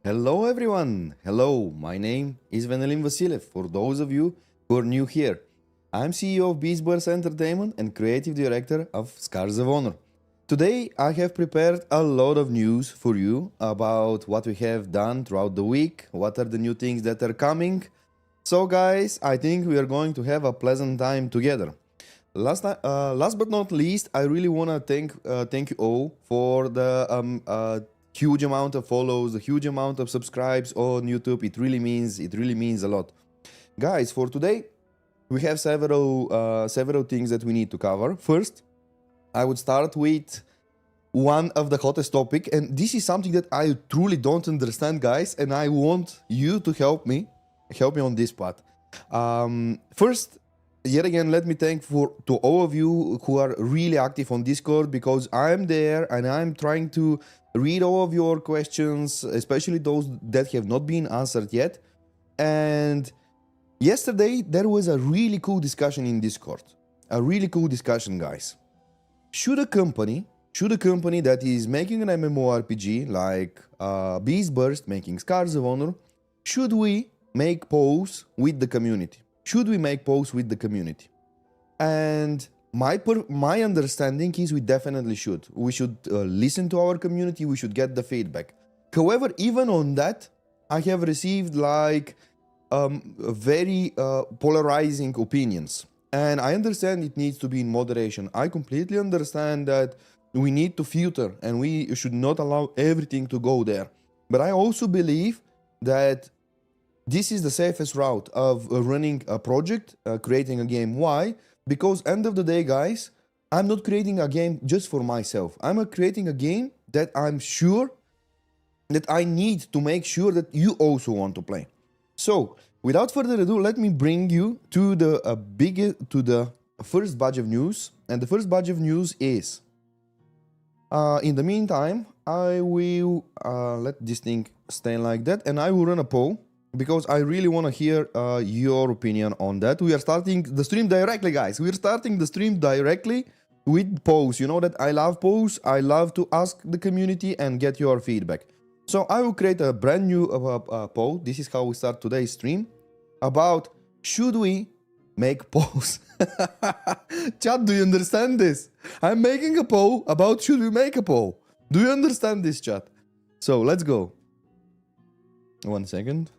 Hello everyone! Hello, my name is Venelim Vasilev. For those of you who are new here, I'm CEO of Beastburst Entertainment and Creative Director of Scars of Honor. Today I have prepared a lot of news for you about what we have done throughout the week, what are the new things that are coming. So guys, I think we are going to have a pleasant time together. Last but not least, I really want to thank you all for the huge amount of follows, the huge amount of subscribes on YouTube. It really means a lot, guys. For today, we have several things that we need to cover. First, I would start with one of the hottest topic, and this is something that I truly don't understand, guys, and I want you to help me on this part. First, yet again, let me thank to all of you who are really active on Discord, because I'm there and I'm trying to read all of your questions, especially those that have not been answered yet. And yesterday there was a really cool discussion in Discord. A really cool discussion, guys. Should a company that is making an MMORPG like Beastburst making Scars of Honor, should we make polls with the community? Should we make polls with the community? And my understanding is we definitely should. We should listen to our community. We should get the feedback. However, even on that, I have received like very polarizing opinions. And I understand it needs to be in moderation. I completely understand that we need to filter and we should not allow everything to go there. But I also believe that this is the safest route of running a project, creating a game. Why? Because end of the day, guys, I'm not creating a game just for myself. I'm creating a game that I'm sure that I need to make sure that you also want to play. So, without further ado, let me bring you to the first batch of news. And the first batch of news is, in the meantime, I will let this thing stay like that, and I will run a poll, because I really want to hear your opinion on that. We are starting the stream directly, guys. We're starting the stream directly with polls. You know that I love polls. I love to ask the community and get your feedback. So I will create a brand new poll. This is how we start today's stream, about should we make polls. Chat, do you understand this? I'm making a poll about should we make a poll. Do you understand this, chat? So let's go. One second.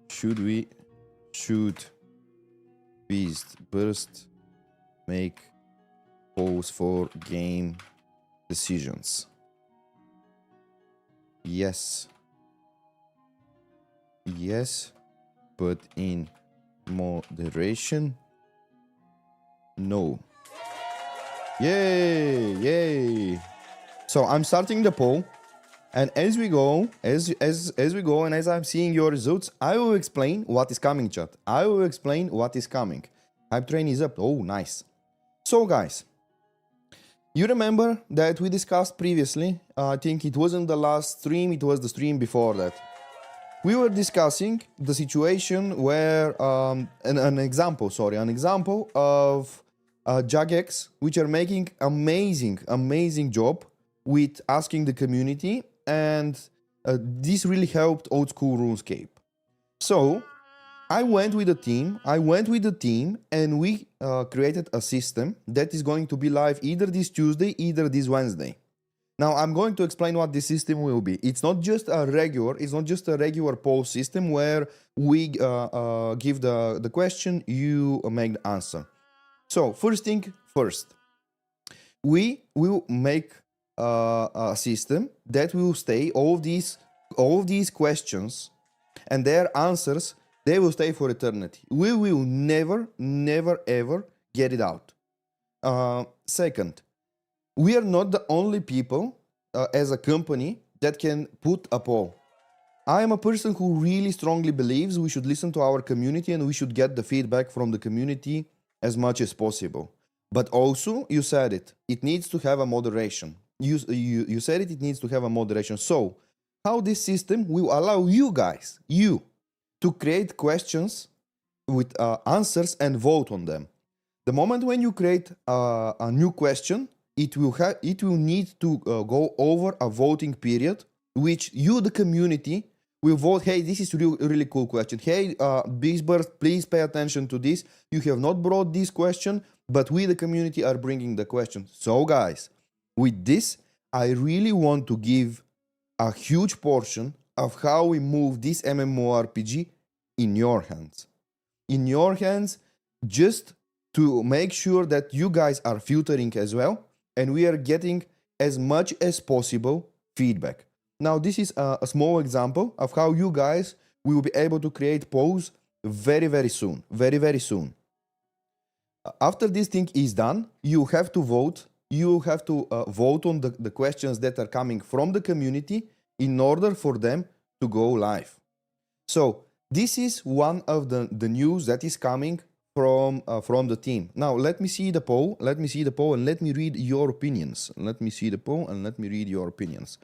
Should Beastburst make polls for game decisions? Yes, but in moderation. No. Yay. So I'm starting the poll. And as we go, and as I'm seeing your results, I will explain what is coming, chat. I will explain what is coming. Hype train is up. Oh, nice. So, guys, you remember that we discussed previously, I think it wasn't the last stream, it was the stream before that. We were discussing the situation where, an example of Jagex, which are making amazing job with asking the community, and this really helped old school RuneScape. So I went with the team and we created a system that is going to be live either this Tuesday, either this Wednesday. Now I'm going to explain what this system will be. It's not just a regular poll system where we give the question, you make the answer. So first thing first, we will make a system that will stay all of these questions and their answers, they will stay for eternity. We will never ever get it out. Second, we are not the only people as a company that can put a poll. I am a person who really strongly believes we should listen to our community and we should get the feedback from the community as much as possible. But also, you said it needs to have a moderation. You said it needs to have a moderation. So, how this system will allow you guys, to create questions with answers and vote on them. The moment when you create a new question, it will need to go over a voting period, which you, the community, will vote. Hey, this is really cool question. Hey, Beastburst, please pay attention to this. You have not brought this question, but we, the community, are bringing the question. So, guys, with this, I really want to give a huge portion of how we move this MMORPG in your hands. In your hands, just to make sure that you guys are filtering as well, and we are getting as much as possible feedback. Now, this is a small example of how you guys will be able to create polls very, very soon. Very, very soon. After this thing is done, you have to vote. You have to vote on the questions that are coming from the community in order for them to go live. So this is one of the news that is coming from the team. Now, let me see the poll. Let me see the poll and let me read your opinions. Let me see the poll and let me read your opinions.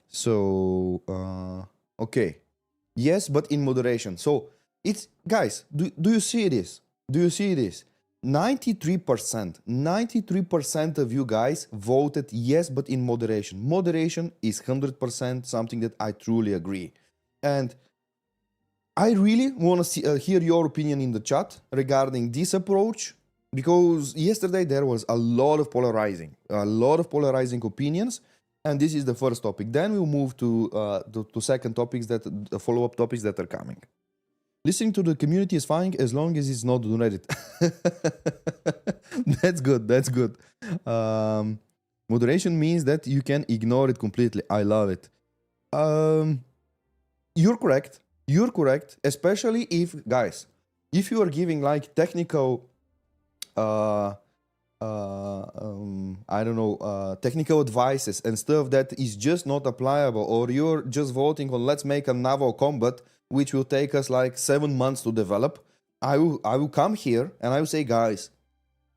So, okay. Yes, but in moderation. So, it's, guys, do you see this? Do you see this? 93% of you guys voted yes, but in moderation. Moderation is 100% something that I truly agree. And I really want to hear your opinion in the chat regarding this approach, because yesterday there was a lot of polarizing opinions, and this is the first topic. Then we'll move to second topics, that the follow-up topics that are coming. Listening to the community is fine as long as it's not donated. That's good. That's good. Moderation means that you can ignore it completely. I love it. You're correct. You're correct. Especially if, guys, if you are giving like technical, I don't know, technical advices and stuff that is just not applicable, or you're just voting on let's make a naval combat, which will take us like 7 months to develop, I will come here and I will say, guys,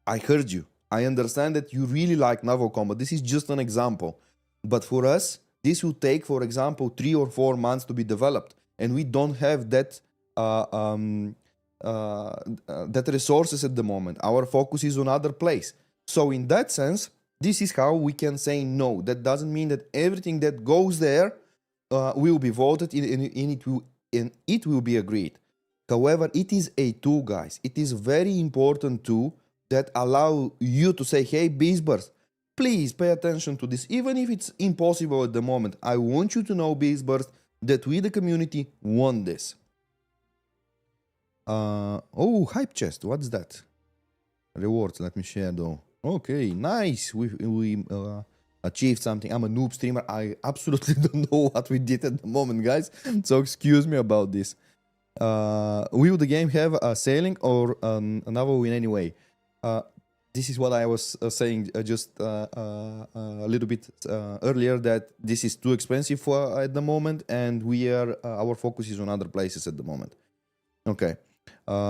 I heard you. I understand that you really like naval combat. This is just an example. But for us, this will take, for example, 3 or 4 months to be developed. And we don't have that that resources at the moment. Our focus is on other place. So in that sense, this is how we can say no. That doesn't mean that everything that goes there will be voted and it will be agreed. However, it is a tool, guys. It is very important tool that allow you to say, hey, Beastburst, please pay attention to this. Even if it's impossible at the moment, I want you to know, Beastburst, that we, the community, want this. Oh, hype chest. What's that? Rewards. Let me share though. Okay, nice. We achieved something. I'm a noob streamer. I absolutely don't know what we did at the moment, guys. So excuse me about this. Will the game have a sailing or another win anyway? This is what I was saying just a little bit earlier, that this is too expensive for at the moment, and we are our focus is on other places at the moment. Okay,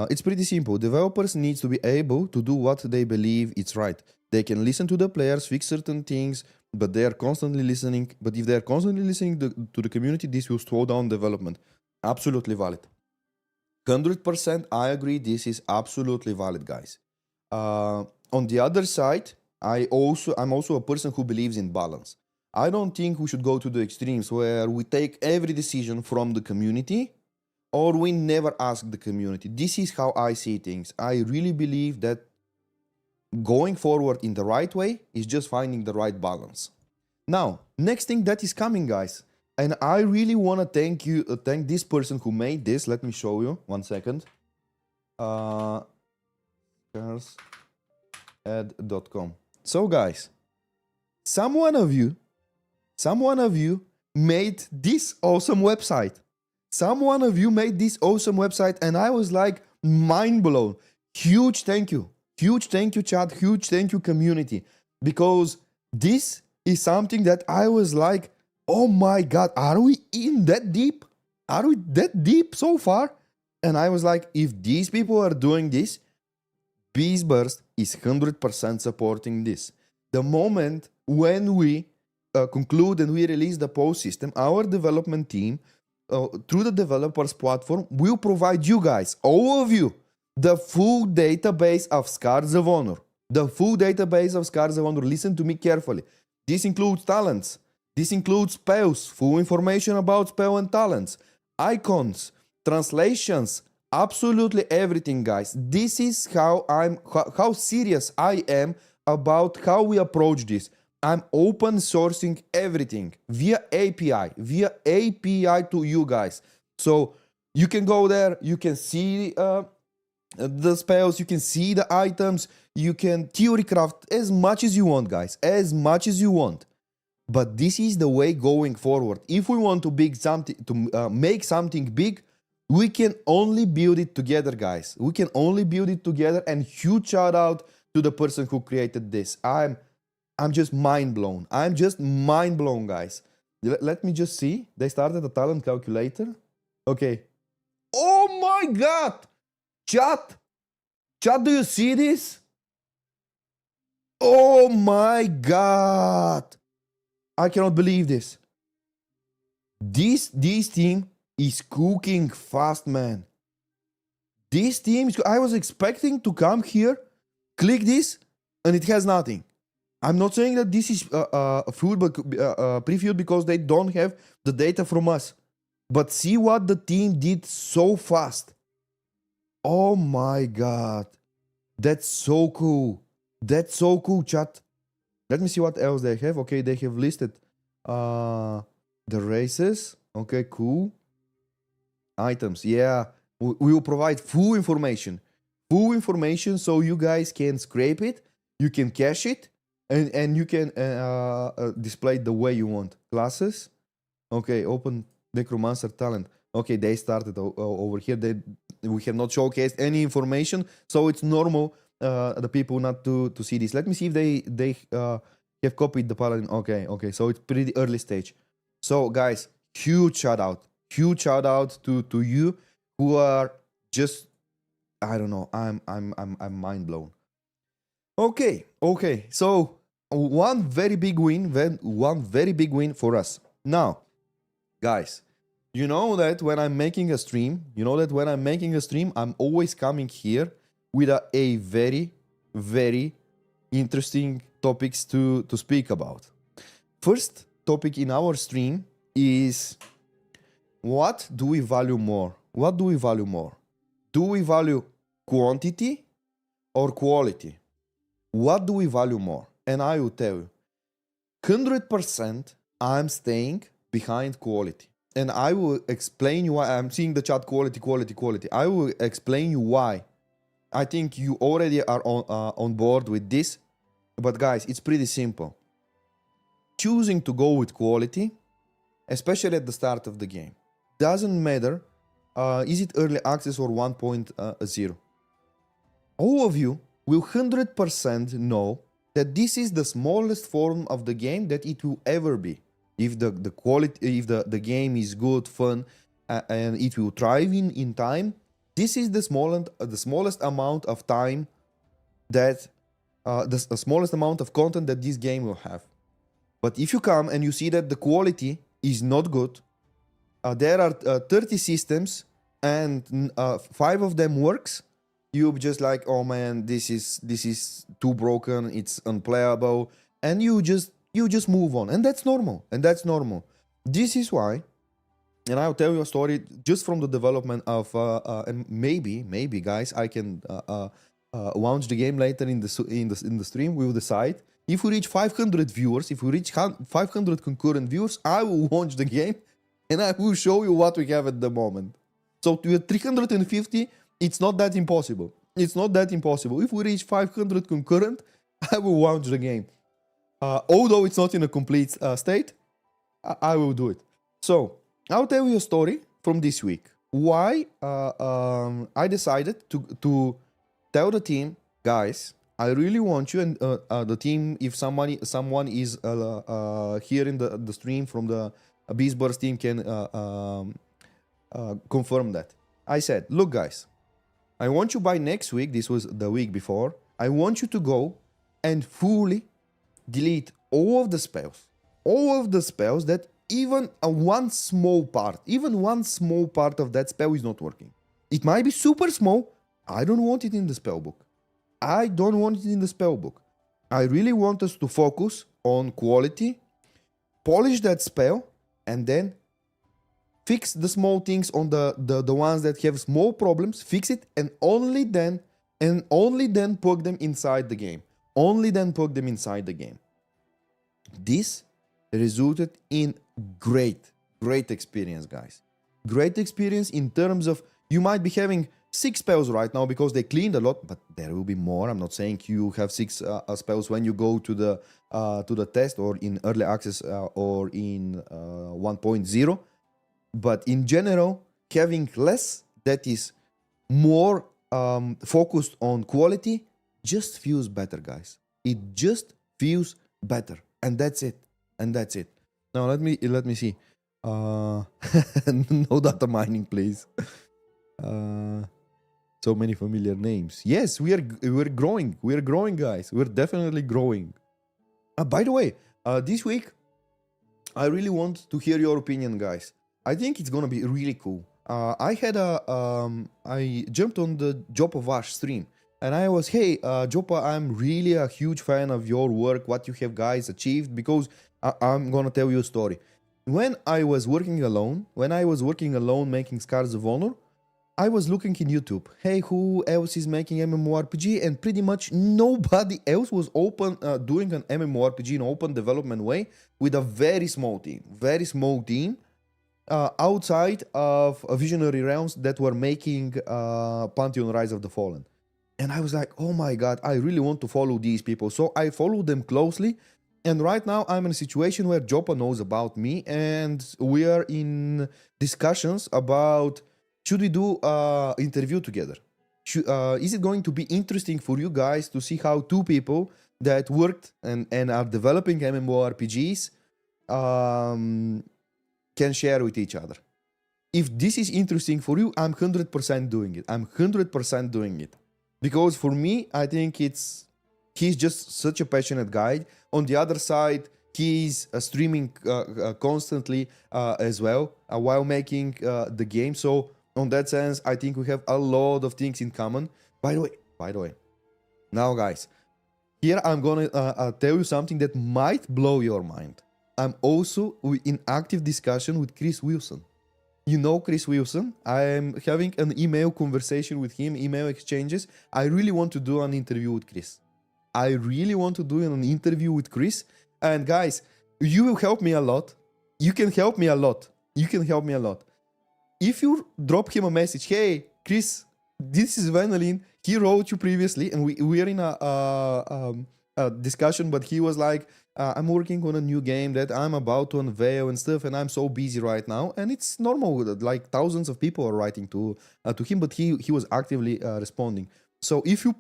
it's pretty simple. Developers need to be able to do what they believe it's right. They can listen to the players, fix certain things, but they are constantly listening. But if they are constantly listening to the community, this will slow down development. Absolutely valid. 100% I agree. This is absolutely valid, guys. On the other side, I'm also a person who believes in balance. I don't think we should go to the extremes where we take every decision from the community or we never ask the community. This is how I see things. I really believe that going forward in the right way is just finding the right balance. Now, next thing that is coming, guys, and I really want to thank this person who made this. Let me show you. 1 second. Ad.com. So guys, someone of you made this awesome website. Someone of you made this awesome website, and I was like mind blown. Huge thank you. Huge thank you, chat. Huge thank you, community. Because this is something that I was like, oh my God, are we in that deep? Are we that deep so far? And I was like, if these people are doing this, Beastburst is 100% supporting this. The moment when we conclude and we release the post system, our development team, through the developers platform, will provide you guys, all of you, the full database of Scars of Honor. The full database of Scars of Honor. Listen to me carefully. This includes talents. This includes spells, full information about spell and talents, icons, translations, absolutely everything, guys. This is how serious I am about how we approach this. I'm open sourcing everything via API to you guys. So you can go there, you can see the spells, you can see the items, you can theory craft as much as you want, guys, as much as you want. But this is the way going forward. If we want to make something big, we can only build it together, guys. We can only build it together. And huge shout out to the person who created this. I'm just mind blown. I'm just mind blown, guys. Let me just see. They started a talent calculator. Okay. Oh my God! Chat, do you see this? Oh my God! I cannot believe this. This team is cooking fast, man. This team is... I was expecting to come here, click this, and it has nothing. I'm not saying that this is previewed because they don't have the data from us. But see what the team did so fast. Oh my God. That's so cool. That's so cool, chat. Let me see what else they have. Okay, they have listed the races. Okay, cool. Items. Yeah, we will provide full information. Full information so you guys can scrape it. You can cache it. And you can display it the way you want. Classes. Okay, open Necromancer talent. Okay, they started over here. We have not showcased any information. So it's normal the people not to see this. Let me see if they have copied the paladin. Okay. So it's pretty early stage. So guys, huge shout out to you who are just, I don't know. I'm mind blown. Okay. So one very big win for us. Now, guys, you know that when I'm making a stream, I'm always coming here with a very, very interesting topics to speak about. First topic in our stream is, what do we value more? Do we value quantity or quality? What do we value more? And I will tell you, 100% I'm staying behind quality. And I will explain you why. I'm seeing the chat quality. I will explain you why. I think you already are on board with this. But guys, it's pretty simple. Choosing to go with quality, especially at the start of the game, doesn't matter is it early access or 1.0. All of you will 100% know that this is the smallest form of the game that it will ever be. If the quality, if the game is good, fun, and it will thrive in time, this is the smallest amount of time that the smallest amount of content that this game will have. But if you come and you see that the quality is not good, there are 30 systems and 5 of them works, you're just like, oh man, this is too broken, it's unplayable, and you just move on, and that's normal. This is why, and I'll tell you a story just from the development of and maybe guys, I can launch the game later in the stream. We will decide if we reach 500 viewers, if we reach 500 concurrent viewers, I will launch the game and I will show you what we have at the moment. So to 350, it's not that impossible. If we reach 500 concurrent, I will launch the game. Although it's not in a complete state, I will do it. So I'll tell you a story from this week. Why I decided to tell the team, guys, I really want you, and the team, if someone is here in the stream from the Beastburst team, can confirm that. I said, look guys, I want you by next week, this was the week before, I want you to go and fully delete all of the spells that even one small part of that spell is not working. It might be super small. I don't want it in the spell book. I don't want it in the spellbook. I really want us to focus on quality, polish that spell, and then fix the small things on the ones that have small problems, fix it, and only then plug them inside the game. Only then plug them inside the game. This resulted in great experience, guys. Great experience in terms of you might be having 6 spells right now because they cleaned a lot, but there will be more. I'm not saying you have 6 spells when you go to the test or in early access or in 1.0. But in general, having less that is more focused on quality just feels better, guys. It just feels better, and that's it. And that's it. Now let me see. No data mining, please. So many familiar names. Yes, we're growing. We're growing, guys. We're definitely growing. By the way, this week I really want to hear your opinion, guys. I think it's gonna be really cool. I jumped on the Jopa Vash stream, and I was, hey, Jopa, I'm really a huge fan of your work, what you have guys achieved, because I'm gonna tell you a story. When I was working alone making Scars of Honor, I was looking in YouTube, hey, who else is making MMORPG? And pretty much nobody else was doing an MMORPG in open development way with a very small team. Outside of Visionary Realms that were making Pantheon Rise of the Fallen. And I was like, oh my god, I really want to follow these people. So I followed them closely. And right now I'm in a situation where Jopa knows about me, and we are in discussions about should we do an interview together? Is it going to be interesting for you guys to see how 2 people that worked and are developing MMORPGs can share with each other? If this is interesting for you, I'm 100% doing it. I'm 100% doing it. Because for me, I think he's just such a passionate guy. On the other side, he's streaming constantly as well while making the game. So on that sense, I think we have a lot of things in common. By the way, now guys, here I'm gonna tell you something that might blow your mind. I'm also in active discussion with Chris Wilson. You know Chris Wilson. I'm having an email conversation with him, email exchanges. I really want to do an interview with Chris. And guys, you will help me a lot. You can help me a lot. If you drop him a message, hey, Chris, this is Vanillin. He wrote you previously, and we are in a discussion, but he was like, I'm working on a new game that I'm about to unveil and stuff, and I'm so busy right now. And it's normal, like thousands of people are writing to him, but he was actively responding. So if you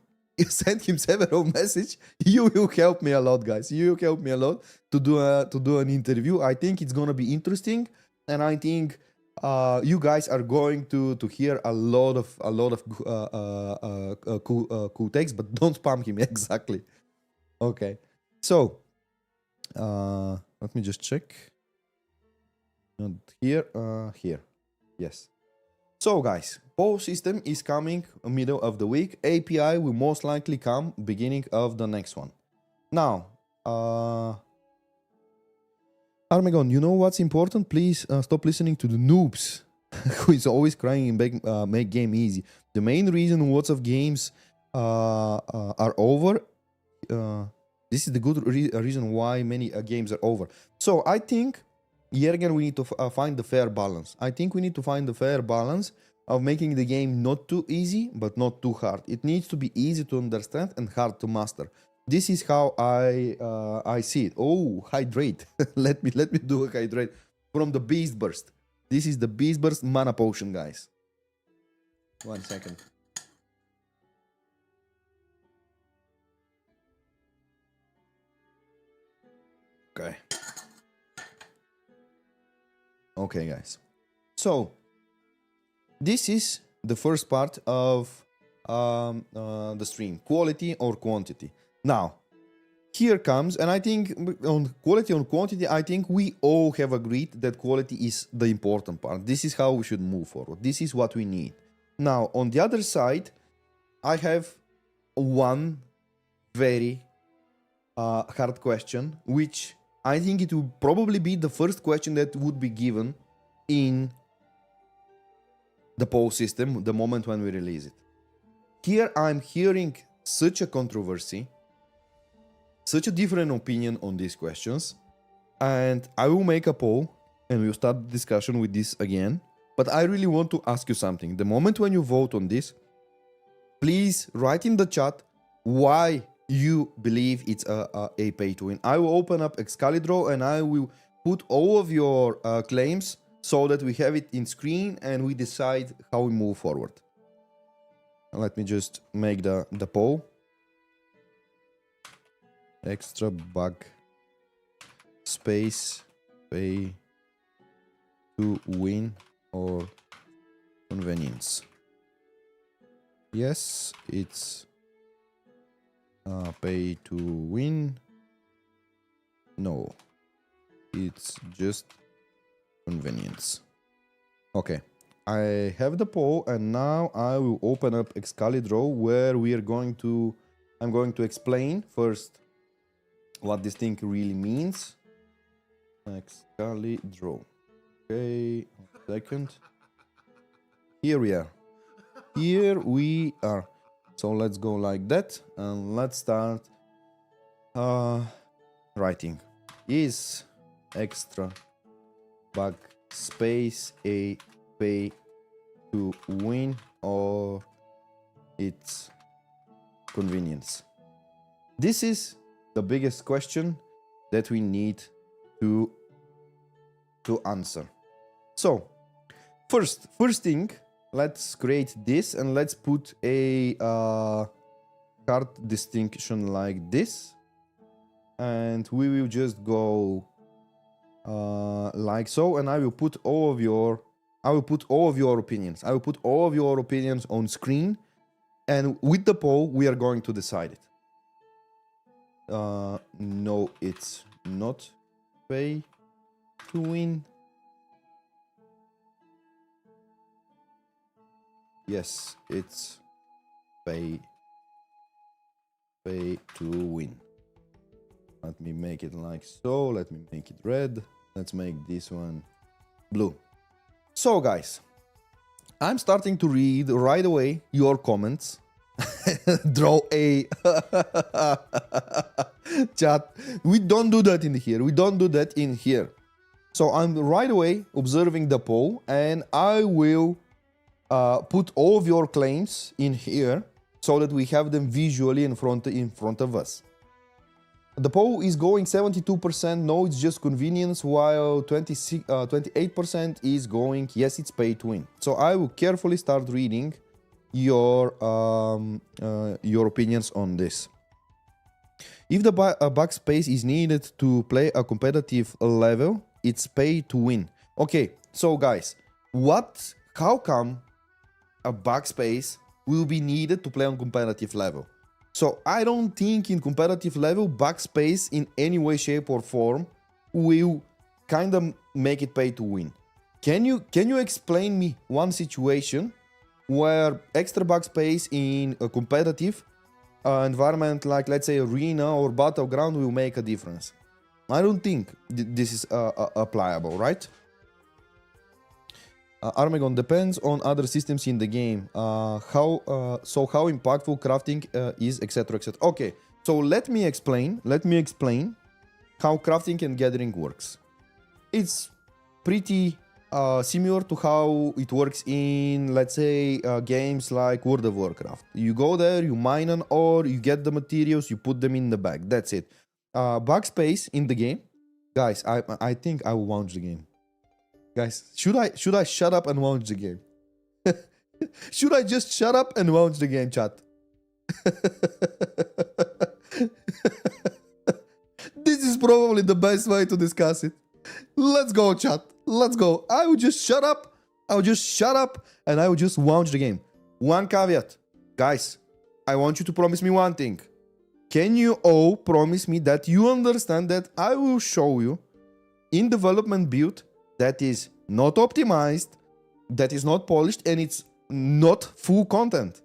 send him several messages, you will help me a lot, guys. You will help me a lot to do an interview. I think it's gonna be interesting, and I think you guys are going to hear a lot of cool takes, but don't spam him. Exactly. Okay, so let me just check. Not here. Here. Yes. So guys, poll system is coming middle of the week. API will most likely come beginning of the next one. Now, Armegon, you know what's important? Please stop listening to the noobs who is always crying and make game easy. The main reason lots of games are over. This is the good reason why many games are over. So I think here again we need to find the fair balance. I think we need to find the fair balance of making the game not too easy but not too hard. It needs to be easy to understand and hard to master. This is how I see it. Oh, hydrate. let me do a hydrate from the Beast Burst. This is the Beast Burst mana potion, guys. 1 second. Okay. Okay, guys. So this is the first part of the stream, quality or quantity. Now, here comes, and I think on quality or quantity, I think we all have agreed that quality is the important part. This is how we should move forward. This is what we need. Now, on the other side, I have one very hard question, which I think it will probably be the first question that would be given in the poll system the moment when we release it. Here I'm hearing such a controversy, such a different opinion on these questions, and I will make a poll and we'll start the discussion with this again. But I really want to ask you something. The moment when you vote on this, please write in the chat why you believe it's a pay to win. I will open up Excalibur and I will put all of your claims so that we have it in screen and we decide how we move forward. Let me just make the poll. Extra bug space pay to win or convenience. Yes, it's pay to win. No, it's just convenience. Okay, I have the poll and now I will open up Excalibur where we are going to, I'm going to explain first what this thing really means. Excalibur. Okay, 1 second. Here we are. Here we are. So let's go like that and let's start writing. Is extra bug space a pay to win or it's convenience? This is the biggest question that we need to answer. So first thing, let's create this and let's put a card distinction like this, and we will just go like so, and I will put all of your opinions. I will put all of your opinions on screen, and with the poll we are going to decide it. No, it's not pay to win. Yes, it's pay to win. Let me make it like so. Let me make it red. Let's make this one blue. So guys, I'm starting to read right away your comments. Draw a chat. We don't do that in here. We don't do that in here. So I'm right away observing the poll, and I will put all of your claims in here so that we have them visually in front of us. The poll is going 72% no, it's just convenience, while 28% is going yes, it's pay to win. So I will carefully start reading your opinions on this. If the bug space is needed to play a competitive level, it's pay to win. Okay, so guys, how come a bug space will be needed to play on competitive level? So I don't think in competitive level bug space in any way, shape or form will kind of make it pay to win. Can you explain me one situation where extra bug space in a competitive environment like, let's say, arena or battleground will make a difference? I don't think this is applicable, right? Armegon depends on other systems in the game. How impactful crafting is, etc., etc. Okay, so let me explain how crafting and gathering works. It's pretty similar to how it works in, let's say, games like World of Warcraft. You go there, you mine an ore, you get the materials, you put them in the bag. That's it. Bug space in the game, guys. I think I will launch the game. Guys, should I shut up and launch the game? Should I just shut up and launch the game, chat? This is probably the best way to discuss it. Let's go, chat. Let's go. I will just shut up. And I will just launch the game. One caveat. Guys, I want you to promise me one thing. Can you all promise me that you understand that I will show you in development build that is not optimized, that is not polished, and it's not full content?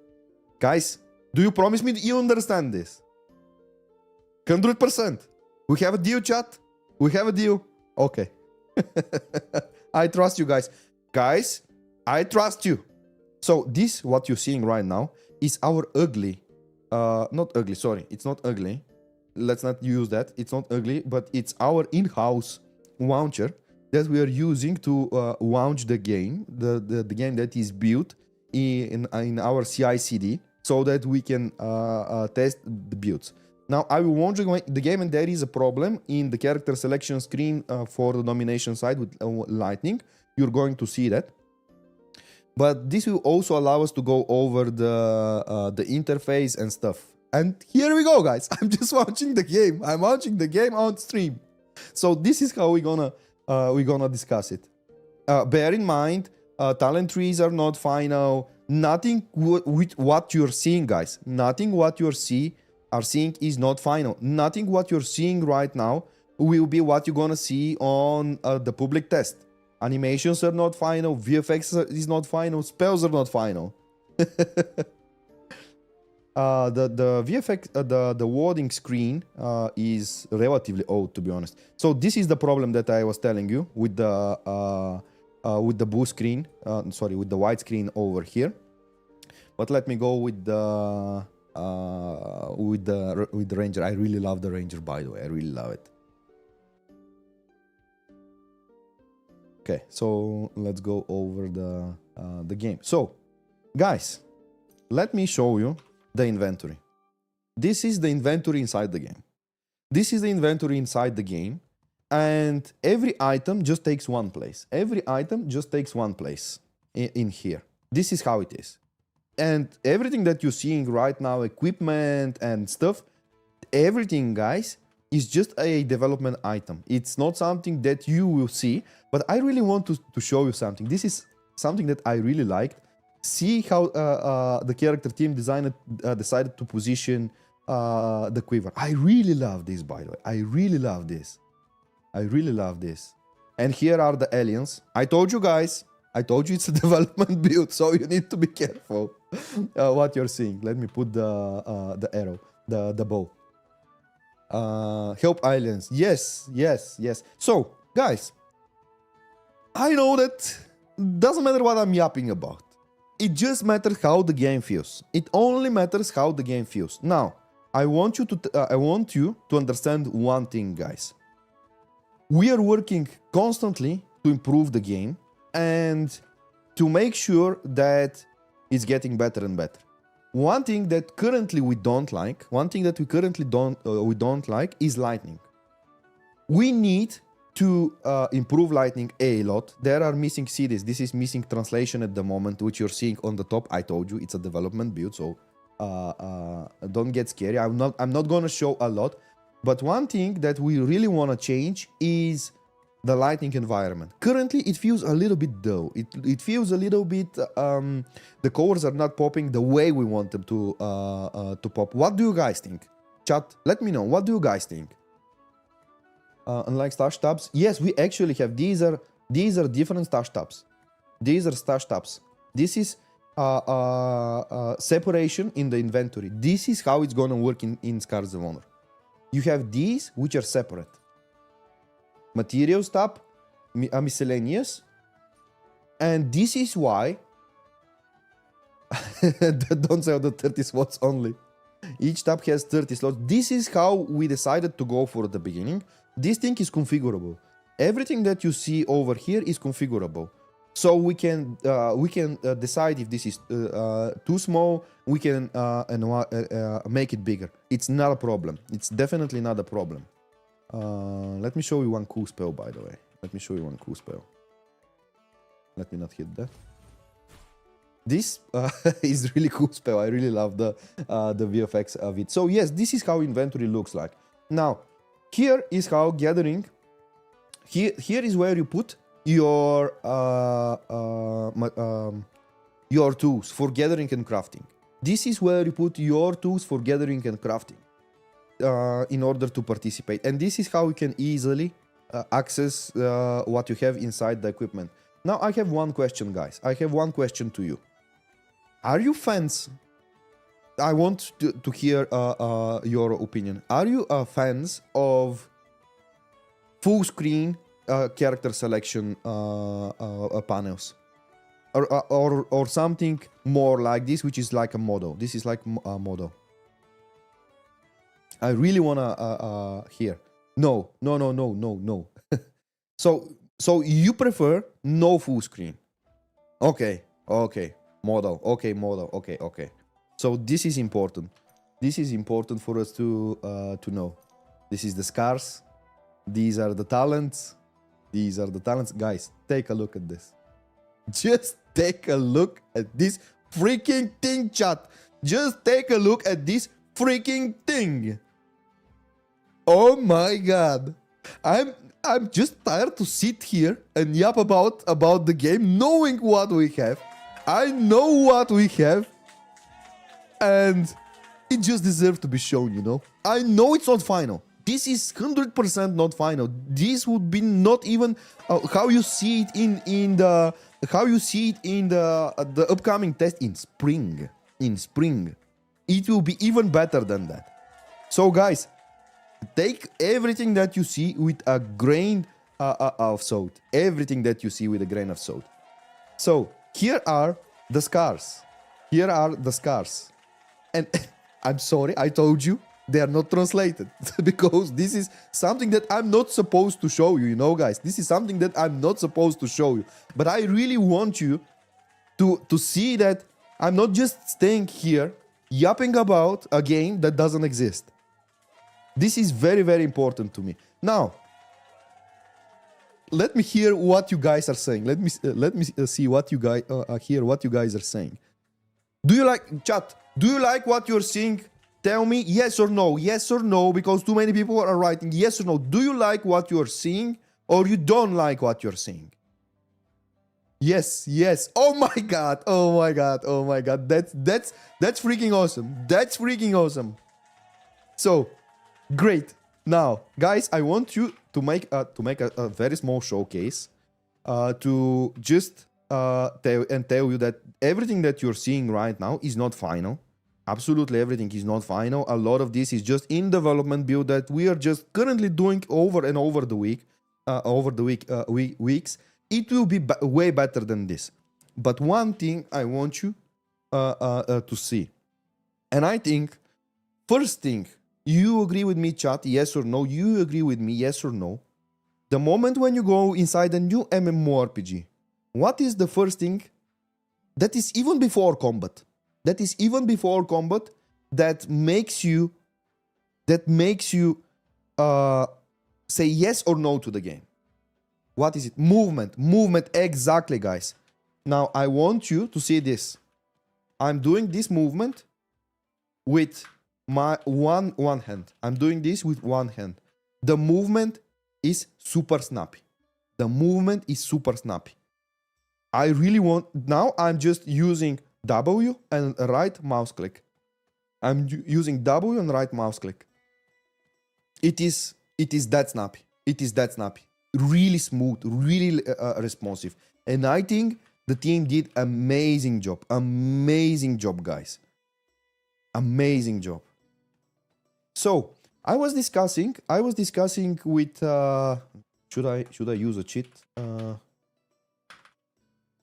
Guys, Do you promise me you understand this? 100%. We have a deal, chat? We have a deal? Okay. I trust you guys. Guys, I trust you. So this, what you're seeing right now, is our ugly... not ugly, sorry. It's not ugly. Let's not use that. It's not ugly, but it's our in-house launcher that we are using to launch the game. The game that is built in our CI/CD so that we can test the builds. Now, I will launch the game, and there is a problem in the character selection screen for the nomination side with Lightning. You're going to see that. But this will also allow us to go over the interface and stuff. And here we go, guys. I'm just launching the game. I'm launching the game on stream. So this is how we're gonna discuss it. Bear in mind, talent trees are not final. Nothing with what you're seeing, guys. Nothing what you're seeing is not final. Nothing what you're seeing right now will be what you're gonna see on the public test. Animations are not final. VFX is not final. Spells are not final. The VFX, the loading screen is relatively old, to be honest. So this is the problem that I was telling you with the blue screen. Sorry, with the white screen over here. But let me go with the Ranger. I really love the Ranger, by the way. I really love it. Okay, so let's go over the game. So, guys, let me show you the inventory. This is the inventory inside the game. This is the inventory inside the game, and every item just takes one place. Every item just takes one place in here. This is how it is. And everything that you're seeing right now, equipment and stuff, everything, guys, is just a development item. It's not something that you will see, but I really want to show you something. This is something that I really liked. See how the character team decided to position the quiver. I really love this, by the way. I really love this. I really love this. And here are the aliens. I told you guys. I told you it's a development build, so you need to be careful what you're seeing. Let me put the arrow, the bow. Help aliens. Yes, yes, yes. So, guys, I know that doesn't matter what I'm yapping about. It just matters how the game feels. It only matters how the game feels. Now, I want you to understand one thing, guys. We are working constantly to improve the game and to make sure that it's getting better and better. One thing that currently we don't like, is lightning. We need to improve lightning a lot. There are missing cities. This is missing translation at the moment, which you're seeing on the top. I told you it's a development build, so don't get scary. I'm not gonna show a lot, but one thing that we really want to change is the lightning environment. Currently, it feels a little bit dull. It feels a little bit the colors are not popping the way we want them to pop. What do you guys think? Chat, let me know. What do you guys think? Unlike stash tabs, yes, we actually have these are different stash tabs. These are stash tabs. This is separation in the inventory. This is how it's gonna work in Scars of Honor. You have these which are separate. Materials tab, miscellaneous, and this is why don't say the 30 slots only. Each tab has 30 slots. This is how we decided to go for the beginning. This thing is configurable. Everything that you see over here is configurable. So we can decide if this is too small. We can make it bigger. It's not a problem. It's definitely not a problem. Let me show you one cool spell, by the way. Let me show you one cool spell. Let me not hit that. This is really cool spell. I really love the VFX of it. So yes, this is how inventory looks like. Now, here is how gathering. Here is where you put your tools for gathering and crafting. This is where you put your tools for gathering and crafting in order to participate. And this is how you can easily access what you have inside the equipment. Now, I have one question, guys. I have one question to you. Are you fans I want to hear your opinion. Are you fans of full screen character selection panels, or something more like this, which is like a model? This is like a model. I really wanna hear. No. So you prefer no full screen? Okay. Model. Okay, model. Okay. So this is important. This is important for us to know. This is the scars. These are the talents. These are the talents. Guys, take a look at this. Just take a look at this freaking thing, chat. Just take a look at this freaking thing. Oh my god. I'm just tired to sit here and yap about the game, knowing what we have. I know what we have, and it just deserves to be shown, you know? I know it's not final. This is 100% not final. This would be not even how you see it in the upcoming test in spring. It will be even better than that. So guys, take everything that you see with a grain of salt. Everything that you see with a grain of salt. So here are the scars. Here are the scars. And I'm sorry, I told you, they are not translated. Because this is something that I'm not supposed to show you, you know, guys. This is something that I'm not supposed to show you. But I really want you to see that I'm not just staying here yapping about a game that doesn't exist. This is very, very important to me. Now, let me hear what you guys are saying. Let me see what you guys hear what you guys are saying. Do you like, chat? Do you like what you're seeing? Tell me yes or no. Yes or no, because too many people are writing yes or no. Do you like what you're seeing, or you don't like what you're seeing? Yes. Oh my god. That's freaking awesome. That's freaking awesome. So, great. Now, guys, I want you to make a very small showcase to just tell you that everything that you're seeing right now is not final. Absolutely everything is not final. A lot of this is just in development build that we are just currently doing over and over the weeks. It will be way better than this. But one thing I want you to see, and I think first thing, you agree with me, chat? Yes or no? You agree with me? Yes or no? The moment when you go inside a new MMORPG, what is the first thing that is even before combat? That is even before combat that makes you say yes or no to the game. What is it? Movement, exactly, guys. Now I want you to see this. I'm doing this movement with my one hand. I'm doing this with one hand. The movement is super snappy. I really want, now I'm just using W and right mouse click. I'm using W and right mouse click. It is that snappy. Really smooth, really responsive. And I think the team did amazing job, guys. Amazing job. So I was discussing with should I use a cheat?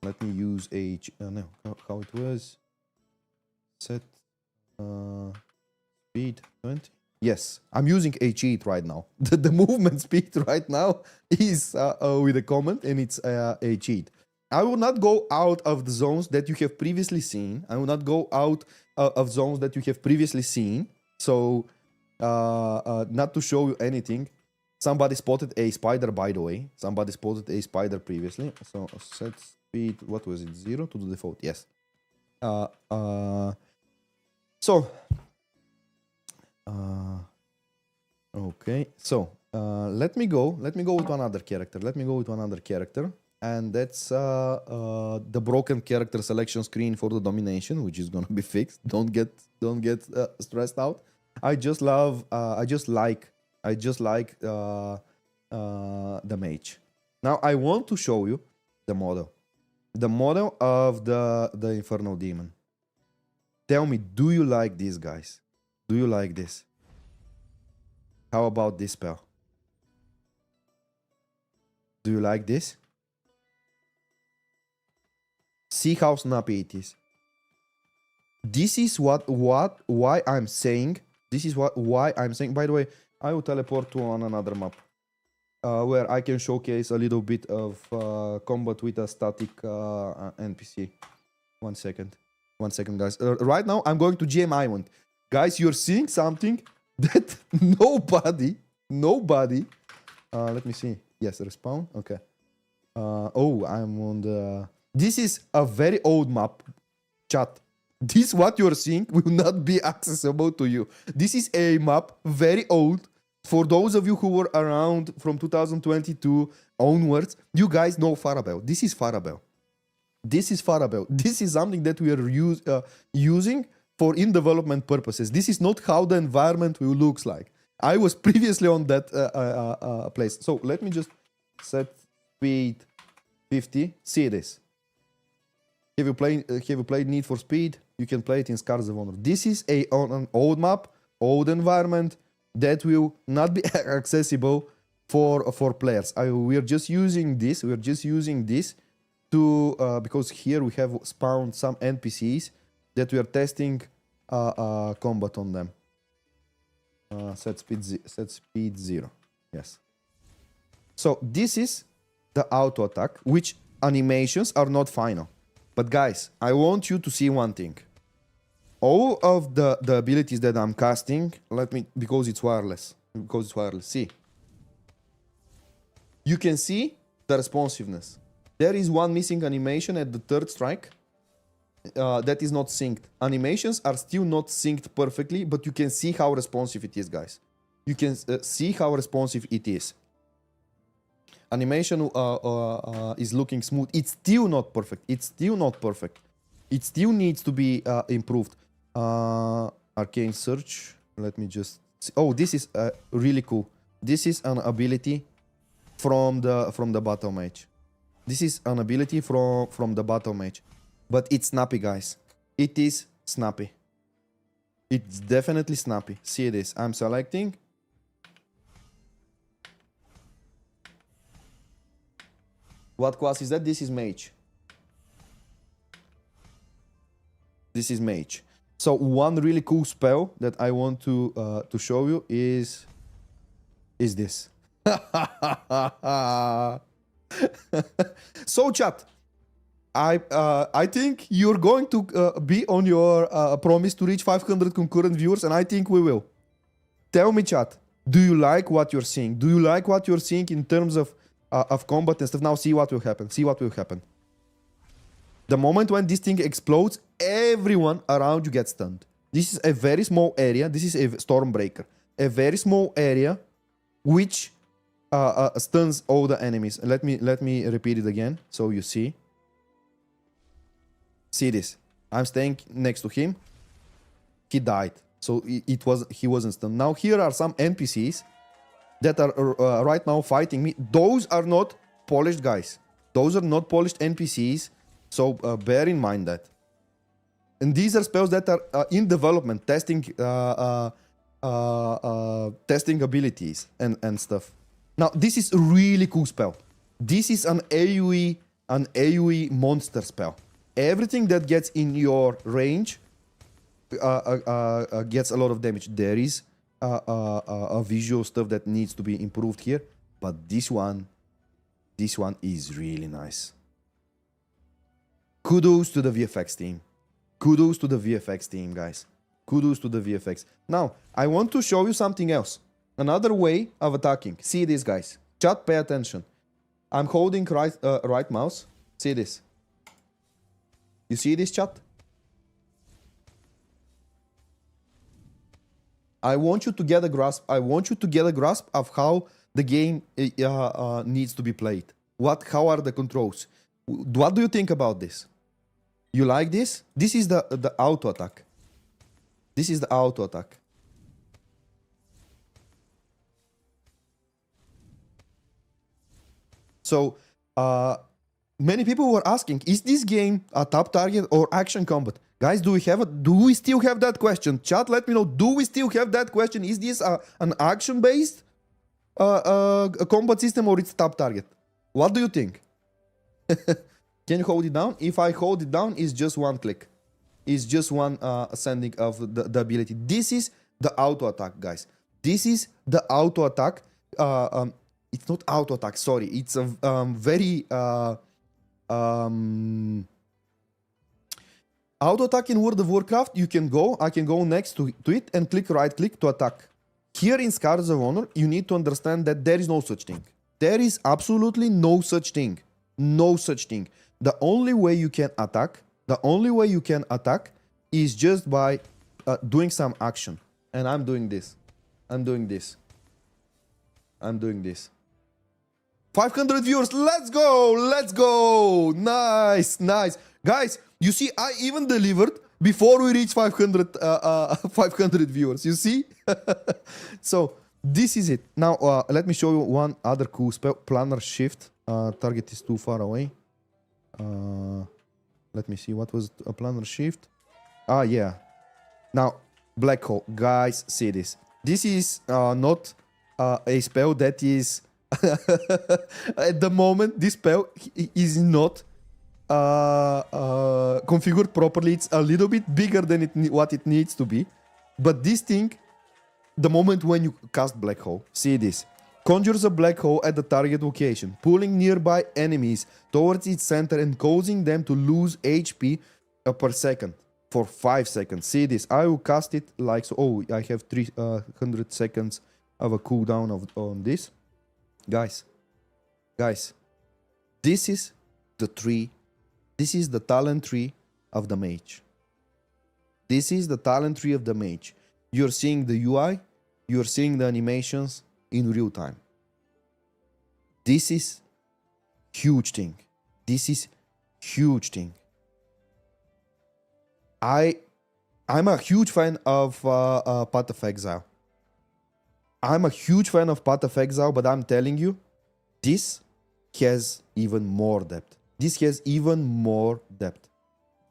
Let me use a no, how it was set speed 20. Yes, I'm using a cheat right now. The movement speed right now is with a comment, and it's a cheat. I will not go out of the zones that you have previously seen. So not to show you anything. Somebody spotted a spider, by the way. Somebody spotted a spider previously. So set speed, what was it? 0 to the default. Yes. Okay. So let me go with another character. And that's the broken character selection screen for the domination, which is gonna be fixed. Don't get stressed out. I just like the mage. Now I want to show you the model of the Infernal Demon. Tell me, do you like this, guys? Do you like this? How about this spell? Do you like this? See how snappy it is. This is why I'm saying. This is why I'm saying. By the way, I will teleport to on another map where I can showcase a little bit of combat with a static NPC. 1 second. 1 second, guys. Right now, I'm going to GM Island. Guys, you're seeing something that nobody. Let me see. Yes, respawn. Okay. Oh, I'm on the. This is a very old map. Chat. This what you're seeing will not be accessible to you. This is a map very old. For those of you who were around from 2022 onwards, you guys know Farabelle. This is Farabelle. This is Farabelle. This is something that we are using for in-development purposes. This is not how the environment will looks like. I was previously on that place. So let me just set speed 50. See this. Have you played Need for Speed? You can play it in Scars of Honor. This is an old map, old environment that will not be accessible for players. We are just using this. We are just using this to because here we have spawned some NPCs that we are testing combat on them. Set speed 0. Yes. So this is the auto attack, which animations are not final. But guys, I want you to see one thing. All of the abilities that I'm casting, because it's wireless. See. You can see the responsiveness. There is one missing animation at the third strike that is not synced. Animations are still not synced perfectly, but you can see how responsive it is, guys. You can see how responsive it is. Animation is looking smooth. It's still not perfect. It's still not perfect. It still needs to be improved. Arcane Search. Let me just see. Oh, this is really cool. This is an ability from the Battle Mage. This is an ability from the Battle Mage. But it's snappy, guys. It is snappy. It's definitely snappy. See this. I'm selecting. What class is that? This is Mage. This is Mage. So one really cool spell that I want to show you is this. So chat, I think you're going to be on your promise to reach 500 concurrent viewers, and I think we will. Tell me, chat, do you like what you're seeing? Do you like what you're seeing in terms of combat and stuff? Now see what will happen. See what will happen. The moment when this thing explodes, everyone around you gets stunned. This is a very small area. This is a Stormbreaker. A very small area which stuns all the enemies. Let me repeat it again so you see. See this. I'm staying next to him. He died. So he wasn't stunned. Now here are some NPCs that are right now fighting me. Those are not polished guys. Those are not polished NPCs. So bear in mind that. And these are spells that are in development, testing abilities and stuff. Now this is a really cool spell. This is an AoE monster spell. Everything that gets in your range gets a lot of damage. There is a visual stuff that needs to be improved here, but this one is really nice. Kudos to the VFX team. Kudos to the VFX team, guys. Kudos to the VFX. Now, I want to show you something else. Another way of attacking. See this, guys. Chat, pay attention. I'm holding right mouse. See this. You see this, chat? I want you to get a grasp. I want you to get a grasp of how the game needs to be played. How are the controls? What do you think about this? You like this? This is the auto attack. This is the auto attack. So, many people were asking, is this game a top target or action combat? Guys, Guys, do we still have that question? Chat, let me know. Do we still have that question? Is this an action-based a combat system or it's tap target? What do you think? Can you hold it down? If I hold it down, it's just one click. It's just one sending of the ability. This is the auto attack, guys. This is the auto attack. It's not auto attack. Sorry, it's a very auto attack in World of Warcraft. You can go. I can go next to it and click right click to attack. Here in Scars of Honor, you need to understand that there is no such thing. There is absolutely no such thing. No such thing. The only way you can attack, is just by doing some action. And I'm doing this. I'm doing this. 500 viewers. Let's go. Let's go. Nice. Nice. Guys, you see, I even delivered before we reach 500 viewers. You see? So this is it. Now, let me show you one other cool spell. Planar Shift. Target is too far away. Let me see. What was a Planar Shift? Ah, yeah. Now, Black Hole. Guys, see this. This is not a spell that is... at the moment, this spell is not configured properly. It's a little bit bigger than what it needs to be. But this thing, the moment when you cast Black Hole, see this. Conjures a black hole at the target location, pulling nearby enemies towards its center and causing them to lose HP per second for 5 seconds. See this. I will cast it like so. Oh, I have 300 seconds of a cooldown on this. Guys, this is the tree. This is the talent tree of the mage. This is the talent tree of the mage. You're seeing the UI, you're seeing the animations in real time. This is huge thing. This is huge thing. I'm a huge fan of Path of Exile. I'm a huge fan of Path of Exile, but I'm telling you, this has even more depth. This has even more depth.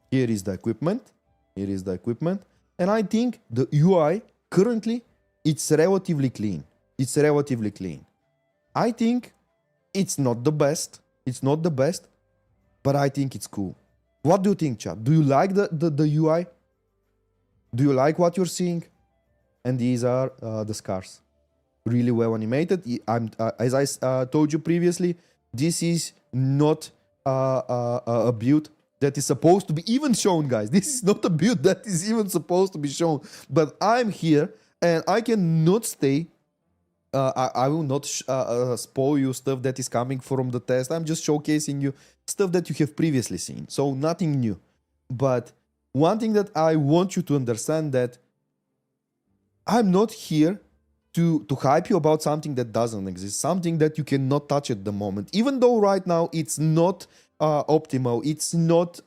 Here is the equipment. Here is the equipment. And I think the UI currently, it's relatively clean. It's relatively clean. I think it's not the best. It's not the best, but I think it's cool. What do you think, chat? Do you like the UI? Do you like what you're seeing? And these are the scars. Really well animated. As I told you previously, this is not a build that is supposed to be even shown, guys. This is not a build that is even supposed to be shown. But I'm here and I cannot stay. I will not spoil you stuff that is coming from the test. I'm just showcasing you stuff that you have previously seen. So nothing new. But one thing that I want you to understand, that I'm not here to hype you about something that doesn't exist, something that you cannot touch at the moment. Even though right now it's not optimal, it's not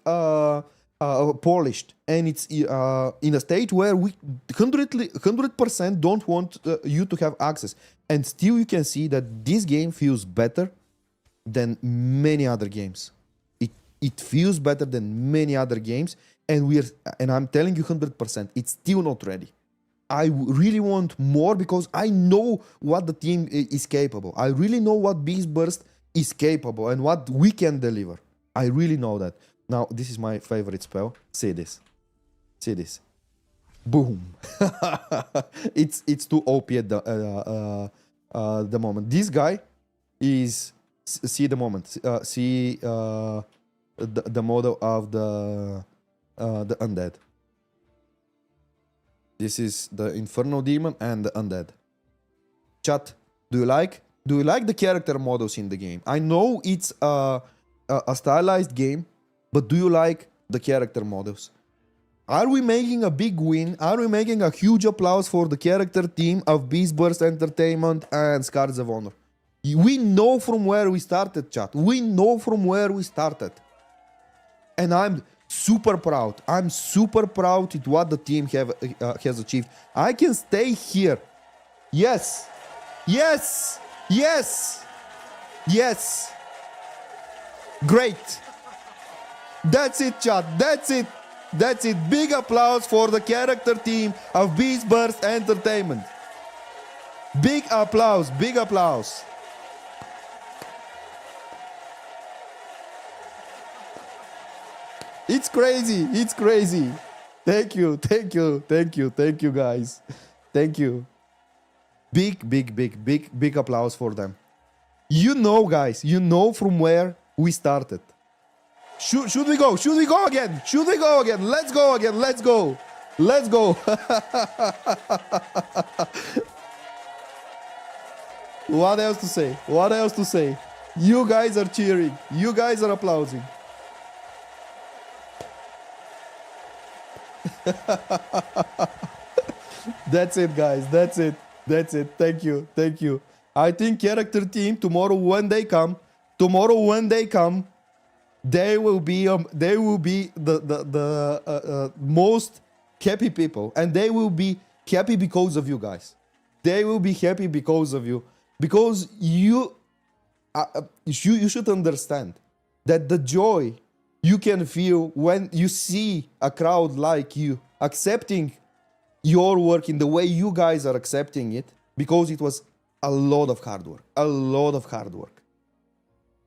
polished, and it's in a state where we 100% don't want you to have access. And still you can see that this game feels better than many other games. It feels better than many other games, and I'm telling you 100%, it's still not ready. I really want more because I know what the team is capable. I really know what Beast Burst is capable and what we can deliver. I really know that. Now, this is my favorite spell. See this. See this. Boom. It's too OP at the moment. This guy is... See the moment. See the model of the undead. This is the Inferno Demon and the Undead. Chat, do you like the character models in the game? I know it's a stylized game, but do you like the character models? Are we making a big win? Are we making a huge applause for the character team of Beast Burst Entertainment and Scars of Honor? We know from where we started, chat. We know from where we started. And I'm super proud. I'm super proud at what the team has achieved. I can stay here. Yes. Yes. Yes. Yes. Great. That's it, chat. That's it. That's it. Big applause for the character team of Beast Burst Entertainment. Big applause, big applause. It's crazy, it's crazy. Thank you, thank you, thank you, thank you guys. Thank you. Big applause for them. You know, guys, you know from where we started. Should we go? Should we go again? Should we go again? Let's go again. Let's go. Let's go. What else to say? What else to say? You guys are cheering. You guys are applauding. That's it, guys. That's it. That's it. Thank you. Thank you. I think character team tomorrow when they come, they will be the most happy people, and they will be happy because of you guys. They will be happy because of you, because you should understand that the joy you can feel when you see a crowd like you accepting your work in the way you guys are accepting it, because it was a lot of hard work, a lot of hard work.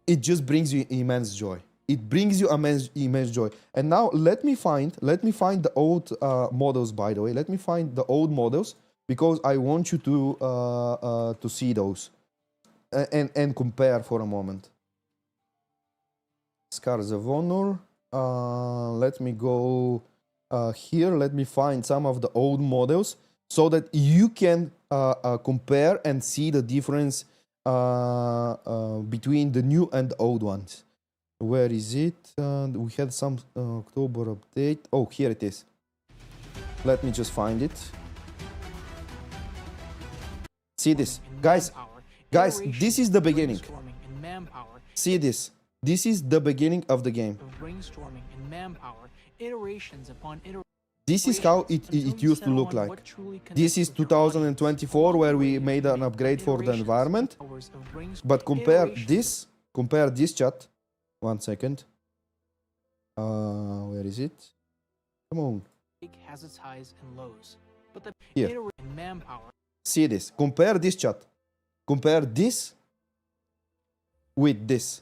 It just brings you immense joy. It brings you immense joy. And now let me find the old models, by the way. Let me find the old models, because I want you to see those and compare for a moment. Scars of Honor. Let me go here. Let me find some of the old models so that you can compare and see the difference between the new and the old ones. Where is it? We had some October update. Oh, here it is. Let me just find it. See this, guys. Guys, this is the beginning. See this. This is the beginning of the game. This is how it used to look like. This is 2024, where we made an upgrade for the environment. But compare this chat. One second. Where is it? Come on. Has its highs and lows. But the here. See this. Compare this chat. Compare this with this.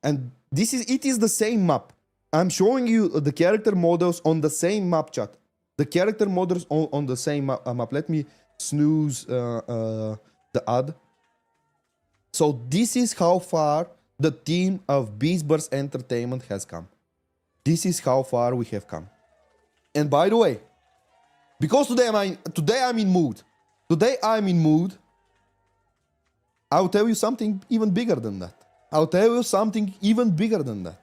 And it is the same map. I'm showing you the character models on the same map, chat. The character models on the same map. Let me snooze the ad. So this is how far the team of Beast Burst Entertainment has come. This is how far we have come. And by the way, because today I'm in mood. Today I'm in mood. I'll tell you something even bigger than that. I'll tell you something even bigger than that.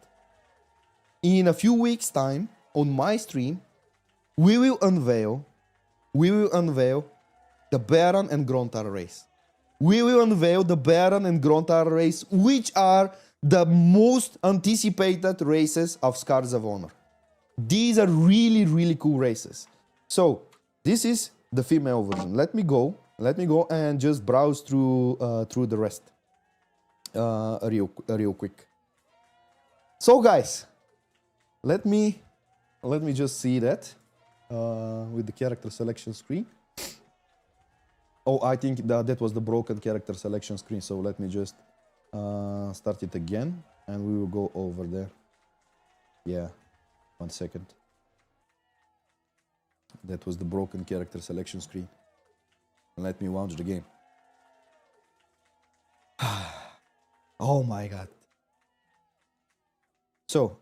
In a few weeks' time, on my stream, we will unveil the Baron and Gruntar race. We will unveil the Baron and Gruntar race, which are the most anticipated races of Scars of Honor. These are really, really cool races. So, this is the female version. Let me go and just browse through the rest real quick. So, guys, let me just see that with the character selection screen. Oh, I think that was the broken character selection screen. So let me just start it again, and we will go over there. Yeah, 1 second. That was the broken character selection screen. And let me launch the game. Oh my god. So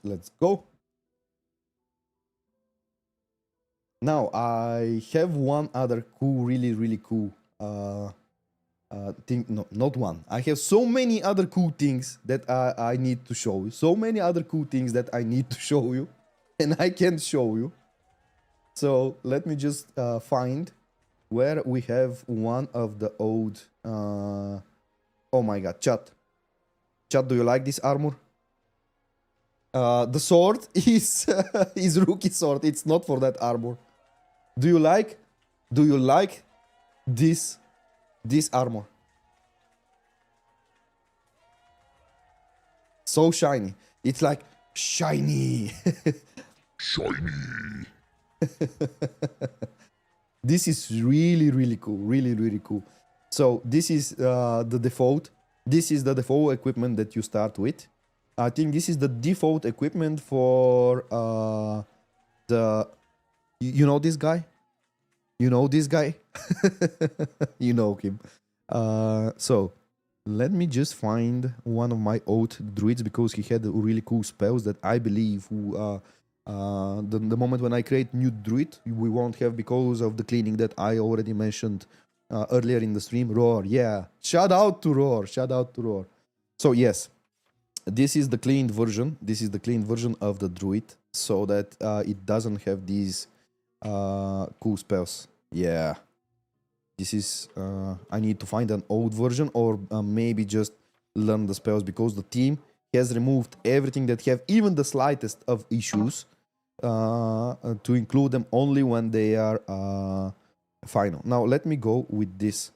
let's go. Now I have one other cool, really cool thing. No, not one. I have so many other cool things that I need to show you. So many other cool things that I need to show you, and I can't show you. So let me just find where we have one of the old. Oh my god, chat. Chat, do you like this armor? The sword is rookie sword. It's not for that armor. Do you like this armor? So shiny. It's like Shiny. Shiny. This is really, really cool. Really, really cool. So this is the default. This is the default equipment that you start with. I think this is the default equipment for the... You know this guy? You know this guy? You know him. So let me just find one of my old druids because he had really cool spells that I believe the moment when I create new druid we won't have because of the cleaning that I already mentioned earlier in the stream. Roar, yeah. Shout out to Roar. Shout out to Roar. So yes, this is the cleaned version. This is the cleaned version of the druid so that it doesn't have these cool spells. Yeah. This is I need to find an old version or maybe just learn the spells because the team has removed everything that have even the slightest of issues to include them only when they are final. Now let me go with this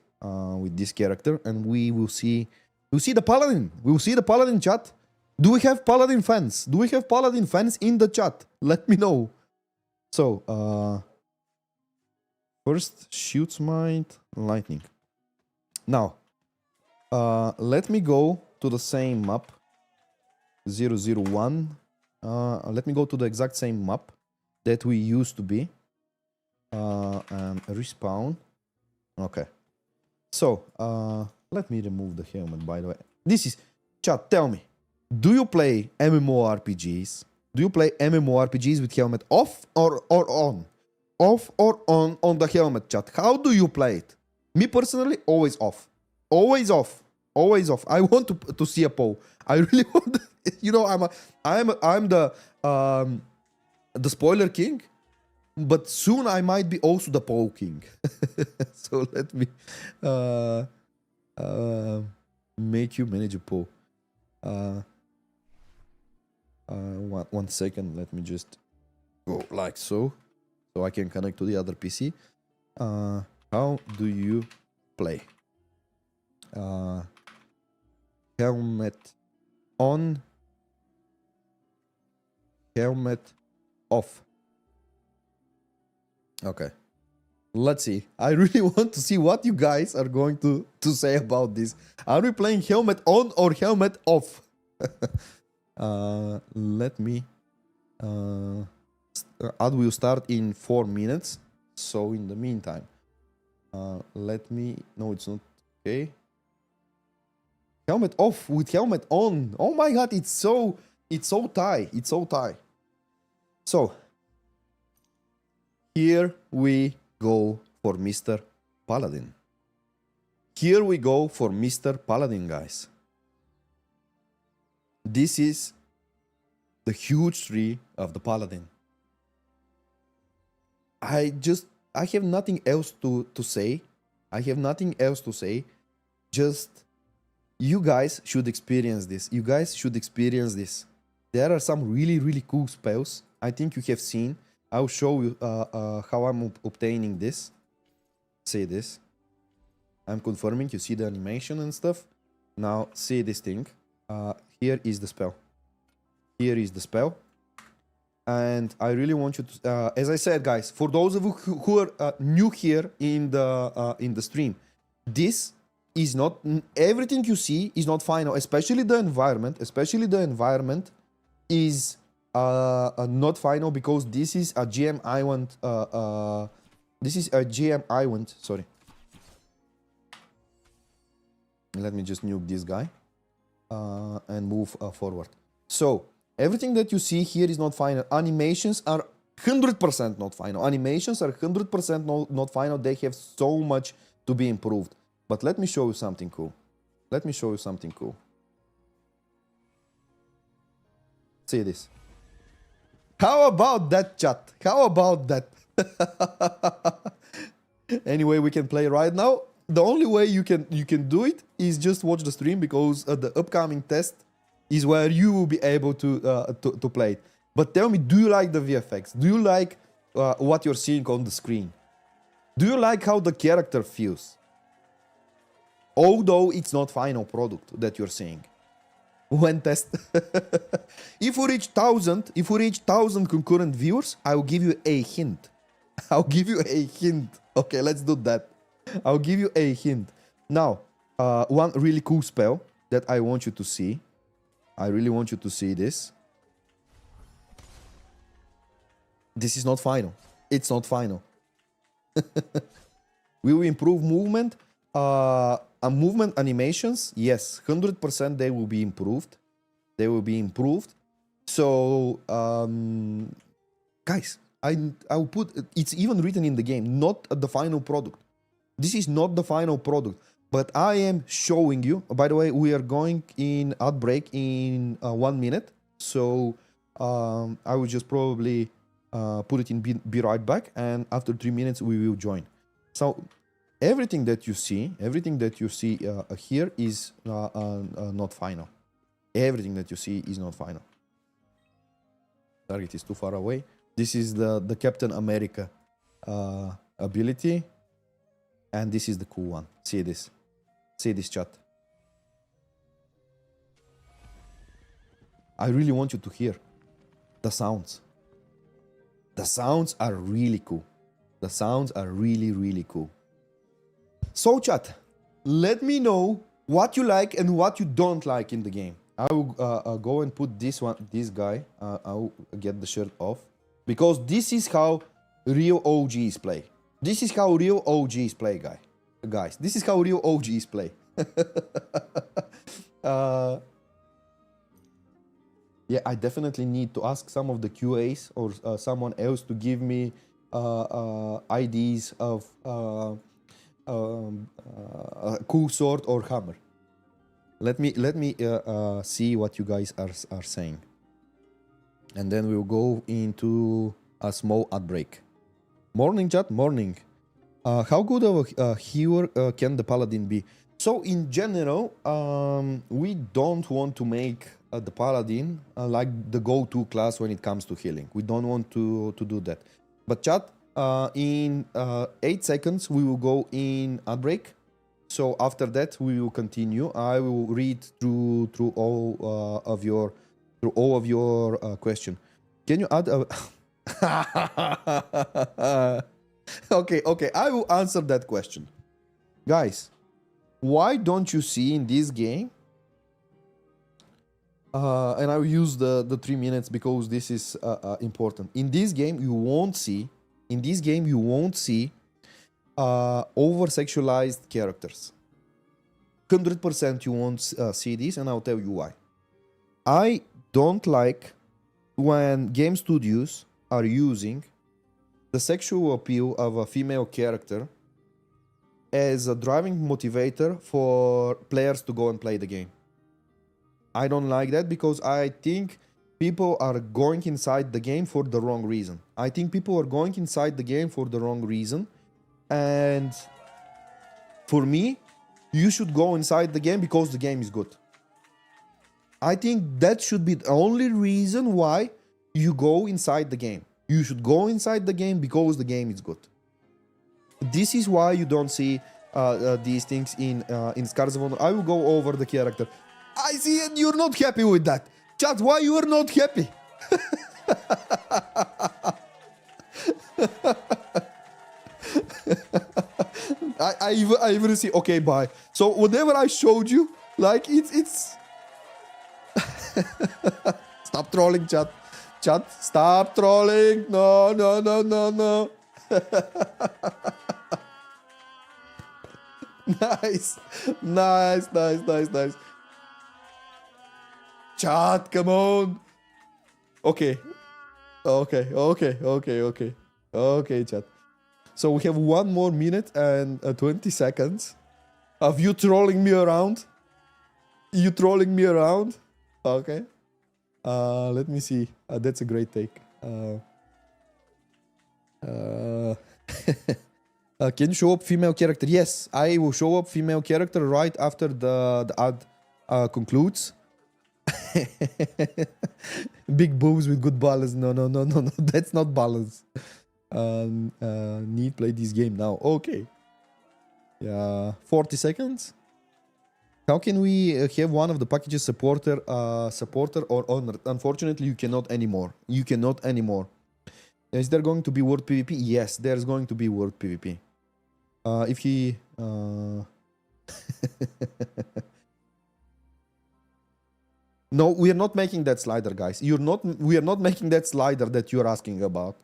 character and we will see the paladin. We will see the paladin, chat. Do we have paladin fans? Do we have paladin fans in the chat? Let me know. So first, shoot smite, lightning. Now, let me go to the same map, 001. Let me go to the exact same map that we used to be. And respawn. Okay. So, let me remove the helmet, by the way. This is... Chat, tell me. Do you play MMORPGs? Do you play MMORPGs with helmet off or on? Off or on the helmet, chat? How do you play it? Me personally, always off. Always off. Always off. I want to see a poll. I really want. You know, I'm the spoiler king, but soon I might be also the poll king. So let me make you manage a poll. One second. Let me just go like so. So I can connect to the other PC. How do you play? Helmet on, helmet off. Okay. Let's see. I really want to see what you guys are going to say about this. Are we playing helmet on or helmet off? Let me... ad will start in 4 minutes. So in the meantime, let me... No, it's not. Okay. Helmet off with helmet on. Oh my god, it's so tight. It's so tight. So here we go for Mr. Paladin. Here we go for Mr. Paladin, guys. This is the huge tree of the Paladin. I have nothing else to say. I have nothing else to say. Just you guys should experience this. You guys should experience this. There are some really, really cool spells. I think you have seen. I'll show you how I'm obtaining this. See this. I'm confirming. You see the animation and stuff. Now see this thing. Here is the spell. Here is the spell. And I really want you to, as I said, guys, for those of you who are new here in the stream, this is not, everything you see is not final, especially the environment. Especially the environment is not final because this is a GM island. This is a GM island. Sorry. Let me just nuke this guy and move forward. So everything that you see here is not final. Animations are 100% not final. Animations are 100% not final. They have so much to be improved. But let me show you something cool. Let me show you something cool. See this. How about that, chat? How about that? Anyway, we can play right now. The only way you can do it is just watch the stream because the upcoming test is where you will be able to play it. But tell me, do you like the VFX? Do you like what you're seeing on the screen? Do you like how the character feels? Although it's not final product that you're seeing. When test. If we reach 1,000 concurrent viewers, I will give you a hint. I'll give you a hint. Okay, let's do that. I'll give you a hint. Now, one really cool spell that I want you to see. I really want you to see this. This is not final. It's not final. We will improve movement. Movement animations, yes, 100% they will be improved. They will be improved. So, guys, I will put, it's even written in the game, not the final product. This is not the final product, but I am showing you. By the way, we are going in ad break in 1 minute. So, I will just probably put it in be right back, and after 3 minutes we will join. So everything that you see here is not final. Everything that you see is not final. Target is too far away. This is the Captain America ability, and this is the cool one. See this chat. I really want you to hear the sounds. The sounds are really cool. The sounds are really, really cool. So chat, let me know what you like and what you don't like in the game. I will go and put this guy. I will get the shirt off, because this is how real OGs play. This is how real OGs play, guys. This is how real OGs play. Yeah, I definitely need to ask some of the QAs or someone else to give me IDs of a cool sword or hammer. Let me see what you guys are saying, and then we'll go into a small ad break. Morning chat, morning. How good of a healer can the paladin be? So in general, we don't want to make the paladin like the go-to class when it comes to healing. We don't want to do that. But chat, in 8 seconds we will go in ad break. So after that we will continue. I will read through all of your question. Can you add a okay, I will answer that question. Guys, why don't you see in this game, and I will use the 3 minutes because this is important. In this game you won't see over-sexualized characters. 100% you won't see this, and I'll tell you why. I don't like when game studios are using the sexual appeal of a female character as a driving motivator for players to go and play the game. I don't like that because I think people are going inside the game for the wrong reason. And for me, you should go inside the game because the game is good. I think that should be the only reason why you go inside the game. You should go inside the game because the game is good. This is why you don't see these things in Scars of Honor. I will go over the character. I see it. You're not happy with that. Chat, why you are not happy? I even see. Okay, bye. So whatever I showed you, like it's. Stop trolling, chat. Chat, stop trolling. No. Nice. Chat, come on. Okay, chat. So we have 1 more minute and 20 seconds of you trolling me around. Okay. Let me see. That's a great take. Can you show up female character? Yes, I will show up female character right after the ad concludes. Big boobs with good balance. No. That's not balance. Need play this game now. Okay. Yeah, 40 seconds. How can we have one of the packages supporter or owner? Unfortunately, you cannot anymore. You cannot anymore. Is there going to be word PvP? Yes, there's going to be word PvP. If he... No, we are not making that slider, guys. We are not making that slider that you're asking about.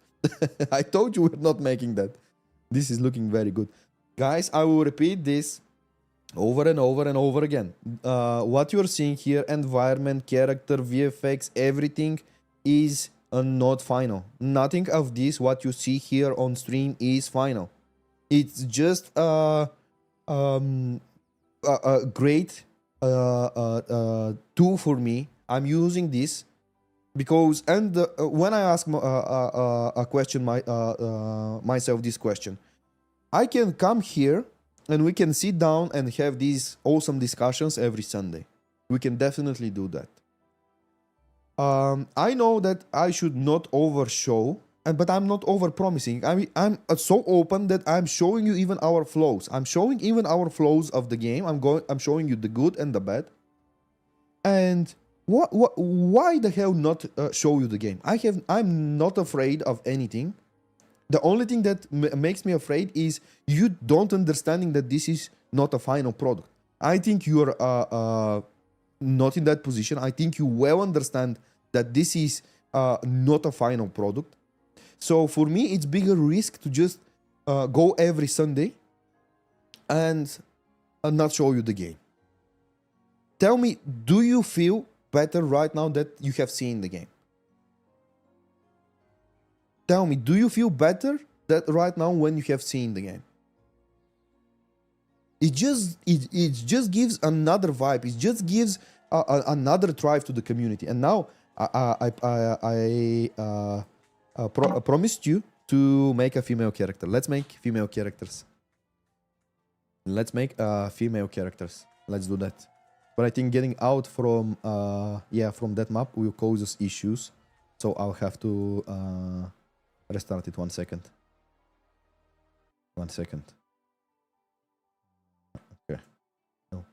I told you we're not making that. This is looking very good. Guys, I will repeat this over and over and over again. What you're seeing here, environment, character, VFX, everything is not final. Nothing of this, what you see here on stream, is final. It's just a great tool for me. I'm using this because, and when I ask a question, myself this question, I can come here and we can sit down and have these awesome discussions every Sunday. We can definitely do that. I know that I should not overshow, but I'm not over promising. I'm so open that I'm showing you even our flows. I'm showing even our flows of the game. I'm showing you the good and the bad. And why the hell not show you the game? I'm not afraid of anything. The only thing that makes me afraid is you don't understanding that this is not a final product. I think you're not in that position. I think you well understand that this is not a final product. So for me, it's bigger risk to just go every Sunday and not show you the game. Tell me, do you feel better right now that you have seen the game? Tell me, do you feel better that right now when you have seen the game? It just gives another vibe. It just gives another drive to the community. And now I promised you to make a female character. Let's make female characters. Let's make female characters. Let's do that. But I think getting out from from that map will cause us issues. So I'll have to restart it 1 second. 1 second. Okay. No.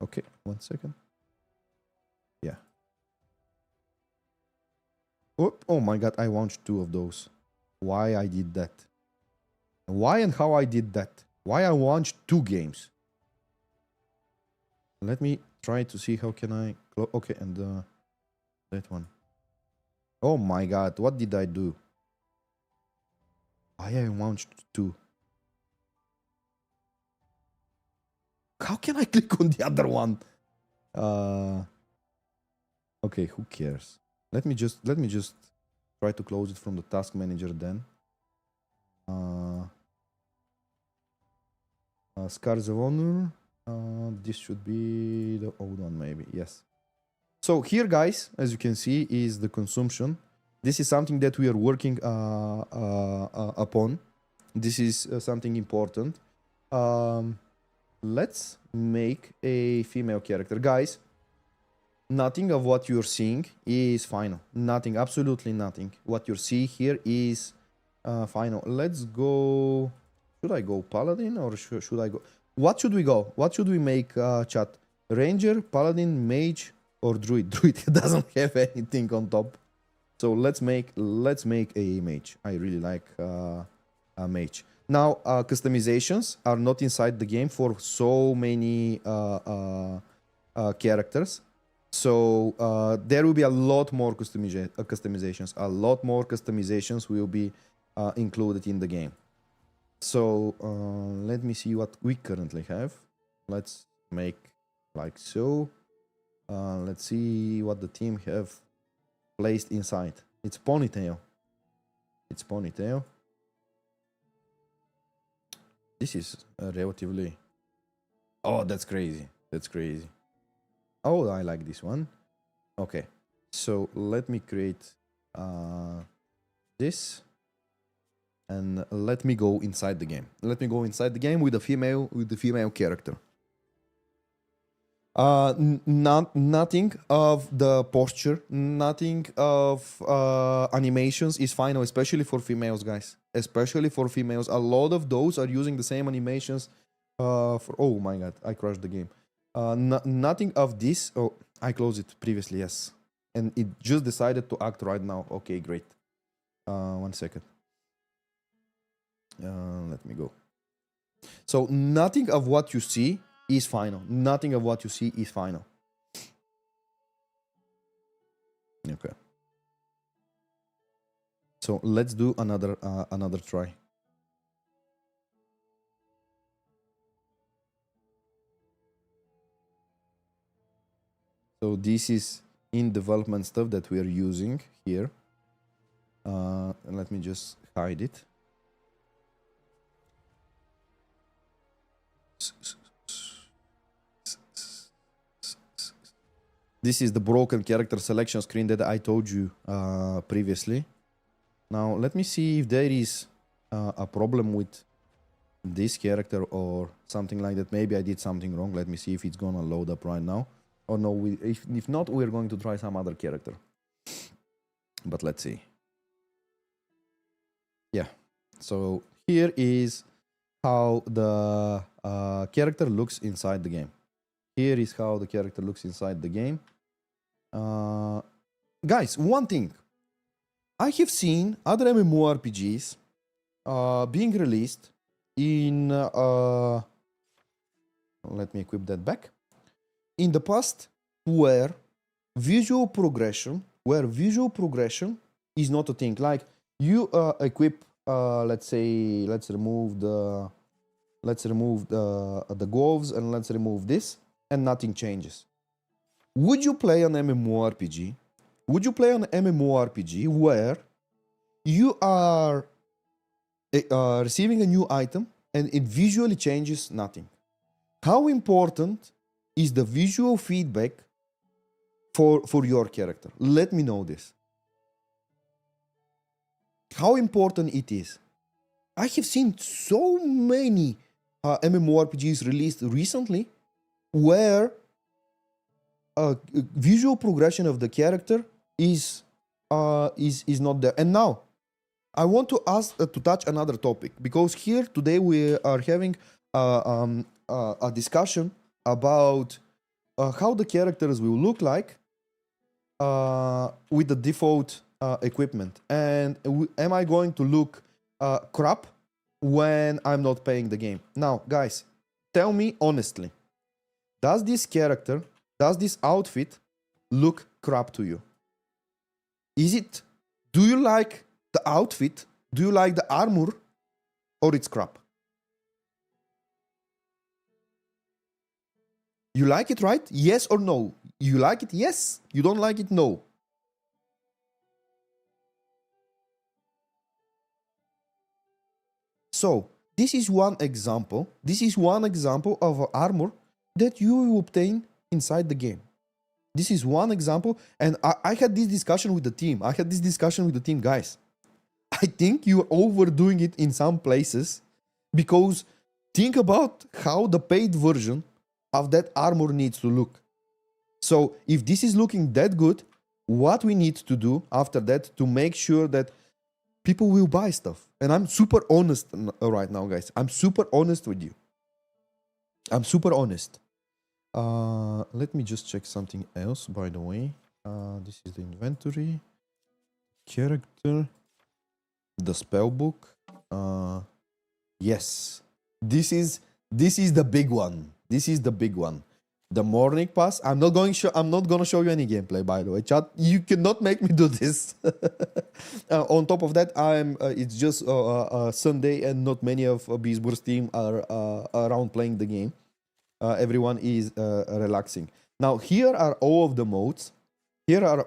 Okay, 1 second. Yeah. Oh my god, I launched 2 of those. Why I did that? Why and how I did that? Why I launched 2 games? Let me try to see how can I... Okay, and that one. Oh my god, what did I do? Why I launched 2? How can I click on the other one? Okay, who cares? Let me just try to close it from the task manager then. Scars of Honor. This should be the old one, maybe. Yes. So here, guys, as you can see, is the consumption. This is something that we are working upon. This is something important. Let's make a female character. Guys, nothing of what you're seeing is final. Nothing, absolutely nothing. What you see here is final. Let's go... Should I go Paladin or should I go... What should we go? What should we make, chat? Ranger, Paladin, Mage, or Druid? Druid doesn't have anything on top. So let's make a Mage. I really like a Mage. Now, customizations are not inside the game for so many characters. So there will be a lot more customizations. A lot more customizations will be included in the game. So let me see what we currently have. Let's make like so. Let's see what the team have placed inside. It's Ponytail. It's Ponytail. This is relatively... Oh, that's crazy. That's crazy. Oh, I like this one. Okay. So let me create this. And let me go inside the game. Let me go inside the game with the female character. Nothing of the posture, nothing of animations is final, especially for females, guys. Especially for females. A lot of those are using the same animations Oh my god, I crashed the game. Nothing of this. Oh, I closed it previously, yes. And it just decided to act right now. Okay, great. 1 second. Let me go. So nothing of what you see is final. Nothing of what you see is final. Okay. So let's do another try. So this is in development stuff that we are using here. And let me just hide it. This is the broken character selection screen that I told you previously. Now let me see if there is a problem with this character or something like that. Maybe I did something wrong. Let me see if it's gonna load up right now. Oh no, if not, we're going to try some other character. But let's see. Yeah, so here is how the character looks inside the game. Here is how the character looks inside the game. Guys, one thing. I have seen other MMORPGs being released in... let me equip that back. In the past, where visual progression is not a thing. Like, you equip, let's say, let's remove the gloves and let's remove this, and nothing changes. Would you play an MMORPG? Would you play an MMORPG where you are receiving a new item and it visually changes nothing? How important is the visual feedback for your character? Let me know this. How important it is. I have seen so many MMORPGs released recently where visual progression of the character is not there. And now I want to ask to touch another topic, because here today we are having a discussion about how the characters will look like with the default equipment, and am I going to look crap when I'm not paying the game? Now, guys, tell me honestly, does this character, does this outfit look crap to you? Is it, do you like the outfit? Do you like the armor? Or it's crap? You like it, right? Yes or no? You like it? Yes. You don't like it? No. So this is one example. This is one example of an armor that you will obtain inside the game. This is one example, and I had this discussion with the team. Guys. I think you're overdoing it in some places, because think about how the paid version of that armor needs to look. So if this is looking that good, what we need to do after that to make sure that people will buy stuff. And I'm super honest right now, guys. I'm super honest with you. I'm super honest. Let me just check something else, by the way. This is the inventory. Character. The spell book. Yes. This is the big one. This is the big one. The morning pass. I'm not gonna show you any gameplay, by the way. Chat, you cannot make me do this. On top of that, it's just Sunday, and not many of Beastbur's team are around playing the game. Everyone is relaxing. Now, here are all of the modes. That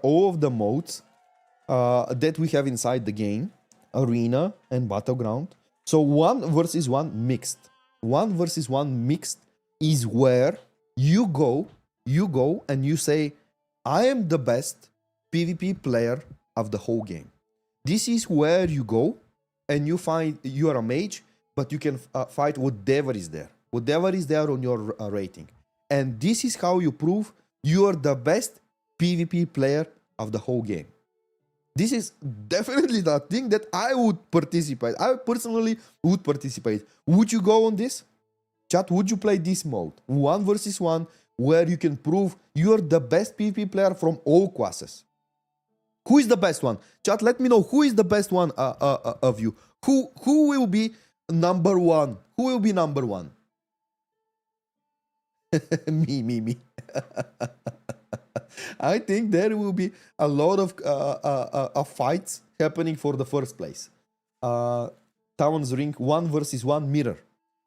we have inside the game: Arena and Battleground. So 1 versus 1 mixed. 1 versus 1 mixed is where you go and you say, I am the best PvP player of the whole game. This is where you go and you find you are a mage, but you can fight whatever is there on your rating. And this is how you prove you are the best PvP player of the whole game. This is definitely the thing that I would participate. I personally would participate. Would you go on this? Chat, would you play this mode? 1 versus 1, where you can prove you're the best PvP player from all classes. Who is the best one? Chat, let me know who is the best one of you. Who will be number one? Who will be number one? me. I think there will be a lot of fights happening for the first place. Talon's Ring 1 versus 1 mirror.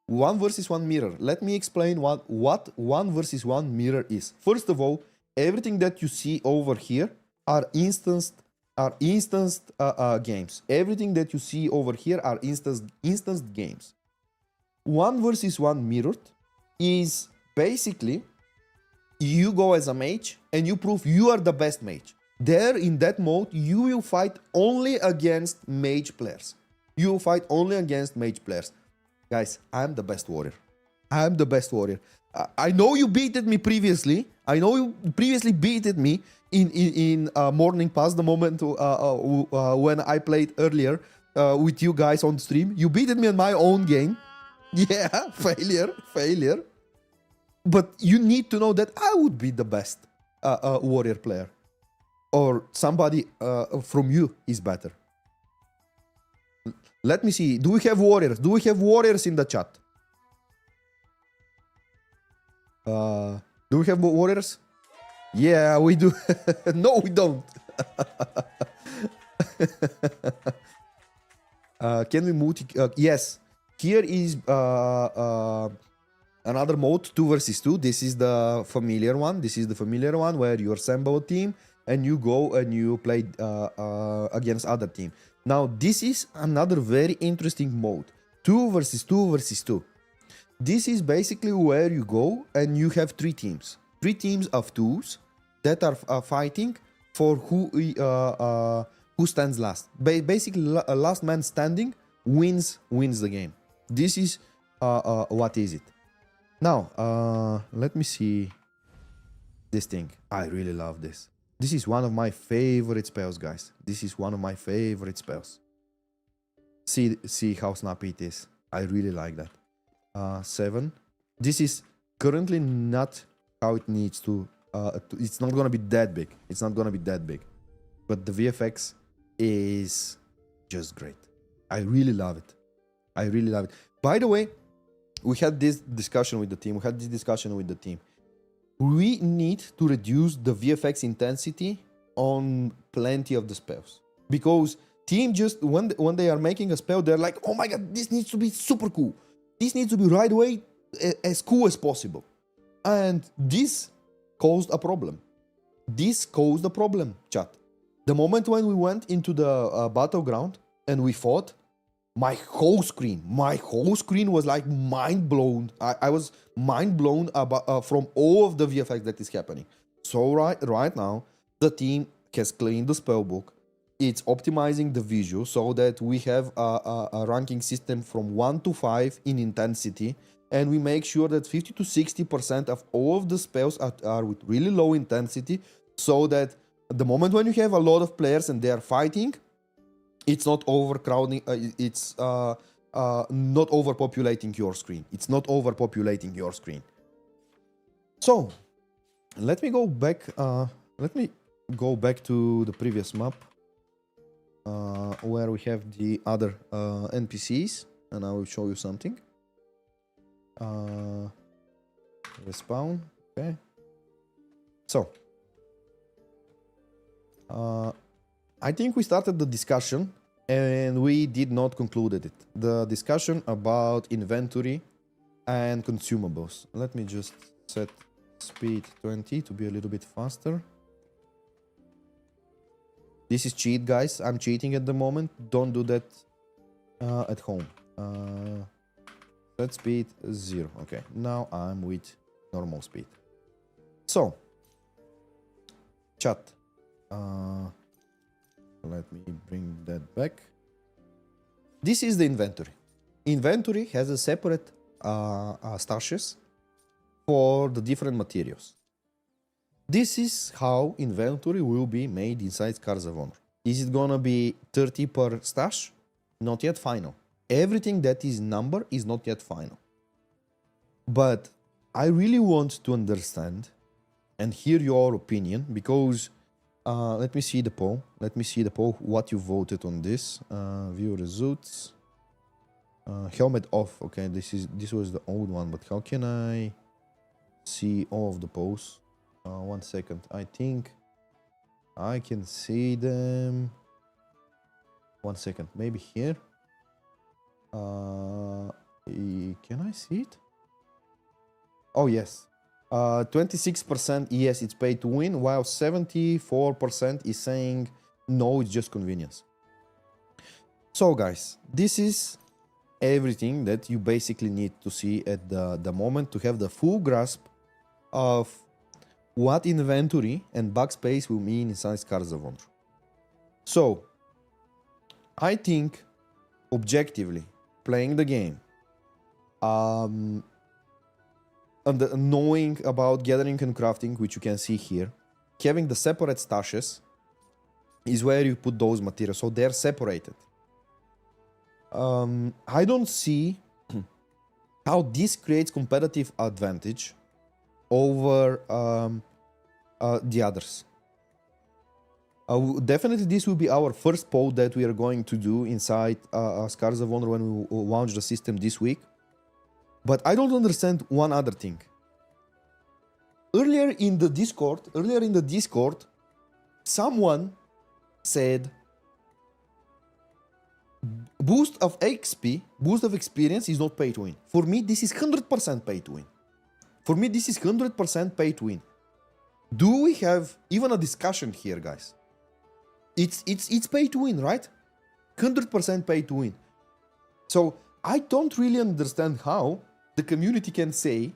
1 versus 1 mirror. Let me explain what 1 versus 1 mirror is. First of all, everything that you see over here are instanced games. Everything that you see over here are instanced games. 1 versus 1 mirrored is basically you go as a mage and you prove you are the best mage. There in that mode, you will fight only against mage players. You will fight only against mage players. Guys, I'm the best warrior. I'm the best warrior. I know you beated me previously. I know you previously beated me in Morning Pass, the moment when I played earlier with you guys on stream. You beated me in my own game. Yeah, failure. But you need to know that I would be the best warrior player. Or somebody from you is better. Let me see. Do we have warriors? Do we have warriors in the chat? Do we have warriors? Yeah, we do. No, we don't. Can we multi... yes. Here is another mode, 2 versus 2. This is the familiar one. This is the familiar one where you assemble a team and you go and you play against other team. Now, this is another very interesting mode. 2 versus 2 versus 2. This is basically where you go and you have 3 teams. 3 teams of 2s that are fighting for who stands last. Basically, last man standing wins the game. This is what is it. Now, let me see this thing. I really love this. This is one of my favorite spells, guys. This is one of my favorite spells. See how snappy it is. I really like that. 7. This is currently not how it needs to. It's not gonna be that big. It's not gonna be that big. But the VFX is just great. I really love it. I really love it. By the way, we had this discussion with the team. We need to reduce the VFX intensity on plenty of the spells. Because team just, when they are making a spell, they're like, oh my god, this needs to be super cool. This needs to be right away as cool as possible. And this caused a problem. Chat. The moment when we went into the Battleground and we fought, my whole screen was like mind blown. I was mind blown about, from all of the VFX that is happening. So right now, the team has cleaned the spellbook. It's optimizing the visual so that we have a ranking system from 1 to 5 in intensity. And we make sure that 50 to 60% of all of the spells are with really low intensity, so that the moment when you have a lot of players and they are fighting, it's not overcrowding, it's not overpopulating your screen. So, let me go back to the previous map, where we have the other NPCs, and I will show you something. Respawn, okay. So, I think we started the discussion and we did not conclude it. The discussion about inventory and consumables. Let me just set speed 20 to be a little bit faster. This is cheat, guys. I'm cheating at the moment. Don't do that at home. Set speed 0. Okay, now I'm with normal speed. So, chat. Let me bring that back. This is the inventory. Inventory has a separate stashes for the different materials. This is how inventory will be made inside Scars of Honor. Is it gonna be 30 per stash? Not yet final. Everything that is number is not yet final. But I really want to understand and hear your opinion because let me see the poll. Let me see the poll. What you voted on this? View results. Helmet off. Okay, this was the old one, but how can I see all of the polls? 1 second. I think I can see them. 1 second. Maybe here. Can I see it? Oh yes. 26% yes, it's pay to win, while 74% is saying no, it's just convenience. So guys, this is everything that you basically need to see at the moment to have the full grasp of what inventory and backspace will mean inside Scars of Honor. So, I think objectively, playing the game, and knowing about gathering and crafting, which you can see here, having the separate stashes is where you put those materials, so they're separated. I don't see how this creates competitive advantage over the others. Definitely this will be our first poll that we are going to do inside Scars of Honor when we launch the system this week. But I don't understand one other thing. Earlier in the Discord, someone said boost of XP, boost of experience is not pay to win. For me, this is 100% pay to win. For me, this is 100% pay to win. Do we have even a discussion here, guys? It's pay to win, right? 100% pay to win. So I don't really understand how the community can say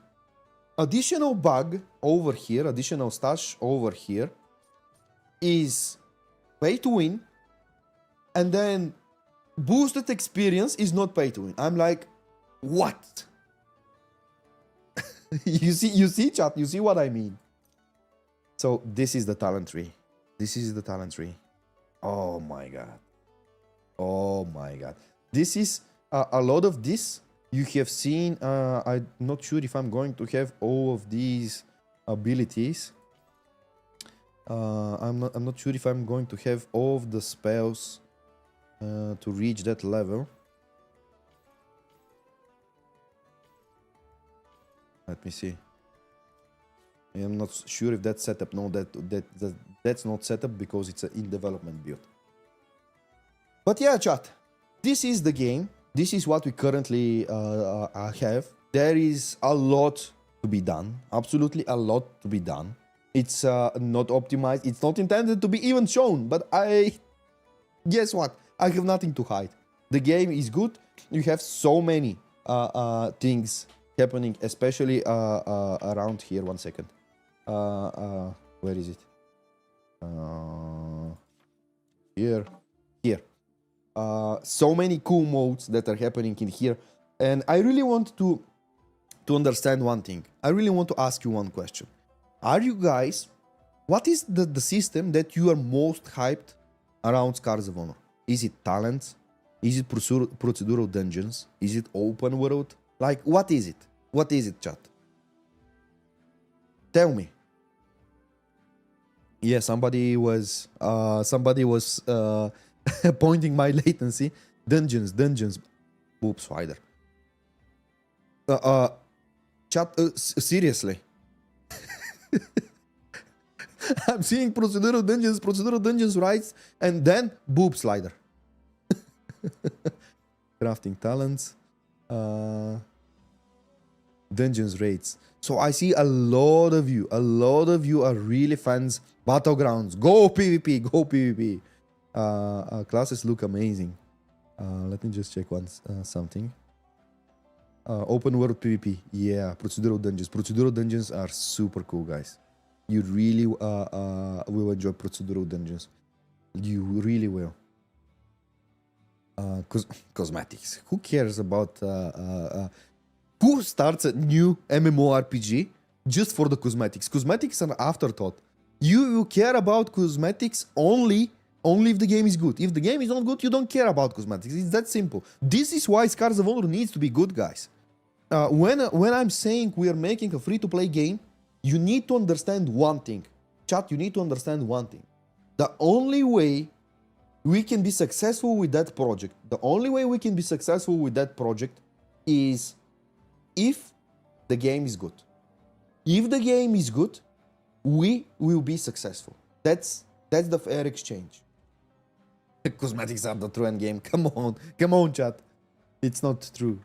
additional bug over here, additional stash over here is pay to win, and then boosted experience is not pay to win. I'm like, what? you see, chat, you see what I mean? So this is the talent tree. This is the talent tree. Oh my god. Oh my god. This is a lot of this you have seen. I'm not sure if I'm going to have all of these abilities. I'm not sure if I'm going to have all of the spells to reach that level. Let me see. I'm not sure if that's set up. No, that's not set up because it's an in development build. But yeah, chat. This is the game. This is what we currently have. There is a lot to be done. Absolutely a lot to be done. It's not optimized. It's not intended to be even shown. But guess what? I have nothing to hide. The game is good. You have so many things happening, especially around here. 1 second. Where is it? Here. So many cool modes that are happening in here, and I really want to understand one thing. I really want to ask you one question. Are you guys, what is the system that you are most hyped around Scars of Honor? Is it talents? Is it procedural dungeons? Is it open world? Like, what is it? What is it, chat? Tell me. Yeah, somebody was pointing my latency. Dungeons. Oops, spider. Chat, seriously. I'm seeing procedural dungeons rights, and then boob slider. Crafting talents. Dungeons raids. So I see a lot of you are really fans. Battlegrounds. Go PvP. Classes look amazing. Let me just check something. Open world PvP. Yeah, procedural dungeons. Procedural dungeons are super cool, guys. You really will enjoy procedural dungeons. You really will. Cosmetics. Who cares about... who starts a new MMORPG just for the cosmetics? Cosmetics are an afterthought. You care about cosmetics only if the game is good. If the game is not good, you don't care about cosmetics. It's that simple. This is why Scars of Honor needs to be good, guys. when I'm saying we are making a free-to-play game, you need to understand one thing. Chat, you need to understand one thing. The only way we can be successful with that project, is if the game is good. If the game is good, we will be successful. That's the fair exchange. The cosmetics are the true end game. Come on, chat. It's not true.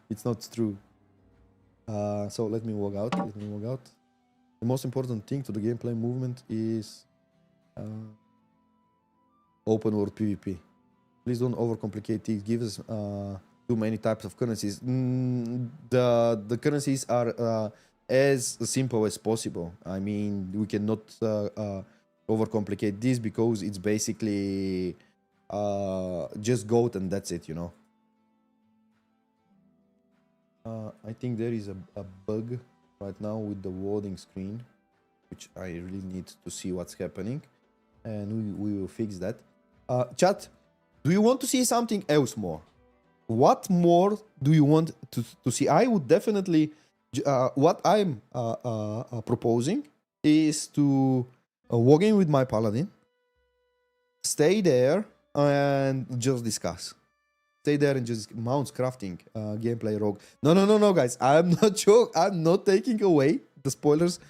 So let me walk out. The most important thing to the gameplay movement is open world PvP. Please don't overcomplicate things. Give us too many types of currencies. The currencies are as simple as possible. I mean, we cannot overcomplicate this because it's basically just gold and that's it, you know. I think there is a bug right now with the loading screen, which I really need to see what's happening, and we will fix that. Chat, do you want to see something else more? What more do you want to see? I would definitely, what I'm proposing is to walk in with my paladin, stay there and just discuss. Stay there and just mounts crafting, gameplay rogue. No, guys. I'm not joking. I'm not taking away the spoilers.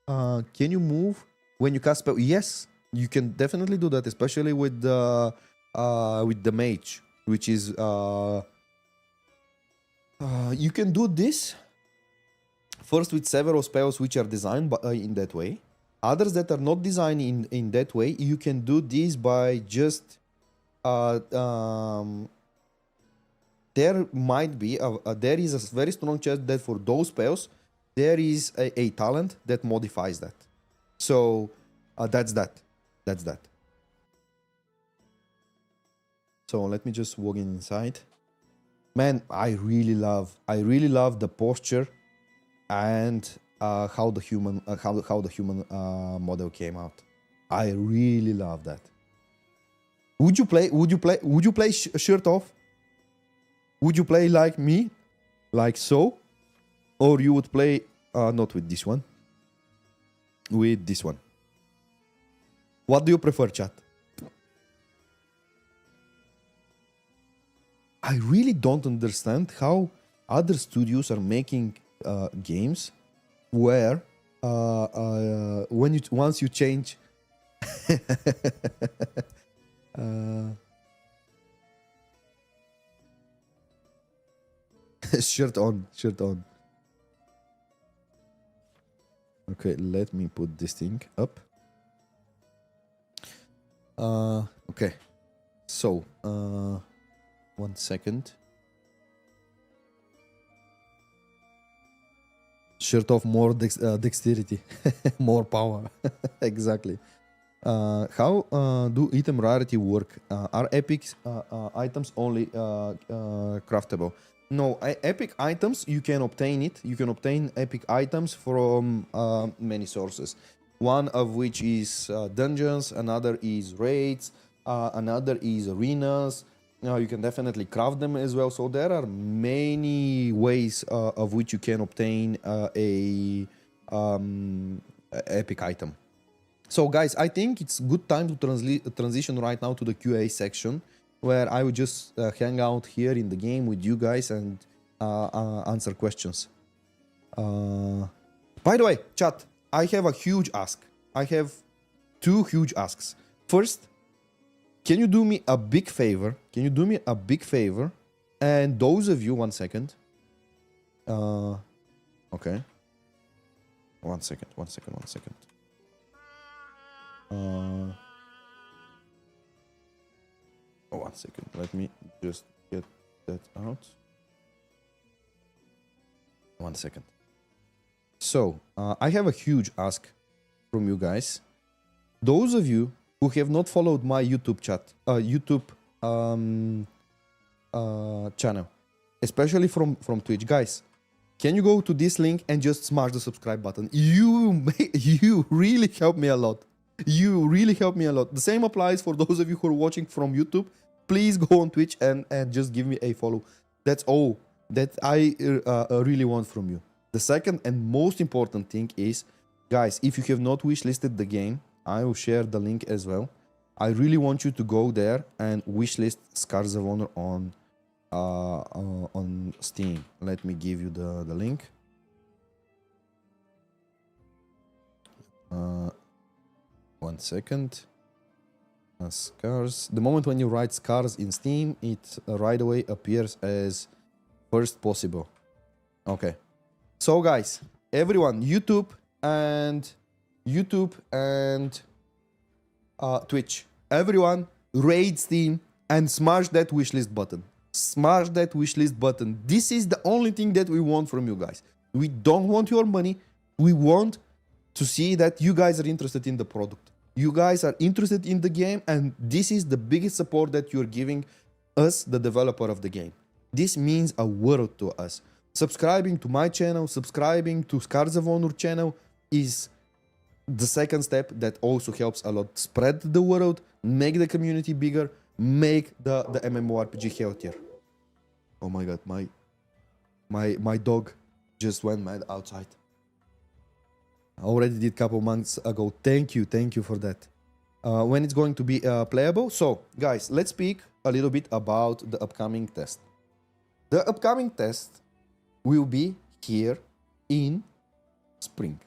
Can you move when you cast spell? Yes, you can definitely do that, especially with the mage, which is you can do this first with several spells which are designed in that way. Others that are not designed in that way, you can do this by just there might be there is a very strong chance that for those spells there is a talent that modifies that. So that's that. So let me just walk inside. Man, I really love the posture and how the human model came out. I really love that. Would you play shirt off? Would you play like me, like so, or you would play not with this one, with this one? What do you prefer, chat? I really don't understand how other studios are making games where once you change shirt on. Okay, let me put this thing up. Okay, so 1 second. Shirt off, more dexterity, more power. Exactly. How do item rarity work? Are epic items only craftable? No, epic items, you can obtain it. You can obtain epic items from many sources. One of which is dungeons, another is raids, another is arenas. You can definitely craft them as well. So there are many ways of which you can obtain a epic item. So guys, I think it's good time to transition right now to the QA section, where I would just hang out here in the game with you guys and answer questions. By the way, chat, I have a huge ask. I have 2 huge asks. First, can you do me a big favor? And those of you, 1 second. Okay. 1 second. 1 second. Let me just get that out. 1 second. So, I have a huge ask from you guys. Those of you who have not followed my YouTube channel, especially from Twitch, guys, can you go to this link and just smash the subscribe button? You really help me a lot. The same applies for those of you who are watching from YouTube. Please go on Twitch and just give me a follow. That's all that I really want from you. The second and most important thing is, guys, if you have not wishlisted the game, I will share the link as well. I really want you to go there and wishlist Scars of Honor on Steam. Let me give you the link. 1 second. Scars. The moment when you write Scars in Steam, it right away appears as first possible. Okay. So guys, everyone, YouTube and Twitch, everyone raid Steam and smash that wishlist button. Smash that wishlist button. This is the only thing that we want from you guys. We don't want your money. We want to see that you guys are interested in the product. You guys are interested in the game, and this is the biggest support that you're giving us, the developer of the game. This means a world to us. Subscribing to my channel, subscribing to Scars of Honor channel is the second step that also helps a lot. Spread the word, make the community bigger, make the MMORPG healthier. Oh my god, my dog just went mad outside. I already did a couple months ago. Thank you for that. When it's going to be playable. So, guys, let's speak a little bit about the upcoming test. The upcoming test will be here in spring.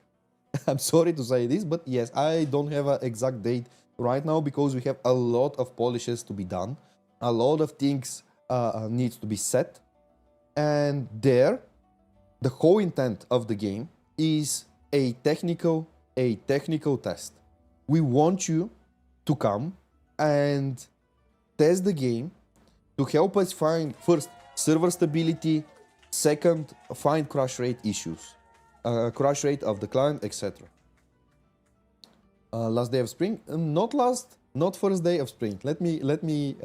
I'm sorry to say this, but yes, I don't have an exact date right now because we have a lot of polishes to be done. A lot of things needs to be set. And there, the whole intent of the game is a technical test. We want you to come and test the game to help us find, first, server stability, second, find crash rate issues, crash rate of the client, etc. Last day of spring, not first day of spring. Let me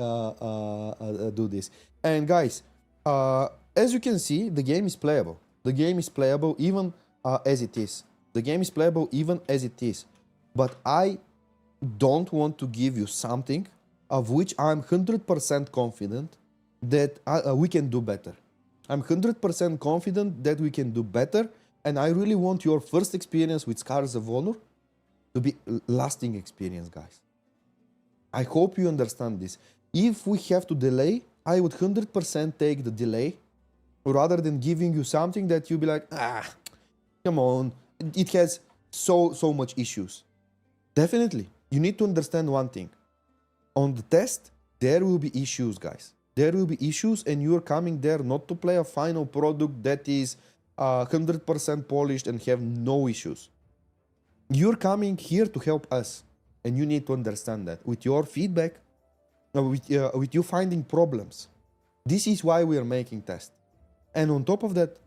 do this. And guys, as you can see, the game is playable. The game is playable even as it is. The game is playable even as it is. But I don't want to give you something of which I'm 100% confident that we can do better. I'm 100% confident that we can do better, and I really want your first experience with Scars of Honor to be lasting experience, guys. I hope you understand this. If we have to delay, I would 100% take the delay rather than giving you something that you'll be like, come on, it has so much issues. Definitely, you need to understand one thing. On the test, there will be issues, guys. There will be issues, and you're coming there not to play a final product that is 100% polished and have no issues. You're coming here to help us, and you need to understand that. With your feedback, with you finding problems, this is why we are making tests. And on top of that,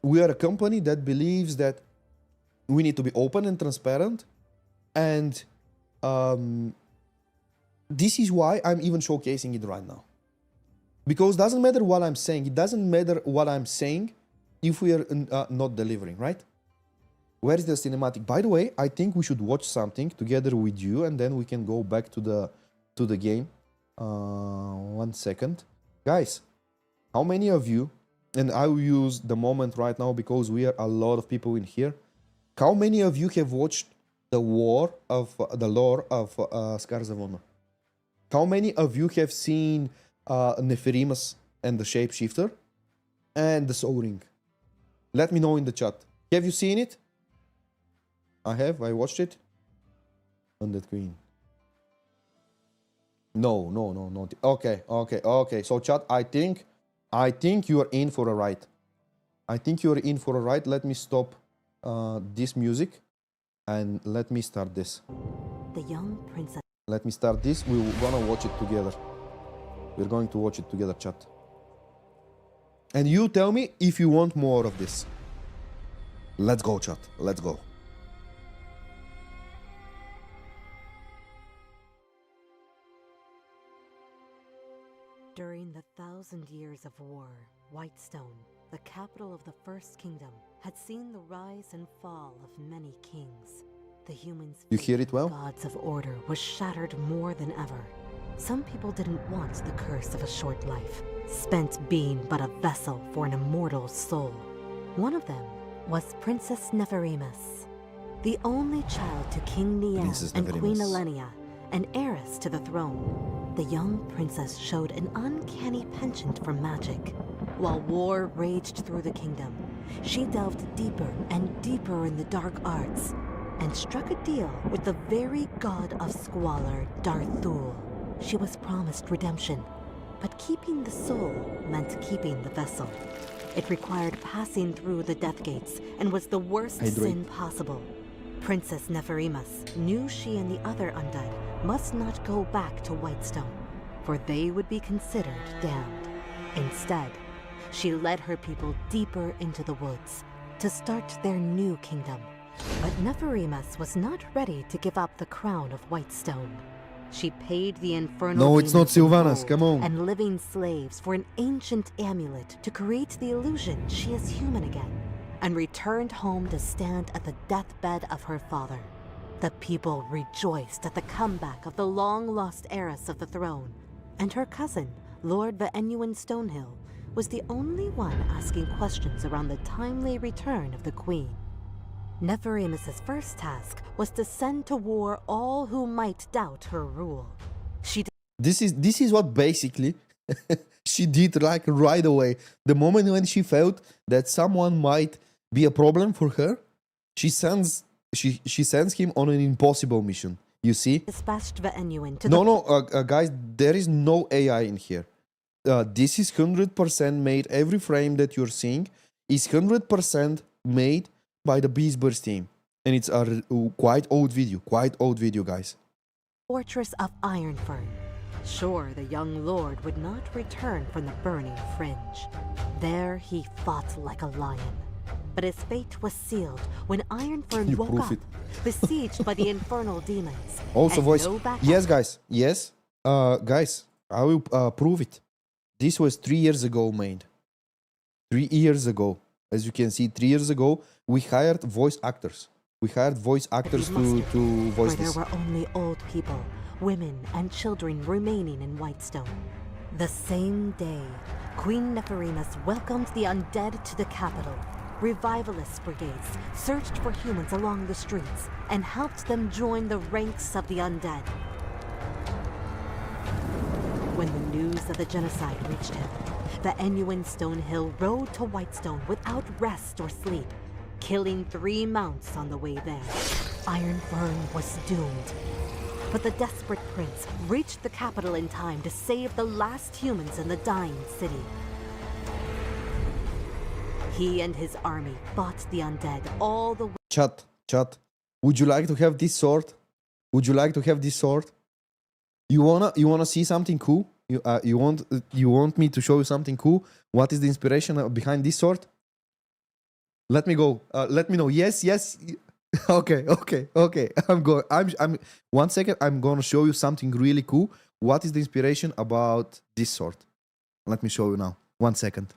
we are a company that believes that we need to be open and transparent, and this is why I'm even showcasing it right now. Because it doesn't matter what I'm saying. It doesn't matter what I'm saying if we are not delivering, right? Where is the cinematic? By the way, I think we should watch something together with you, and then we can go back to the game. 1 second. Guys, how many of you, and I will use the moment right now because we are a lot of people in here. How many of you have watched the lore of Scars of Honor? How many of you have seen Nephirimus and the Shapeshifter and the Soul Ring? Let me know in the chat. Have you seen it? I have. I watched it. Undead Queen. No, not. Okay. So chat, I think you are in for a ride. I think you are in for a ride. Let me stop this music and let me start this. The young princess. Let me start this. We're gonna watch it together. We're going to watch it together, chat. And you tell me if you want more of this. Let's go, chat. Let's go. During the 1,000 years of war, Whitestone, the capital of the First Kingdom, had seen the rise and fall of many kings. The humans' You hear it well? gods of order was shattered more than ever. Some people didn't want the curse of a short life. spent being but a vessel for an immortal soul. One of them was Princess Nepherimus, the only child to King Niam and Queen Elenia, an heiress to the throne. The young princess showed an uncanny penchant for magic. While war raged through the kingdom, she delved deeper and deeper in the dark arts and struck a deal with the very god of squalor, Darthul. She was promised redemption, but keeping the soul meant keeping the vessel. It required passing through the death gates and was the worst sin possible. Princess Nepherimus knew she and the other undead must not go back to Whitestone, for they would be considered damned. Instead, she led her people deeper into the woods to start their new kingdom. But Nepherimus was not ready to give up the crown of Whitestone. She paid the infernal No, it's not demons in Sylvanas, gold come on. and living slaves for an ancient amulet to create the illusion she is human again, and returned home to stand at the deathbed of her father. The people rejoiced at the comeback of the long-lost heiress of the throne, and her cousin, Lord Pay2WIn Stonehill, was the only one asking questions around the timely return of the queen. Nepherimus's first task was to send to war all who might doubt her rule. This is what basically she did like right away. The moment when she felt that someone might be a problem for her, she sends him on an impossible mission. You see? Dispatched Pay2WIn to guys, there is no AI in here. This is 100% made. Every frame that you're seeing is 100% made by the Beastburst team. And it's a quite old video, guys. fortress of Ironfern. Sure, the young lord would not return from the burning fringe. There he fought like a lion. But his fate was sealed when Ironfern woke up, besieged by the infernal demons. Also and voice. no backup. Yes, guys. Yes. Guys, I will prove it. This was 3 years ago made. 3 years ago. As you can see, 3 years ago, we hired voice actors. We hired voice actors to voice where this. there were only old people, women, and children remaining in Whitestone. The same day, Queen Nepherimus welcomed the undead to the capital. Revivalist brigades searched for humans along the streets and helped them join the ranks of the undead. When the news of the genocide reached him, Pay2WIn Stonehill rode to Whitestone without rest or sleep, killing 3 mounts on the way there. Ironfern was doomed. But the desperate prince reached the capital in time to save the last humans in the dying city. He and his army fought the undead all the way. Chat. Would you like to have this sword? Would you like to have this sword? You wanna see something cool? You want me to show you something cool? What is the inspiration behind this sword? Let me go. Let me know. Yes. Okay. I'm 1 second. I'm gonna show you something really cool. What is the inspiration about this sword? Let me show you now. 1 second.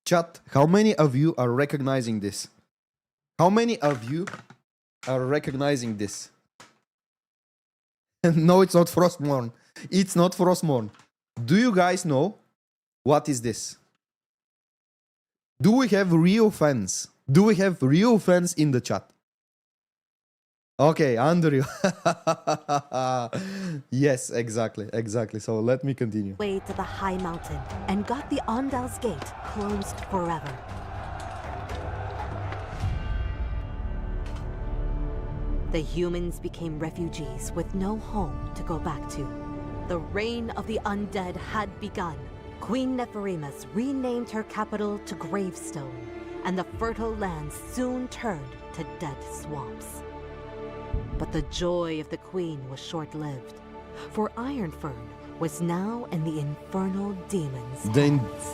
Chat, how many of you are recognizing this? How many of you are recognizing this? No, it's not Frostmourne. It's not Frostmourne. Do you guys know what is this? Do we have real fans? Do we have real fans in the chat? Okay, Andrew. Yes, exactly. So let me continue. Way to the high mountain and got the Ondal's gate closed forever. The humans became refugees with no home to go back to. The reign of the undead had begun. Queen Nepherimus renamed her capital to Gravestone, and the fertile lands soon turned to dead swamps. But the joy of the queen was short-lived, for Ironfern was now in the infernal demons' hands.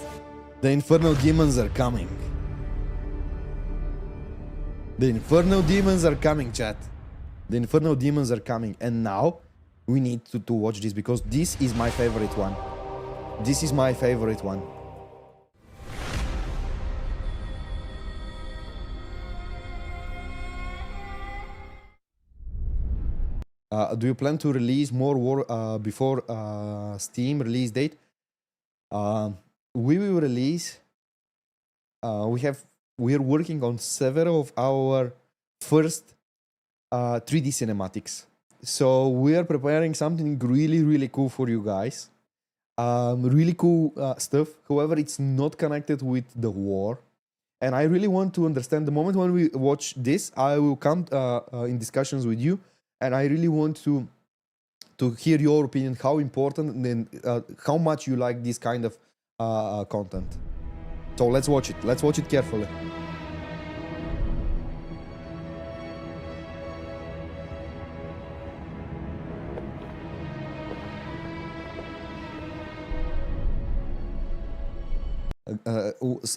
The infernal demons are coming. The infernal demons are coming, chat. The infernal demons are coming. And now, We need to watch this because this is my favorite one. This is my favorite one. Do you plan to release more war before Steam release date? We will release. We are working on several of our first 3D cinematics. So we are preparing something really cool for you guys. Really cool stuff. However, it's not connected with the war. And I really want to understand the moment when we watch this, I will come in discussions with you. And I really want to hear your opinion, how important and how much you like this kind of content. So let's watch it. Let's watch it carefully.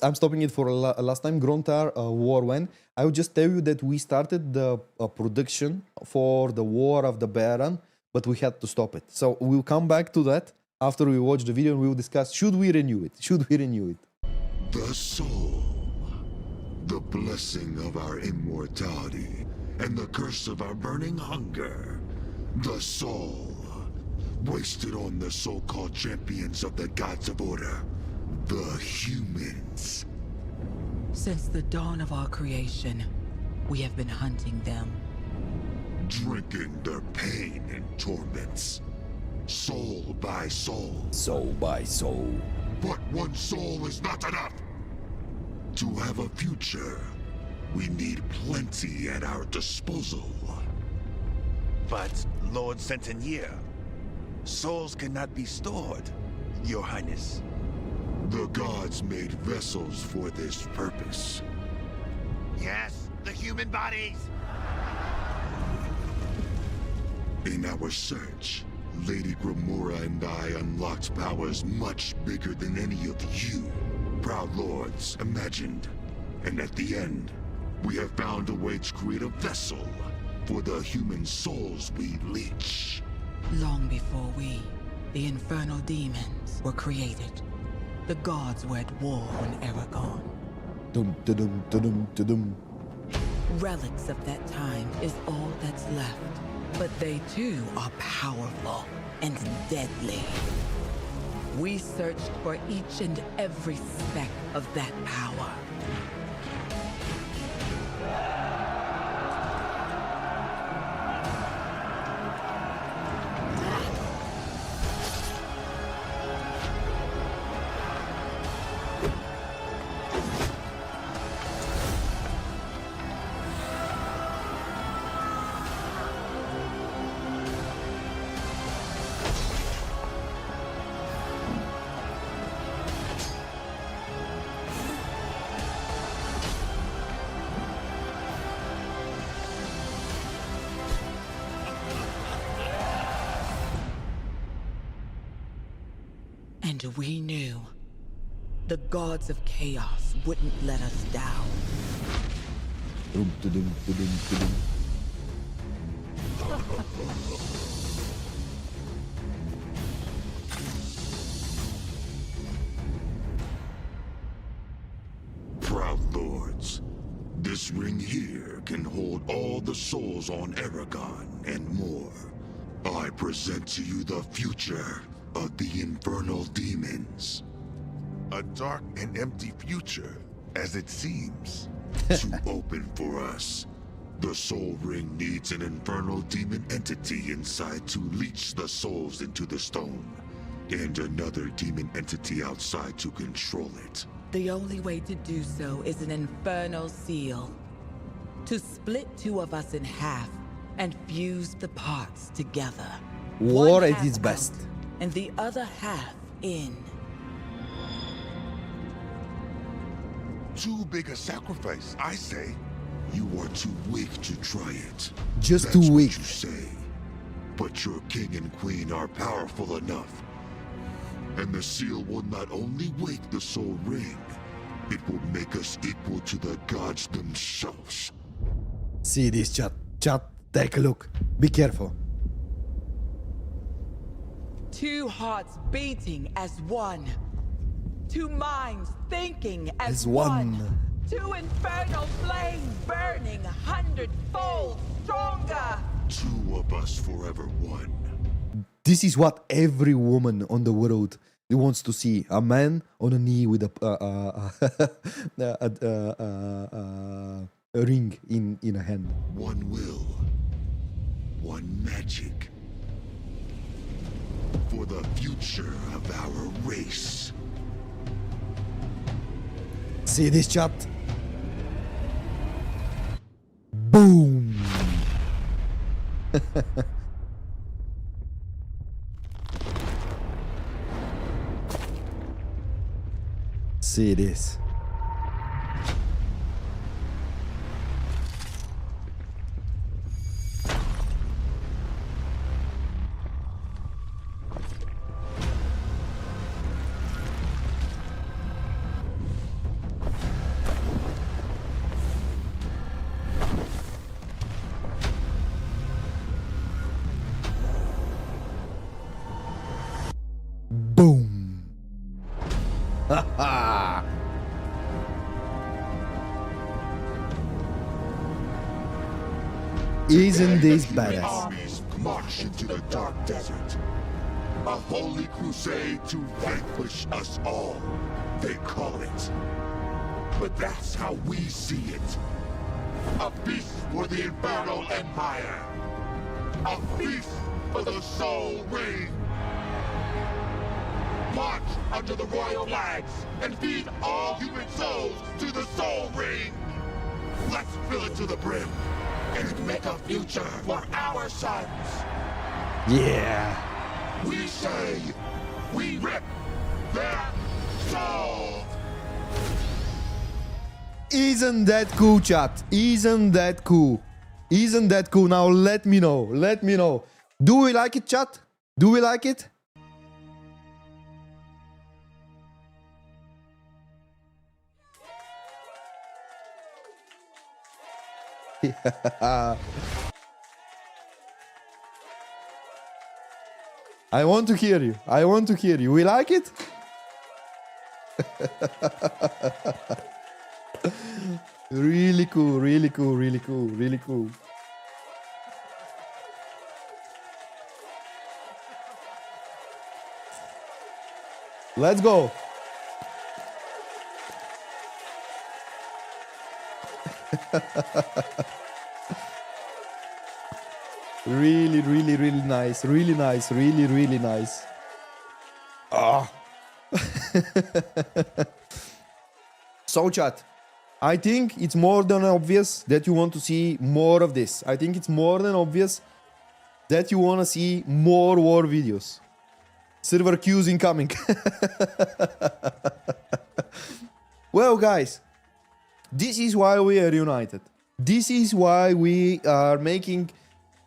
I'm stopping it for last time. Grontar War when. I will just tell you that we started the production for the War of the Baron, but we had to stop it. So we'll come back to that after we watch the video and we'll discuss, should we renew it? Should we renew it? The soul, the blessing of our immortality, and the curse of our burning hunger. The soul, wasted on the so-called champions of the gods of order. The humans. Since the dawn of our creation, we have been hunting them. Drinking their pain and torments. Soul by soul. Soul by soul. But one soul is not enough. To have a future, we need plenty at our disposal. But, Lord Centenier, souls cannot be stored, Your Highness. The gods made vessels for this purpose. Yes, the human bodies! In our search, Lady Grimora and I unlocked powers much bigger than any of you, proud lords, imagined. And at the end, we have found a way to create a vessel for the human souls we leech. Long before we, the infernal demons, were created, the gods were at war on Armegon. Dum dum dum dum. Relics of that time is all that's left. But they too are powerful and deadly. We searched for each and every speck of that power. And we knew the gods of chaos wouldn't let us down. Dum dum dum dum. Proud lords, this ring here can hold all the souls on Armegon and more. I present to you the future of the infernal demons. A dark and empty future, as it seems. To open for us, the soul ring needs an infernal demon entity inside to leech the souls into the stone, and another demon entity outside to control it. The only way to do so is an infernal seal. To split two of us in half and fuse the parts together. War One at half its best. out and the other half in. Too big a sacrifice, I say. You are too weak to try it. Just That's too weak. what you say. But your king and queen are powerful enough. And the seal will not only wake the soul ring, it will make us equal to the gods themselves. See this, chat. Chat, take a look. Be careful. Two hearts beating as one. Two minds thinking as one. Two infernal flames burning 100-fold stronger. Two of us forever one. This is what every woman on the world wants to see. A man on a knee with a ring in a hand. One will. One magic. For the future of our race. See this chat? Boom! See this. Boom! Haha! Isn't this badass? Armies march into the dark desert. A holy crusade to vanquish us all, they call it. But that's how we see it. A feast for the Infernal Empire. A feast for the Soul Ring. March under the royal flags and feed all human souls to the Soul Ring. Let's fill it to the brim and make a future for our sons. Yeah! We say, we rip their souls. Isn't that cool, chat? Isn't that cool? Isn't that cool? Now let me know. Let me know. Do we like it, chat? Do we like it? I want to hear you. I want to hear you. We like it? Really cool, really cool, really cool, really cool. Let's go. Really, really, really nice. Really nice. Really, really nice. Ah. So, chat, I think it's more than obvious that you want to see more of this. I think it's more than obvious that you want to see more war videos. Server queues incoming. Well, guys, this is why we are united. This is why we are making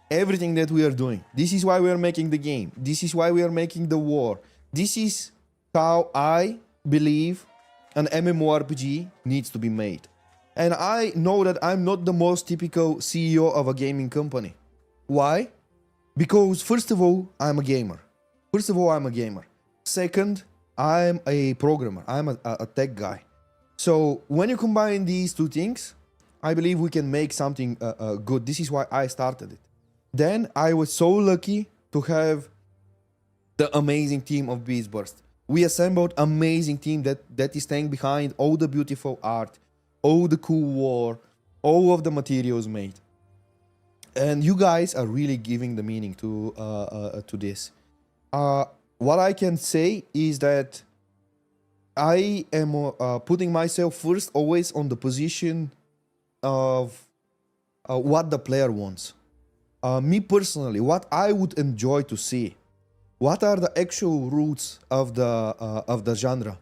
everything that we are doing. This is why we are making the game. This is why we are making the war. This is how I believe an MMORPG needs to be made. And I know that I'm not the most typical CEO of a gaming company. Why? Because first of all, I'm a gamer. First of all, I'm a gamer. Second, I'm a programmer. I'm a tech guy. So when you combine these two things, I believe we can make something good. This is why I started it. Then I was so lucky to have the amazing team of Beast Burst. We assembled an amazing team that is staying behind all the beautiful art, all the cool war, all of the materials made. And you guys are really giving the meaning to this. What I can say is that I am putting myself first always on the position of what the player wants. Me personally, what I would enjoy to see. What are the actual roots of the genre?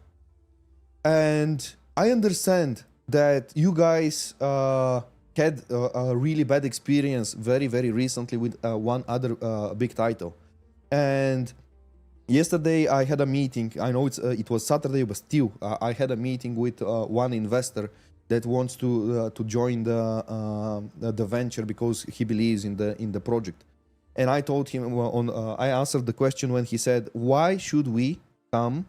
And I understand that you guys had a really bad experience very, very recently with one other big title. And yesterday I had a meeting. I know it was Saturday, but still I had a meeting with one investor that wants to join the venture because he believes in the project. And I told him, I answered the question when he said, why should we come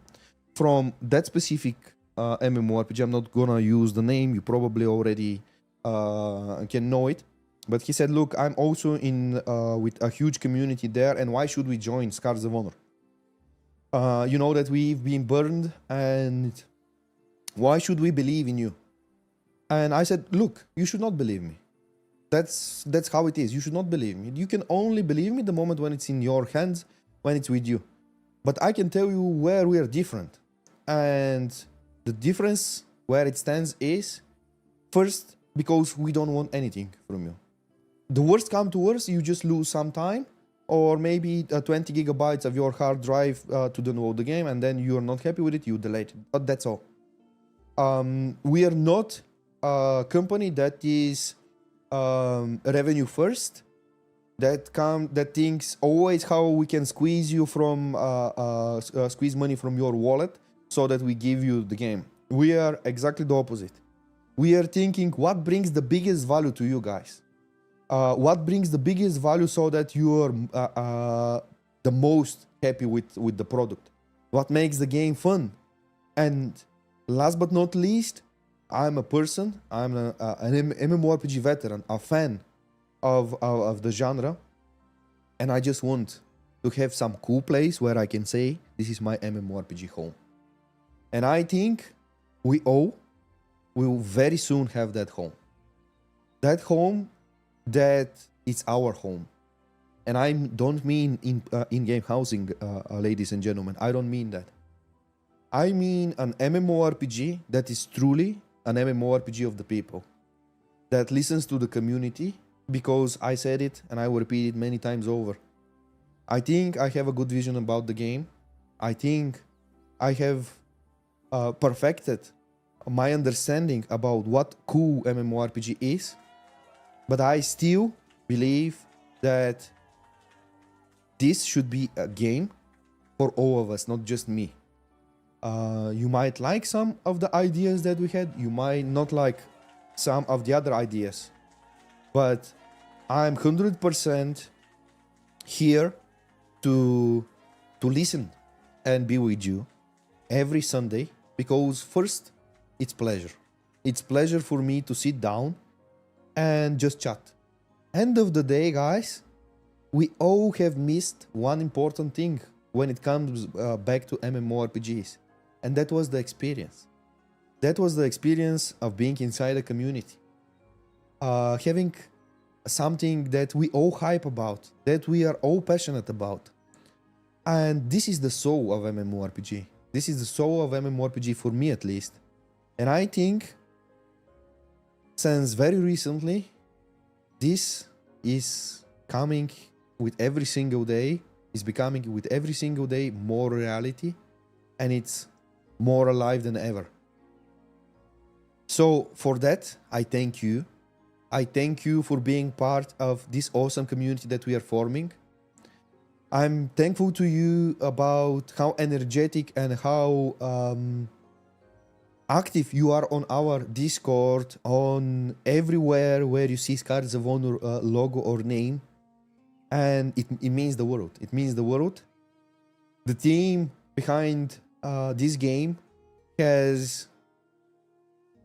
from that specific MMORPG? I'm not gonna use the name, you probably already can know it. But he said, look, I'm also in with a huge community there, and why should we join Scars of Honor? You know that we've been burned, and why should we believe in you? And I said, look, you should not believe me. That's how it is. You should not believe me. You can only believe me the moment when it's in your hands, when it's with you. But I can tell you where we are different. And the difference where it stands is, first, because we don't want anything from you. The worst come to worst, you just lose some time, or maybe 20 gigabytes of your hard drive to download the game, and then you're not happy with it, you delete it. But that's all. We are not a company that is revenue first, that thinks always how we can squeeze you from squeeze money from your wallet so that we give you the game. We are exactly the opposite. We are thinking what brings the biggest value to you guys. What brings the biggest value so that you are the most happy with the product. What makes the game fun. And last but not least, I'm a person, I'm an MMORPG veteran, a fan of the genre, and I just want to have some cool place where I can say, this is my MMORPG home. And I think we all will very soon have that home. That home that is our home. And I don't mean in-game housing, ladies and gentlemen. I don't mean that. I mean an MMORPG that is truly an MMORPG of the people, that listens to the community, because I said it and I will repeat it many times over. I think I have a good vision about the game. I think I have perfected my understanding about what cool MMORPG is, but I still believe that this should be a game for all of us, not just me. You might like some of the ideas that we had, you might not like some of the other ideas, but I'm 100% here to listen and be with you every Sunday, because first, it's pleasure. It's pleasure for me to sit down and just chat. End of the day, guys, we all have missed one important thing when it comes back to MMORPGs. And that was the experience. That was the experience of being inside a community. Having something that we all hype about, that we are all passionate about. And this is the soul of MMORPG. This is the soul of MMORPG for me, at least. And I think, since very recently, this is coming with every single day, is becoming with every single day more reality, and it's more alive than ever. So for that, I thank you. I thank you for being part of this awesome community that we are forming. I'm thankful to you about how energetic and how active you are on our Discord, on everywhere where you see Scars of Honor logo or name. And it means the world. It means the world. The team behind this game has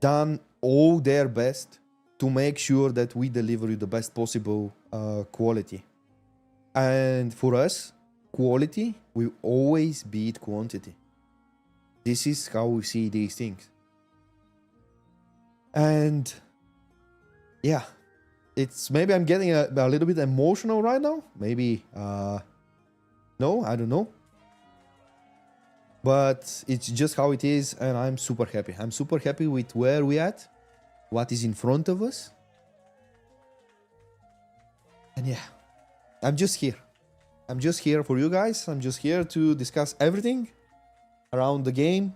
done all their best to make sure that we deliver you the best possible quality. And for us, quality will always beat quantity. This is how we see these things. And yeah, it's maybe I'm getting a little bit emotional right now. Maybe, no, I don't know. But it's just how it is, and I'm super happy. I'm super happy with where we're at, what is in front of us. And yeah, I'm just here. I'm just here for you guys. I'm just here to discuss everything around the game.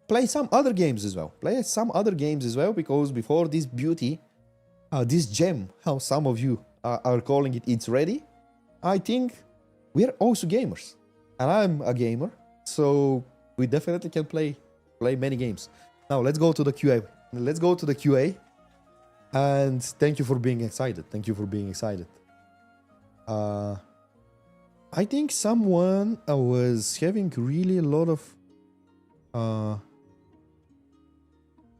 Play some other games as well. Play some other games as well, because before this beauty, this gem, how some of you are calling it, it's ready. I think we're also gamers. And I'm a gamer, so we definitely can play many games. Now let's go to the QA. Let's go to the QA. And thank you for being excited. Thank you for being excited. I think someone was having really a lot of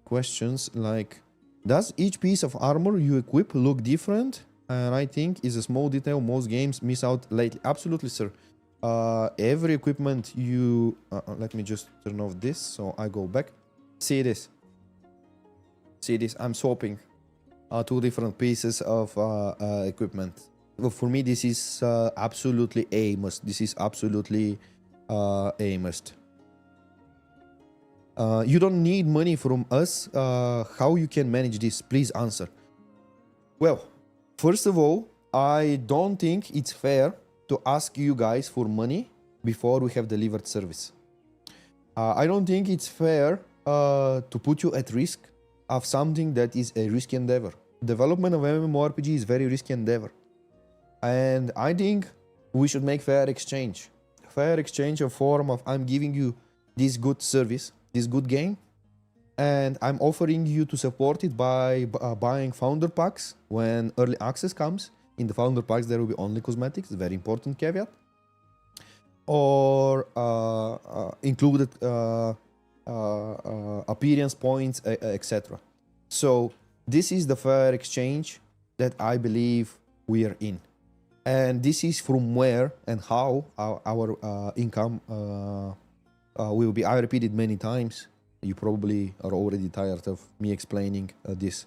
questions like, does each piece of armor you equip look different? And I think is a small detail most games miss out lately. Absolutely, sir. Every equipment you... let me just turn off this so I go back. See this. See this. I'm swapping two different pieces of equipment. Well, for me, this is absolutely a must. This is absolutely a must. You don't need money from us. How you can manage this? Please answer. Well, first of all, I don't think it's fair to ask you guys for money before we have delivered service. I don't think it's fair to put you at risk of something that is a risky endeavor. Development of MMORPG is very risky endeavor. And I think we should make fair exchange. Fair exchange of form of I'm giving you this good service, this good game, and I'm offering you to support it by buying founder packs when early access comes. In the founder packs there will be only cosmetics, very important caveat. Or included appearance points, etc. So this is the fair exchange that I believe we are in. And this is from where and how our income will be. I repeated many times. You probably are already tired of me explaining this.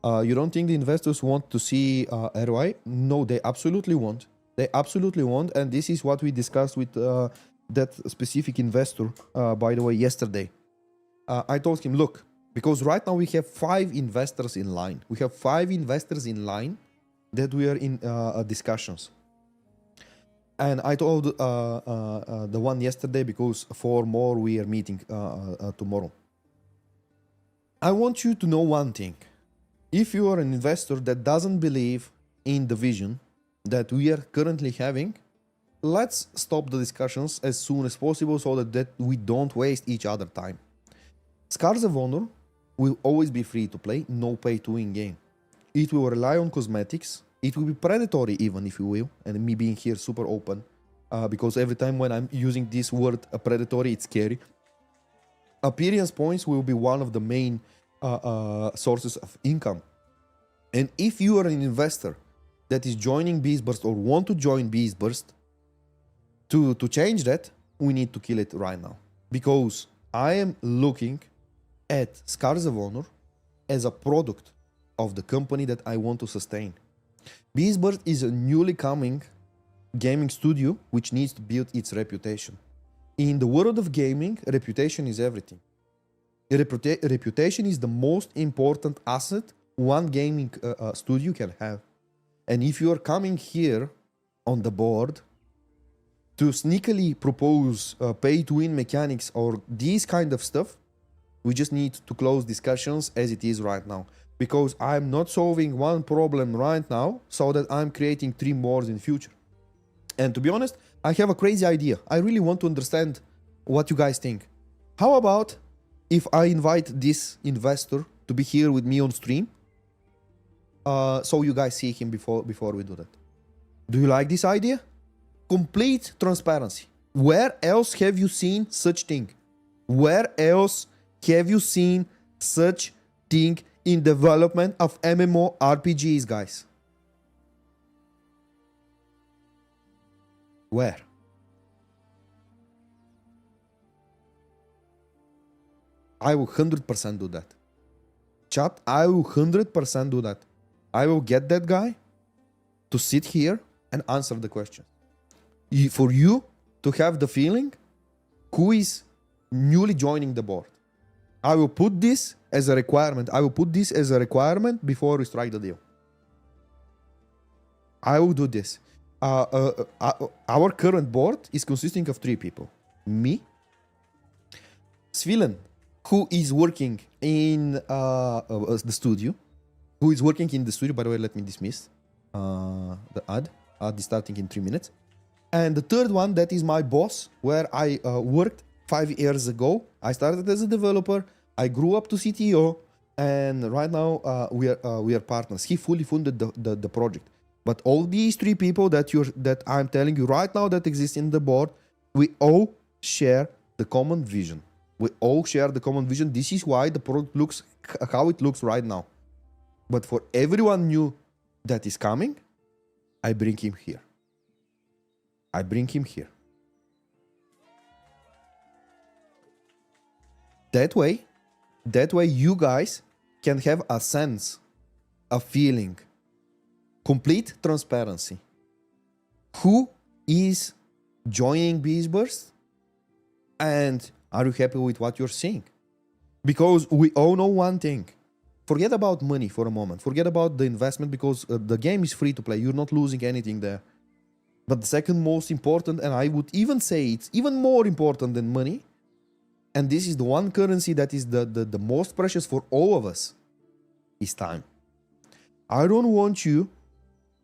You don't think the investors want to see ROI? No, they absolutely want. They absolutely want. And this is what we discussed with that specific investor, by the way, yesterday. I told him, look, because right now we have 5 investors in line. We have 5 investors in line that we are in discussions. And I told the one yesterday because 4 more we are meeting tomorrow. I want you to know one thing. If you are an investor that doesn't believe in the vision that we are currently having, let's stop the discussions as soon as possible so that we don't waste each other time. Scars of Honor will always be free to play, no pay to win game. It will rely on cosmetics. It will be predatory even, if you will, and me being here super open, because every time when I'm using this word predatory, it's scary. Appearance points will be one of the main sources of income. And if you are an investor that is joining Beastburst or want to join Beastburst, to change that, we need to kill it right now. Because I am looking at Scars of Honor as a product of the company that I want to sustain. Beastburst is a newly coming gaming studio which needs to build its reputation. In the world of gaming, reputation is everything. Reputation is the most important asset one gaming studio can have. And if you are coming here on the board to sneakily propose pay-to-win mechanics or these kind of stuff, we just need to close discussions as it is right now. Because I'm not solving one problem right now so that I'm creating 3 more in future. And to be honest, I have a crazy idea. I really want to understand what you guys think. How about if I invite this investor to be here with me on stream? So you guys see him before we do that. Do you like this idea? Complete transparency. Where else have you seen such thing? Where else have you seen such thing in development of MMORPGs, guys? Where? I will 100% do that. Chat, I will 100% do that. I will get that guy to sit here and answer the question. For you to have the feeling who is newly joining the board. I will put this as a requirement. I will put this as a requirement before we strike the deal. I will do this. Our current board is consisting of 3 people. Me, Svilen, who is working in the studio. Who is working in the studio. By the way, let me dismiss the ad. Ad is starting in 3 minutes. And the third one, that is my boss, where I worked 5 years ago. I started as a developer. I grew up to CTO, and right now we are partners. He fully funded the project. But all these three people that I'm telling you right now that exist in the board, we all share the common vision. We all share the common vision. This is why the product looks how it looks right now. But for everyone new that is coming, I bring him here. I bring him here. That way you guys can have a sense, a feeling, complete transparency. Who is joining Beastburst? And are you happy with what you're seeing? Because we all know one thing. Forget about money for a moment. Forget about the investment because the game is free to play. You're not losing anything there. But the second most important, and I would even say it's even more important than money, and this is the one currency that is the most precious for all of us, is time. I don't want you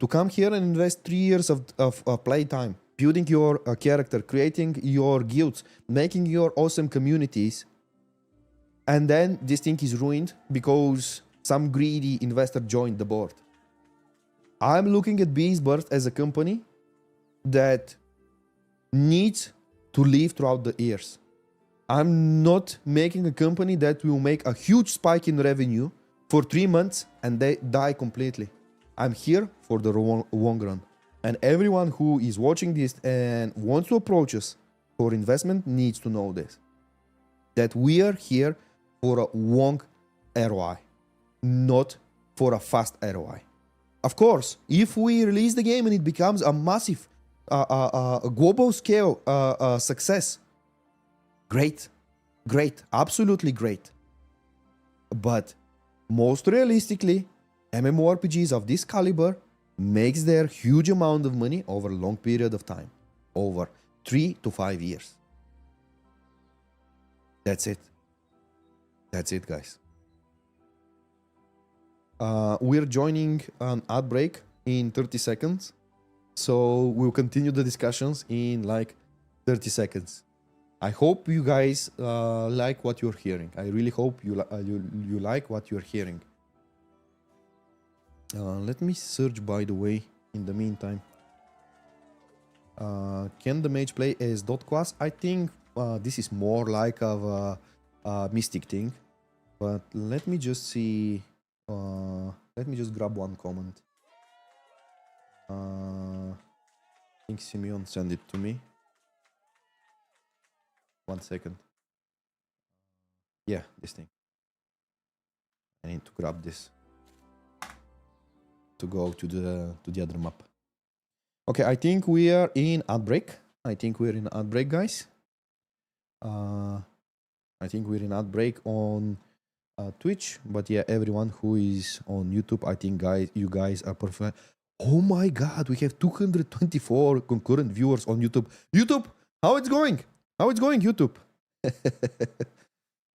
to come here and invest 3 years of playtime, building your character, creating your guilds, making your awesome communities, and then this thing is ruined because some greedy investor joined the board. I'm looking at Beastburst as a company that needs to live throughout the years. I'm not making a company that will make a huge spike in revenue for 3 months and they die completely. I'm here for the long run. And everyone who is watching this and wants to approach us for investment needs to know this. That we are here for a long ROI, not for a fast ROI. Of course, if we release the game and it becomes a massive global scale success, great, absolutely great. But most realistically, MMORPGs of this caliber makes their huge amount of money over a long period of time, over 3 to 5 years. That's it. That's it, guys. We're joining an ad break in 30 seconds. So we'll continue the discussions in like 30 seconds. I hope you guys like what you're hearing. I really hope you like what you're hearing. Let me search, by the way, in the meantime. Can the mage play as dot class? I think this is more like of a mystic thing. But let me just see. Let me just grab one comment. I think Simeon sent it to me. 1 second. Yeah, this thing. I need to grab this to go to the other map. Okay, I think we are in ad break. Guys. I think we're in ad break on Twitch, but yeah, everyone who is on YouTube, I think you guys are perfect. Oh my god, we have 224 concurrent viewers on YouTube. YouTube, how it's going? How it's going, YouTube?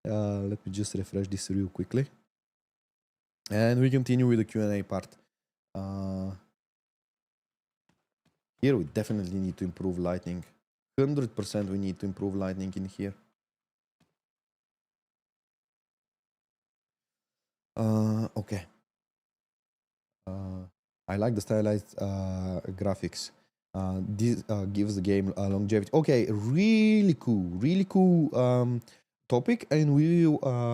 Let me just refresh this real quickly. And we continue with the Q&A part. Here we definitely need to improve lighting. 100% we need to improve lighting in here. Okay. I like the stylized graphics. This gives the game longevity. Okay, really cool topic, and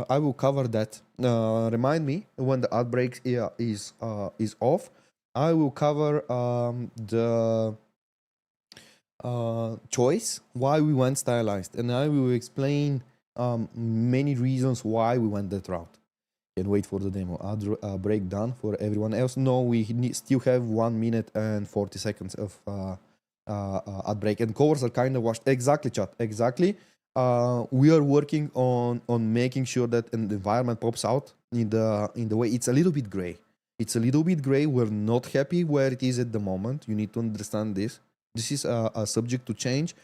I will cover that. Remind me when the outbreak is off. I will cover the choice why we went stylized, and I will explain many reasons why we went that route. Can wait for the demo. Breakdown for everyone else. No, we still have 1 minute and 40 seconds of ad break, and covers are kind of washed. Exactly, chat. Exactly. We are working on making sure that an environment pops out in the way. It's a little bit gray. We're not happy where it is at the moment. You need to understand this. This is a subject to change,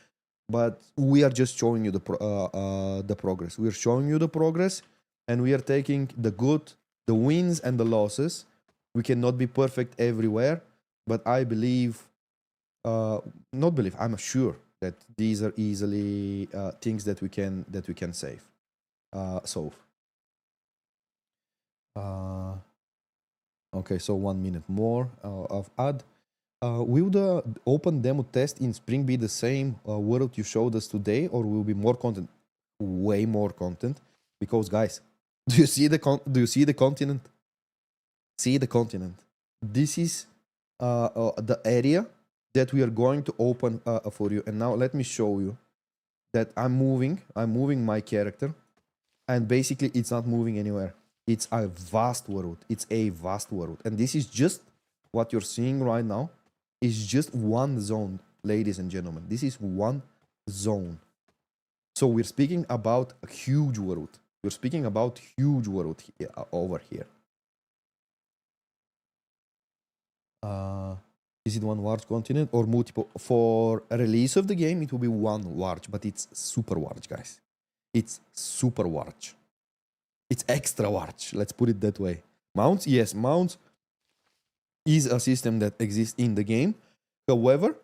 but we are just showing you the progress. We're showing you the progress. And we are taking the good, the wins and the losses. We cannot be perfect everywhere, but I believe, I'm sure that these are easily things that we can solve. Okay, so 1 minute more of ad. will the open demo test in Spring be the same world you showed us today, or will be more content? Way more content, because guys, do you see the continent? See the continent. This is the area that we are going to open for you. And now let me show you that I'm moving my character, and basically it's not moving anywhere. It's a vast world. It's a vast world. And this is just what you're seeing right now. Is just one zone, ladies and gentlemen. This is one zone. So we're speaking about a huge world. We're speaking about huge world here, over here. Is it one large continent or multiple? For a release of the game, it will be one large, but it's super large, guys. It's super large. It's extra large. Let's put it that way. Mounts, yes, mounts is a system that exists in the game. However,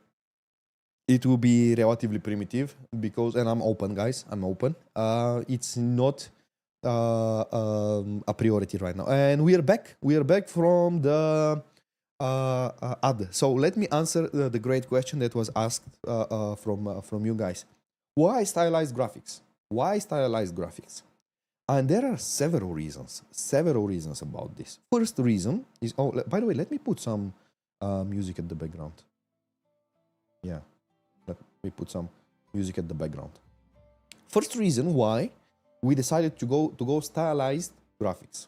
it will be relatively primitive because, and I'm open, guys. I'm open. It's not a priority right now. And we are back. We are back from the ad. So let me answer the great question that was asked from you guys. Why stylized graphics? Why stylized graphics? And there are several reasons about this. First reason is, oh, by the way, let me put some music at the background. Yeah, let me put some music at the background. First reason why we decided to go stylized graphics.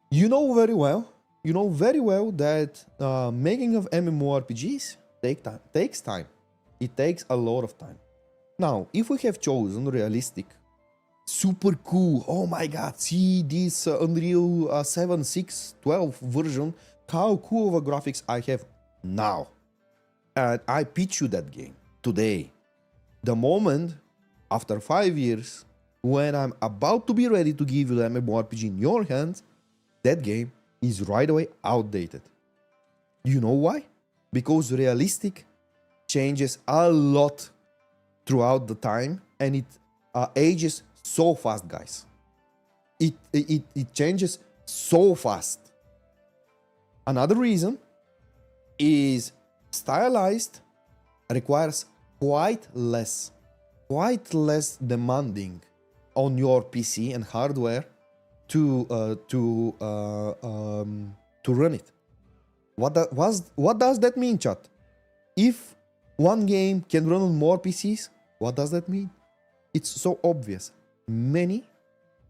You know very well that making of MMORPGs takes time. It takes a lot of time. Now, if we have chosen realistic, super cool, oh my god, see this Unreal 7, 6, 12 version, how cool of a graphics I have now. And I pitch you that game today. The moment, after 5 years, when I'm about to be ready to give you the MMORPG in your hands, that game is right away outdated. You know why? Because realistic changes a lot throughout the time, and it ages so fast, guys. It changes so fast. Another reason is stylized requires quite less demanding on your PC and hardware to run it. What does that mean, chat? If one game can run on more PCs, what does that mean? It's so obvious. Many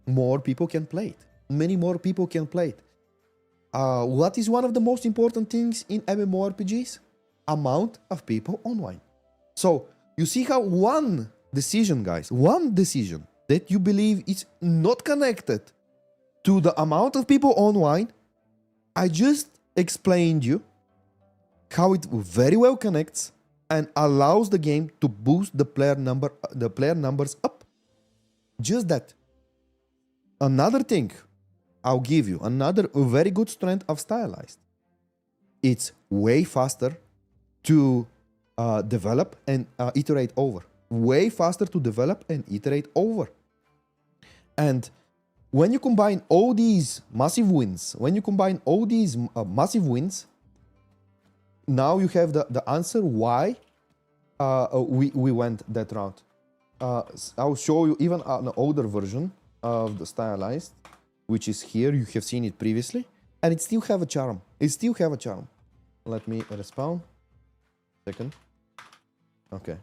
more people can play it. Many more people can play it. What is one of the most important things in MMORPGs? Amount of people online. So you see how one decision, guys, one decision that you believe is not connected to the amount of people online, I just explained you how it very well connects and allows the game to boost the player numbers up. Just that. Another thing I'll give you, another very good strength of stylized. It's way faster to develop and iterate over. Way faster to develop and iterate over. And when you combine all these massive wins, now you have the answer why we went that route. I'll show you even an older version of the stylized, which is here. You have seen it previously, and it still have a charm. Let me respawn. Second. Okay.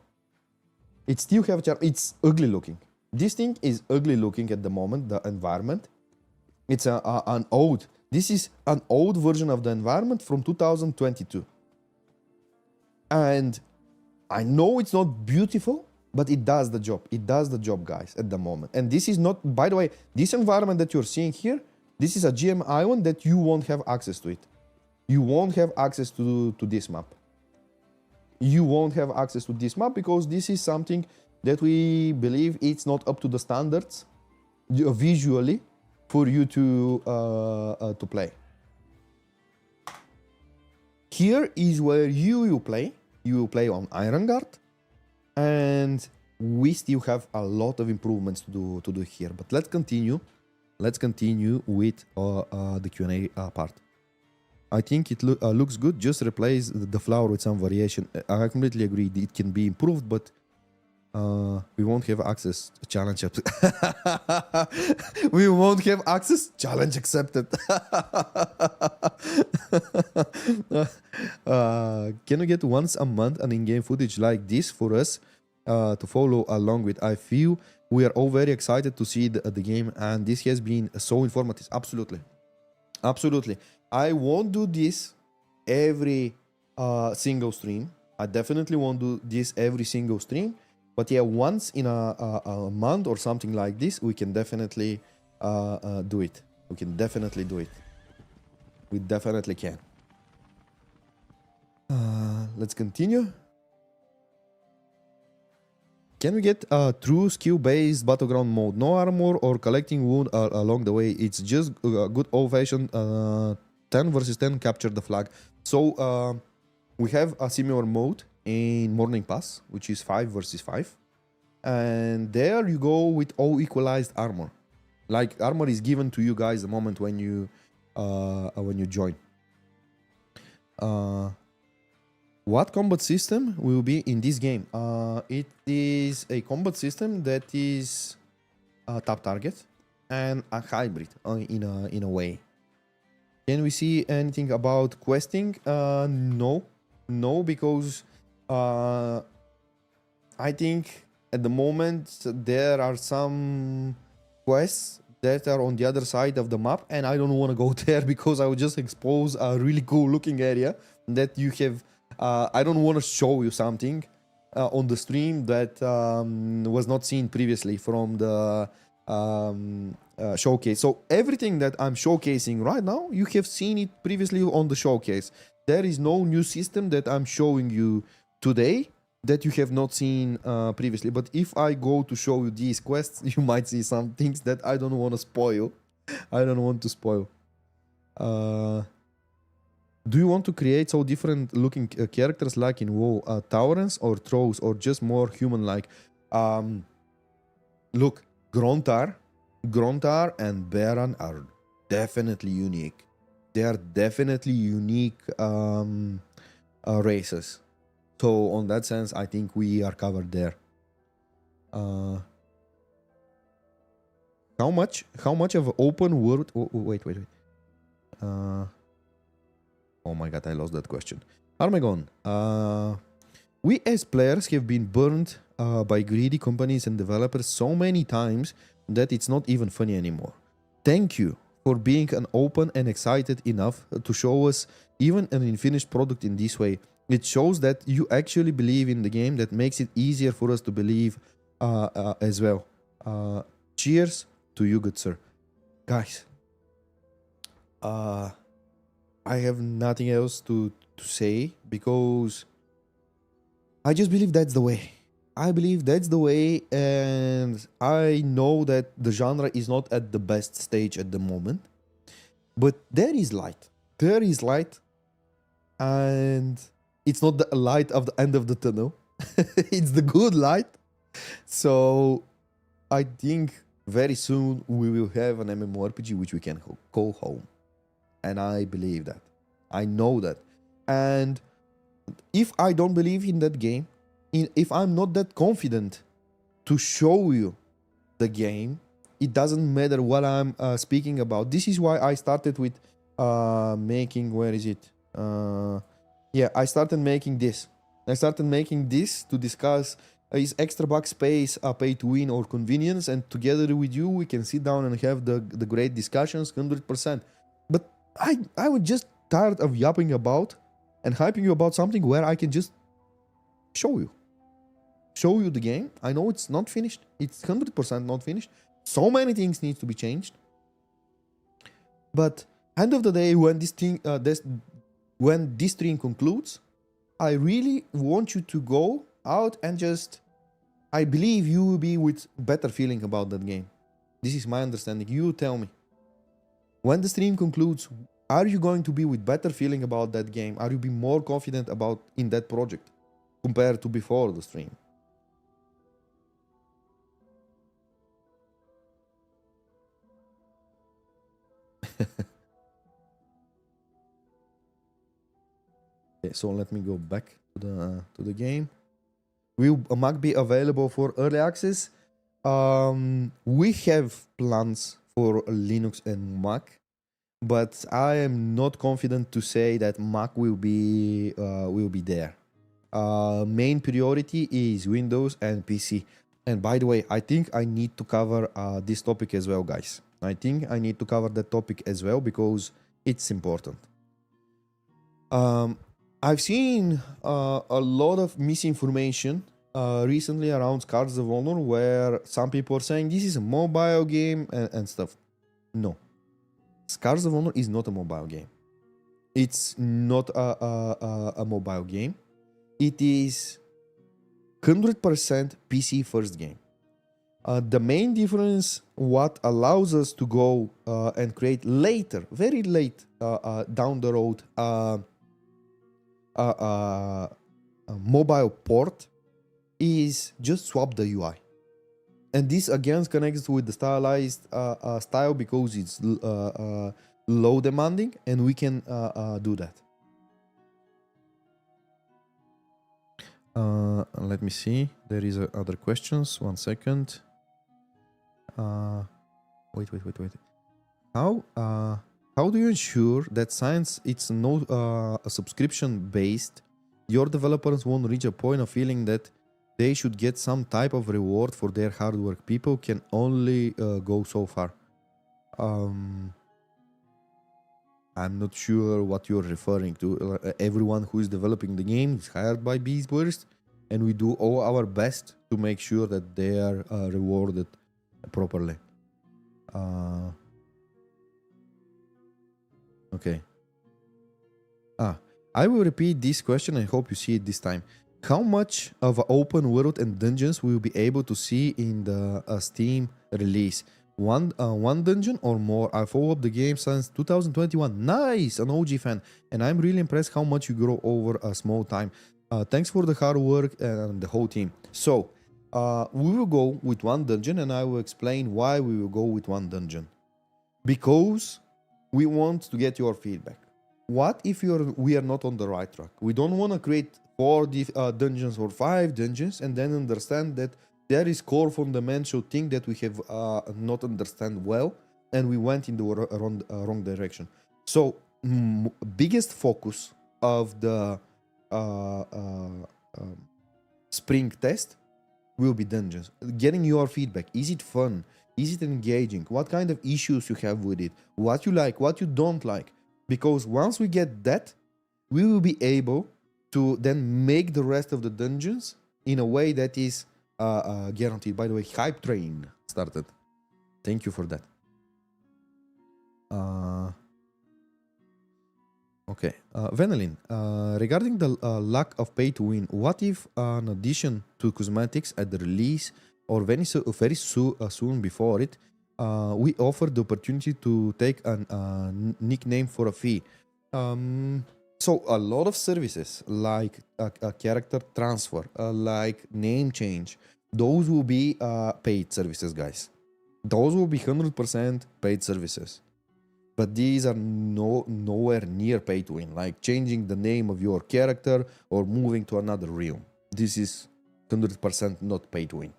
It still have a charm. It's ugly looking. This thing is ugly looking at the moment, the environment. It's an old. This is an old version of the environment from 2022. And I know it's not beautiful, but it does the job. It does the job, guys, at the moment. And this is not, by the way, this environment that you're seeing here, this is a GM island that you won't have access to it. You won't have access to this map. You won't have access to this map because this is something that we believe it's not up to the standards visually for you to play. Here is where you will play. You will play on Iron Guard, and we still have a lot of improvements to do here. But let's continue. Let's continue with the Q&A part. I think it looks good. Just replace the flower with some variation. I completely agree. It can be improved, but we won't have access. Challenge we won't have access. Challenge accepted. Can we get once a month an in-game footage like this for us to follow along with? I feel we are all very excited to see the game, and this has been so informative. Absolutely. Absolutely. I won't do this every single stream. I definitely won't do this every single stream. But yeah, once in a month or something like this, we can definitely do it. We can definitely do it. We definitely can. Let's continue. Can we get a true skill-based Battleground mode? No armor or collecting wound along the way. It's just a good old-fashioned 10 versus 10 capture the flag. So we have a similar mode in Morning Pass, which is 5 versus 5. And there you go with all equalized armor. Like armor is given to you guys the moment when you join. What combat system will be in this game? It is a combat system that is top target and a hybrid in a way. Can we see anything about questing? No, because I think at the moment there are some quests that are on the other side of the map, and I don't want to go there because I would just expose a really cool looking area that you have. I don't want to show you something on the stream that was not seen previously from the showcase. So everything that I'm showcasing right now, you have seen it previously on the showcase. There is no new system that I'm showing you today that you have not seen previously. But if I go to show you these quests, you might see some things that I don't want to spoil. I don't want to spoil. Do you want to create so different looking characters like in WoW, Taurens or Trolls, or just more human-like? Look, Gruntar and Baron are definitely unique. They are definitely unique races. So on that sense, I think we are covered there. How much of open world? Wait. Oh my god, I lost that question. Armegon, we as players have been burned by greedy companies and developers so many times that it's not even funny anymore. Thank you for being an open and excited enough to show us even an unfinished product in this way. It shows that you actually believe in the game. That makes it easier for us to believe as well. Cheers to you, good sir. Guys, I have nothing else to say because I just believe that's the way. I believe that's the way, and I know that the genre is not at the best stage at the moment, but there is light. There is light, and it's not the light of the end of the tunnel. It's the good light. So I think very soon we will have an MMORPG which we can call home. And I believe that. I know that. And if I don't believe in that game, if I'm not that confident to show you the game, it doesn't matter what I'm speaking about. This is why I started with making, where is it? I started making this. I started making this to discuss is extra backspace a pay to win or convenience, and together with you we can sit down and have the great discussions 100%. But I was just tired of yapping about and hyping you about something where I can just show you the game. I know it's not finished. It's 100% not finished. So many things need to be changed. But end of the day, when this stream concludes, I really want you to go out and just, I believe you will be with better feeling about that game. This is my understanding. You tell me. When the stream concludes, are you going to be with better feeling about that game? Are you be more confident about in that project compared to before the stream? Okay, so let me go back to the game. Will Mac be available for early access? We have plans for Linux and Mac, but I am not confident to say that Mac will be there. Main priority is Windows and PC. And by the way, I think I need to cover this topic as well, guys. I think I need to cover that topic as well because it's important. I've seen a lot of misinformation recently around Scars of Honor, where some people are saying this is a mobile game and stuff. No, Scars of Honor is not a mobile game. It's not a mobile game. It is 100% PC first game. The main difference, what allows us to go and create later, very late down the road, a mobile port, is just swap the UI. And this again connects with the stylized style because it's low demanding, and we can do that. Let me see. There is other questions. 1 second. Wait. How do you ensure that since it's no a subscription based, your developers won't reach a point of feeling that they should get some type of reward for their hard work? People can only go so far. I'm not sure what you're referring to. Everyone who is developing the game is hired by Beastburst, and we do all our best to make sure that they are rewarded properly. Okay. I will repeat this question. I hope you see it this time. How much of an open world and dungeons will be able to see in the Steam release? One dungeon or more? I followed the game since 2021. Nice, an OG fan, and I'm really impressed how much you grow over a small time. Thanks for the hard work and the whole team. So we will go with one dungeon, and I will explain why we will go with one dungeon. Because we want to get your feedback. What if we are not on the right track? We don't want to create 4 dungeons or 5 dungeons and then understand that there is core fundamental thing that we have not understand well, and we went in the wrong direction. So biggest focus of the spring test will be dungeons. Getting your feedback. Is it fun? Is it engaging? What kind of issues you have with it? What you like, what you don't like? Because once we get that, we will be able to then make the rest of the dungeons in a way that is guaranteed. By the way, Hype Train started. Thank you for that. Okay. Vanillin, regarding the lack of pay to win, what if an addition to cosmetics at the release or very soon before it, we offer the opportunity to take a nickname for a fee? So a lot of services like a character transfer, like name change, those will be paid services, guys. Those will be 100% paid services. But these are nowhere near pay to win, like changing the name of your character or moving to another realm. This is 100% not pay to win.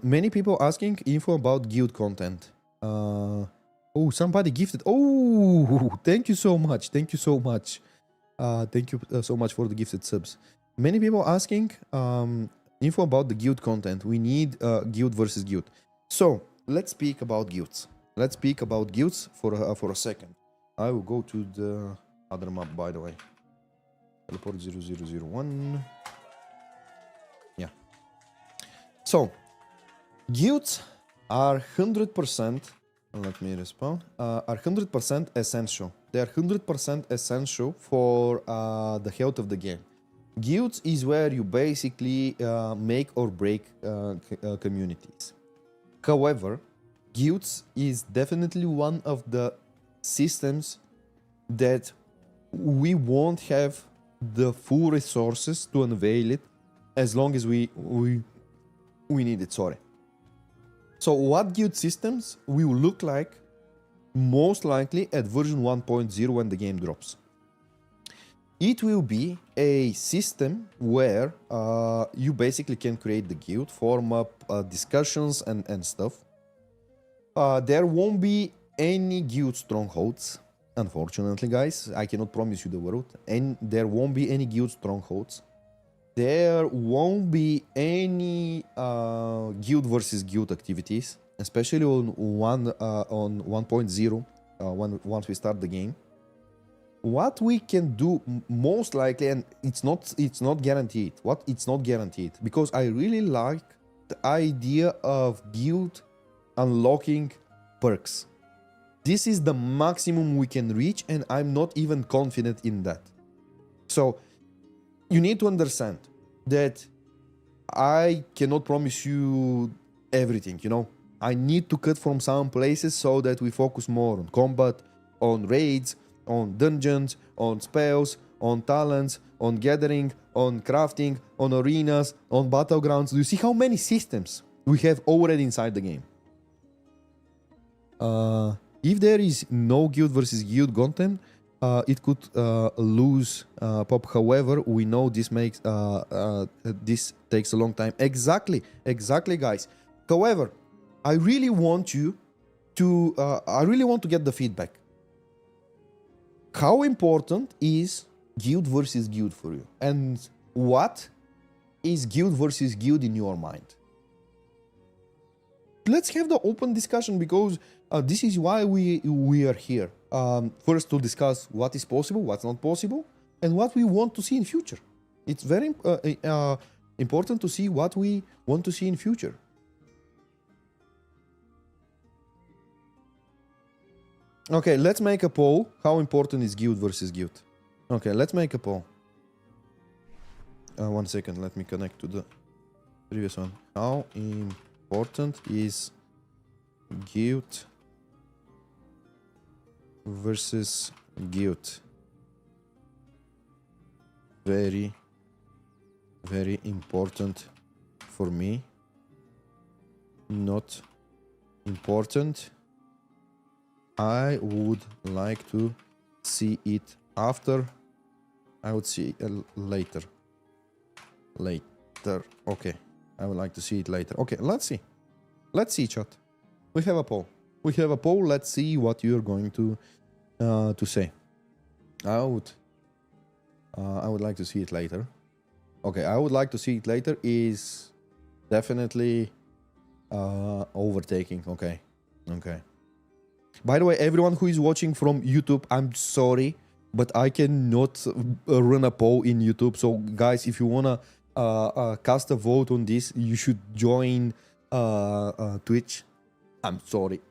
Many people asking info about guild content. Oh, somebody gifted. Oh, thank you so much. Thank you so much. Thank you so much for the gifted subs. Many people asking info about the guild content. We need guild versus guild. So let's speak about guilds. Let's speak about guilds for a second. I will go to the other map, by the way. Teleport 0001. Yeah. So guilds are 100%. Let me respond. Are 100% essential. They are 100% essential for the health of the game. Guilds is where you basically make or break communities. However, guilds is definitely one of the systems that we won't have the full resources to unveil it as long as we need it. Sorry. So what guild systems will look like most likely at version 1.0 when the game drops. It will be a system where you basically can create the guild, form up discussions and stuff. There won't be any guild strongholds, unfortunately, guys. I cannot promise you the world. And there won't be any guild strongholds. There won't be any guild versus guild activities, especially on 1.0 once we start the game. What we can do most likely, and it's not guaranteed. It's not guaranteed because I really like the idea of guild unlocking perks. This is the maximum we can reach, and I'm not even confident in that. So you need to understand that I cannot promise you everything, you know. I need to cut from some places so that we focus more on combat, on raids, on dungeons, on spells, on talents, on gathering, on crafting, on arenas, on battlegrounds. Do you see how many systems we have already inside the game? If there is no guild versus guild content, it could lose pop. However, we know this makes this takes a long time. Exactly, guys. However, I really want you to get the feedback. How important is guild versus guild for you? And what is guild versus guild in your mind? Let's have the open discussion because this is why we are here. First to discuss what is possible, what's not possible, and what we want to see in future. It's very important to see what we want to see in future. Okay, let's make a poll. How important is guild versus guild? Okay, let's make a poll. 1 second, let me connect to the previous one. How important is guild versus guild? Very, very important for me. Not important. I would like to see it after. I would see it later. Okay. I would like to see it later. Okay, let's see. Let's see, chat. We have a poll. Let's see what you're going to say. I would like to see it later. Okay, I would like to see it later is definitely overtaking. Okay. By the way, everyone who is watching from YouTube, I'm sorry, but I cannot run a poll in YouTube. So, guys, if you wanna cast a vote on this, you should join Twitch. I'm sorry.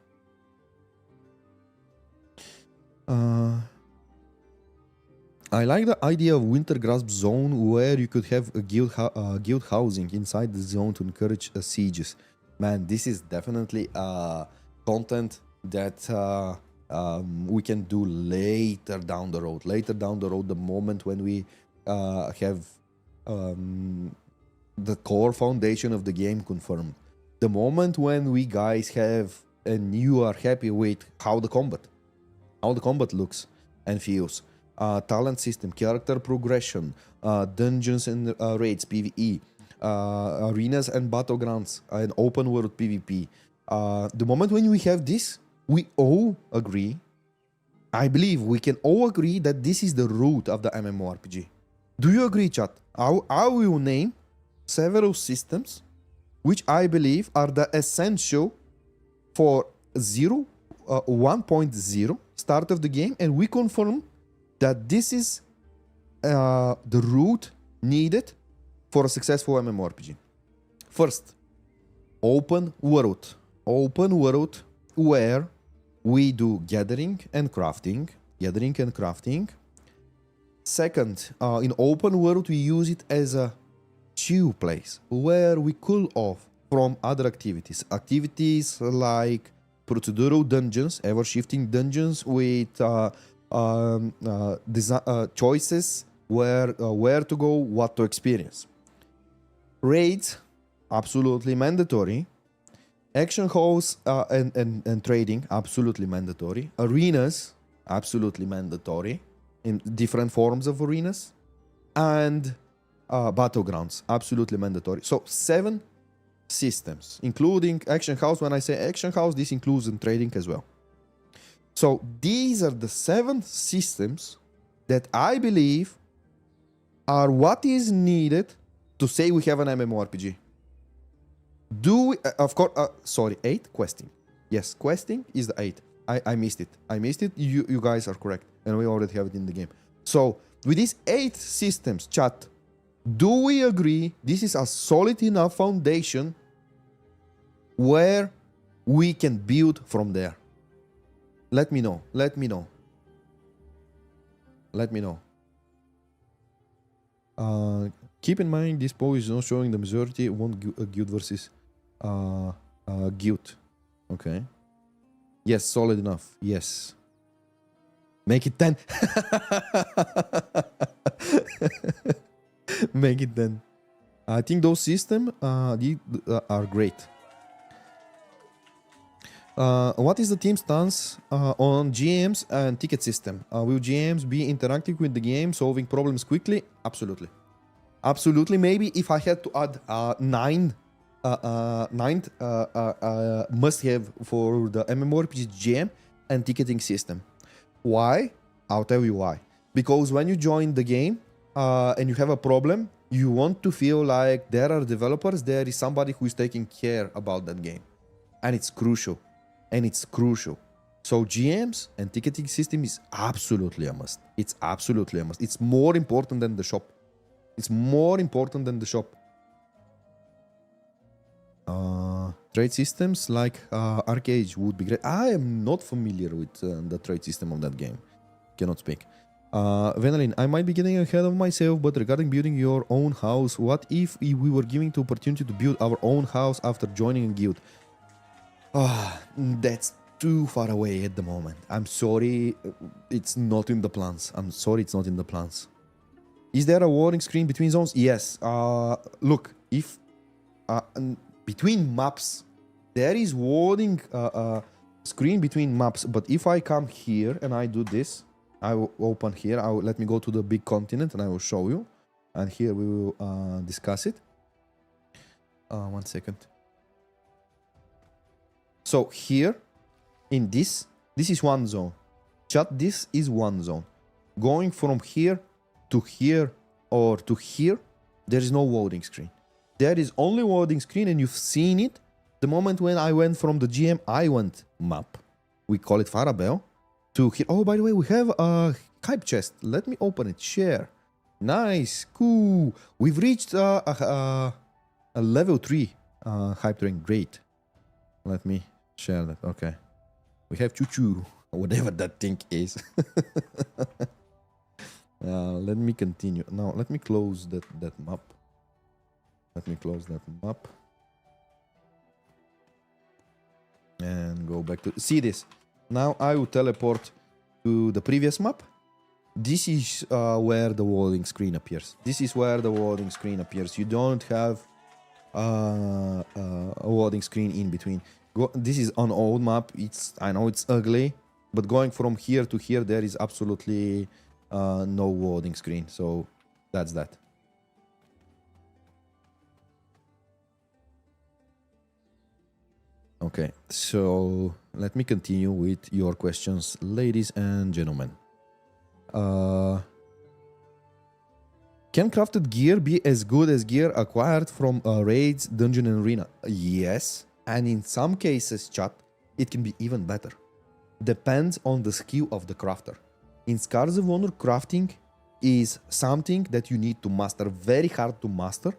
I like the idea of Winter Grasp Zone where you could have a guild housing inside the zone to encourage sieges. Man, this is definitely content that we can do later down the road. The moment when we have the core foundation of the game confirmed. The moment when we guys have and you are happy with how the combat looks and feels. Talent system, character progression, dungeons and raids, PvE, arenas and battlegrounds, and open world PvP. The moment when we have this, we all agree, I believe we can all agree that this is the root of the MMORPG. Do you agree, chat? I will name several systems which I believe are the essential for 1.0 start of the game, and we confirm that this is the root needed for a successful MMORPG. First, open world where we do gathering and crafting. Second, in open world we use it as a chill place where we cool off from other activities like procedural dungeons, ever-shifting dungeons with choices where to go, what to experience. Raids, absolutely mandatory. Action halls and trading, absolutely mandatory. Arenas, absolutely mandatory in different forms of arenas. And battlegrounds, absolutely mandatory. So 7 systems, including action house. When I say action house, this includes in trading as well. So these are the 7 systems that I believe are what is needed to say we have an MMORPG. Do we, of course, sorry, 8 questing. Yes, questing is the 8. I missed it. I missed it. You guys are correct. And we already have it in the game. So with these 8 systems, chat, do we agree this is a solid enough foundation where we can build from there? Let me know. Let me know. Let me know. Keep in mind, this poll is not showing the majority won guild versus guild. Okay. Yes, solid enough. Yes. Make it 10. Make it 10. I think those systems are great. What is the team stance on GMs and ticket system? Will GMs be interacting with the game, solving problems quickly? Absolutely. Absolutely. Maybe if I had to add 9 must-have for the MMORPG GM and ticketing system. Why? I'll tell you why. Because when you join the game and you have a problem, you want to feel like there are developers, there is somebody who is taking care about that game. And it's crucial. And it's crucial. So GMs and ticketing system is absolutely a must. It's absolutely a must. It's more important than the shop. It's more important than the shop. Trade systems like Arcade would be great. I am not familiar with the trade system of that game. Cannot speak. Vanillin, I might be getting ahead of myself, but regarding building your own house, what if we were given the opportunity to build our own house after joining a guild? That's too far away at the moment. I'm sorry, it's not in the plans. I'm sorry, it's not in the plans. Is there a warning screen between zones? Yes. Look, if between maps, there is warning screen between maps. But if I come here and I do this, I will open here. Let me go to the big continent and I will show you. And here we will discuss it. 1 second. So here, in this is one zone. Chat, this is one zone. Going from here to here or to here, there is no loading screen. There is only loading screen, and you've seen it. The moment when I went from the GM, I went map. We call it Farabelle. To here. Oh, by the way, we have a hype chest. Let me open it. Share. Nice. Cool. We've reached a level 3 hype train. Great. Let me share that. Okay. We have choo-choo. Whatever that thing is. Let me continue. Now, let me close that map. Let me close that map. And go back to... See this. Now I will teleport to the previous map. This is where the loading screen appears. This is where the loading screen appears. You don't have a loading screen in between. This is an old map. I know it's ugly, but going from here to here, there is absolutely no loading screen. So that's that. Okay, so let me continue with your questions, ladies and gentlemen. Can crafted gear be as good as gear acquired from raids, dungeon, and arena? Yes, and in some cases, chat, it can be even better. Depends on the skill of the crafter. In Scars of Honor, crafting is something that you need to master, very hard to master,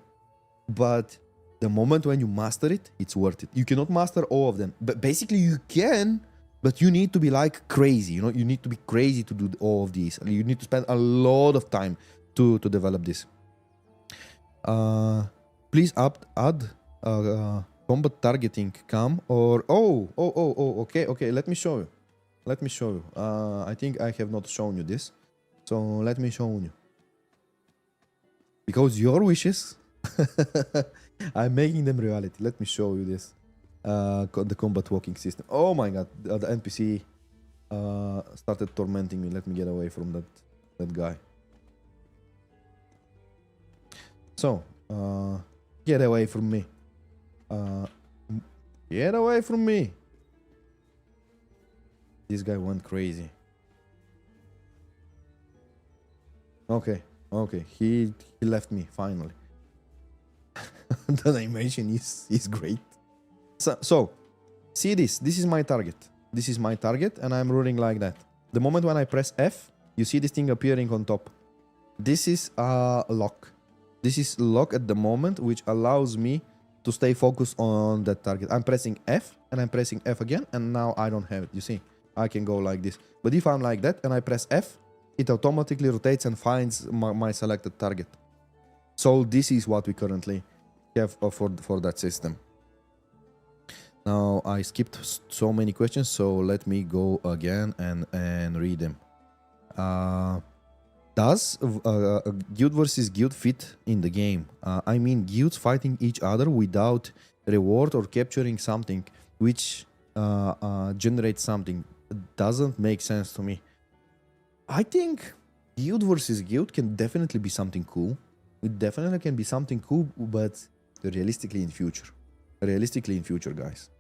but the moment when you master it, it's worth it. You cannot master all of them, but basically you can, but you need to be like crazy. You know, you need to be crazy to do all of these. You need to spend a lot of time to develop this. Please add combat targeting cam or okay. Let me show you. I think I have not shown you this, so let me show you. Because your wishes. I'm making them reality. Let me show you this. the combat walking system. Oh my god, the NPC started tormenting me. Let me get away from that guy. So, get away from me. Get away from me. This guy went crazy. Okay, he left me finally. The animation is great. So see this is my target. This is my target, and I'm running like that. The moment when I press F, you see this thing appearing on top. This is a lock. This is lock at the moment, which allows me to stay focused on that target. I'm pressing F, and I'm pressing F again, and now I don't have it. You see, I can go like this. But if I'm like that, and I press F, it automatically rotates and finds my selected target. So this is what we currently have for that system. Now I skipped so many questions, so let me go again and read them. Does guild versus guild fit in the game? I mean, guilds fighting each other without reward or capturing something which generates something doesn't make sense to me. I think guild versus guild can definitely be something cool. It definitely can be something cool, but realistically in future. Realistically in future, guys.